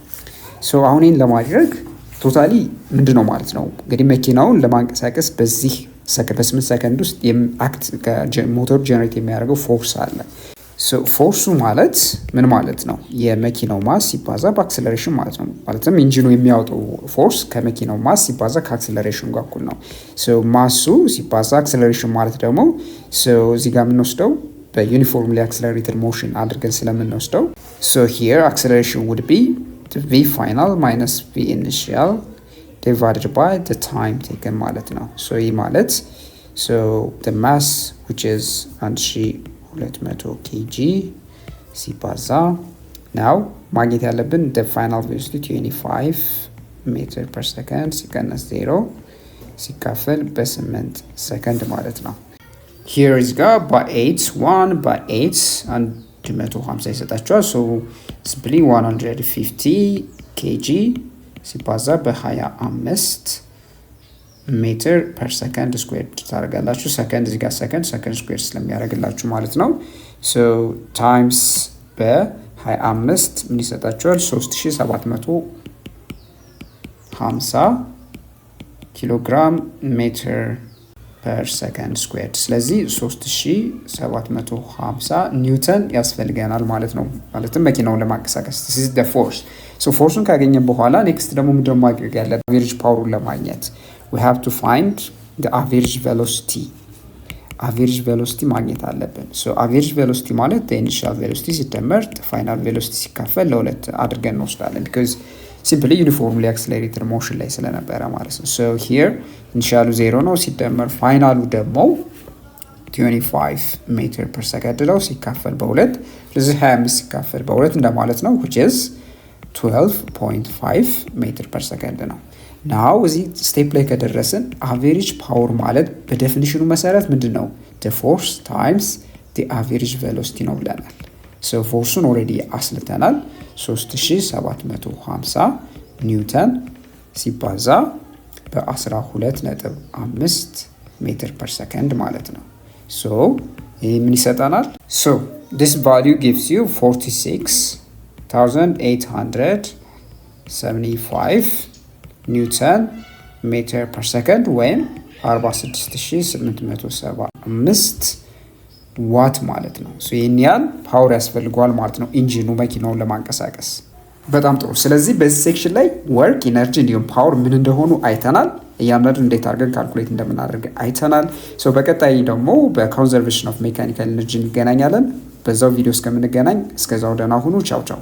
S1: ሶ አሁን ይህን ለማድረግ ቶታሊ ምንድነው ማለት ነው እንግዲህ መኪናውን ለማንቀሳቀስ በዚህ በ8 ሰከንድ ውስጥ ሞተር ጀነሬት የሚያደርገው ፎርስ አለ። ፎርሱ ማለት ምን ማለት ነው? የመኪናው ማስ ሲባዛ በአክሰለሬሽን ማለት ነው። ማለትም ኢንጂኑ የሚያወጣው ፎርስ ከመኪናው ማስ ሲባዛ ከአክሰለሬሽን ጋር እኩል ነው። ማሱ ሲባዛ አክሰለሬሽን ማለት ደግሞ እዚህ ጋር የምንወስደው በዩኒፎርምሊ አክሰለሬትድ ሞሽን አድርገን ስለምንወስደው ሂር አክሰለሬሽን ውድ ቢ ቪ ፋይናል ማይነስ ቪ ኢኒሺያል ዲቫይድድ ባይ ዘ ታይም ቴከን ማለት ነው። ይህ ማለት the mass which is 1200 kg ሲባዛ ናው ማግኘት ያለብን the final velocity 25 ሜትር ፐር ሰከንድ ሲቀነስ 0 ሲካፈል በ8 ሰከንድ ማለት ነው። here is ጋር by8 1 by8 150 ይሰጣቸዋል። simply 150 kg ሲባዛ በ25 ሜትር ፐር ሰከንድ ስኩዌር ታደርጋላችሁ። ሰከንድ እዚህ ጋር ሰከንድ ስኩዌር ስለሚያደርግላችሁ ማለት ነው። ታይምስ በ25 ምን ይሰጣችኋል? 3750 ኪሎ ግራም ሜትር ፐር ሰከንድ ስኩዌር። ስለዚህ 3750 ኒውተን ያስፈልገናል ማለት ነው። ማለትም መኪናውን ለማንቀሳቀስ this is the force. ፎርሱን ካገኘን በኋላ ኔክስት ደግሞ ምንድነው ማድረግ ያለብን? አቨሬጅ ፓወሩን ለማግኘት we have to find the average velocity. average velocity ማግኘት አለብን። average velocity ማለት the initial velocity ሲደመር the final velocity ሲካፈል ለሁለት አድርገን እንወስዳለን because simply uniformly accelerated motion ላይ ስለነበረ ማለት ነው። here initial 0 ነው ሲደመር ፋይናሉ ደግሞ 25 ሜትር ፐር ሰከንድ ነው ሲካፈል በሁለት ስለዚህ 25 ሲካፈል በሁለት እንደማለት ነው which is 12.5 ሜትር ፐር ሰከንድ ነው። ናው እዚህ ስቴፕ ላይ ከደረስን አቬሬጅ ፓወር ማለት በዴፊኒሽኑ መሰረት ምንድን ነው? the force times the average velocity ነው ብለናል። ፎርሱን ኦልሬዲ አስልተናል 3750 ኒውተን ሲባዛ በ12.5 ሜትር ፐር ሰከንድ ማለት ነው። ይህ ምን ይሰጠናል? this value gives you 46,875 ኒውተን ሜትር ፐር ሰከንድ ወይም 46875 ዋት ማለት ነው። ይህን ያህል ፓወር ያስፈልገዋል ማለት ነው ኢንጂኑ መኪናውን ለማንቀሳቀስ። በጣም ጥሩ። ስለዚህ በዚህ ሴክሽን ላይ ወርክ፣ ኢነርጂ እንዲሁም ፓወር ምን እንደሆኑ አይተናል። እያንዳንዱ እንዴት አድርገን ካልኩሌት እንደምናደርግ አይተናል። በቀጣይ ደግሞ በኮንዘርቬሽን ኦፍ ሜካኒካል ኢነርጂ እንገናኛለን። በዛው ቪዲዮ እስከምንገናኝ እስከዛው ደህና ሁኑ። ቻው ቻው።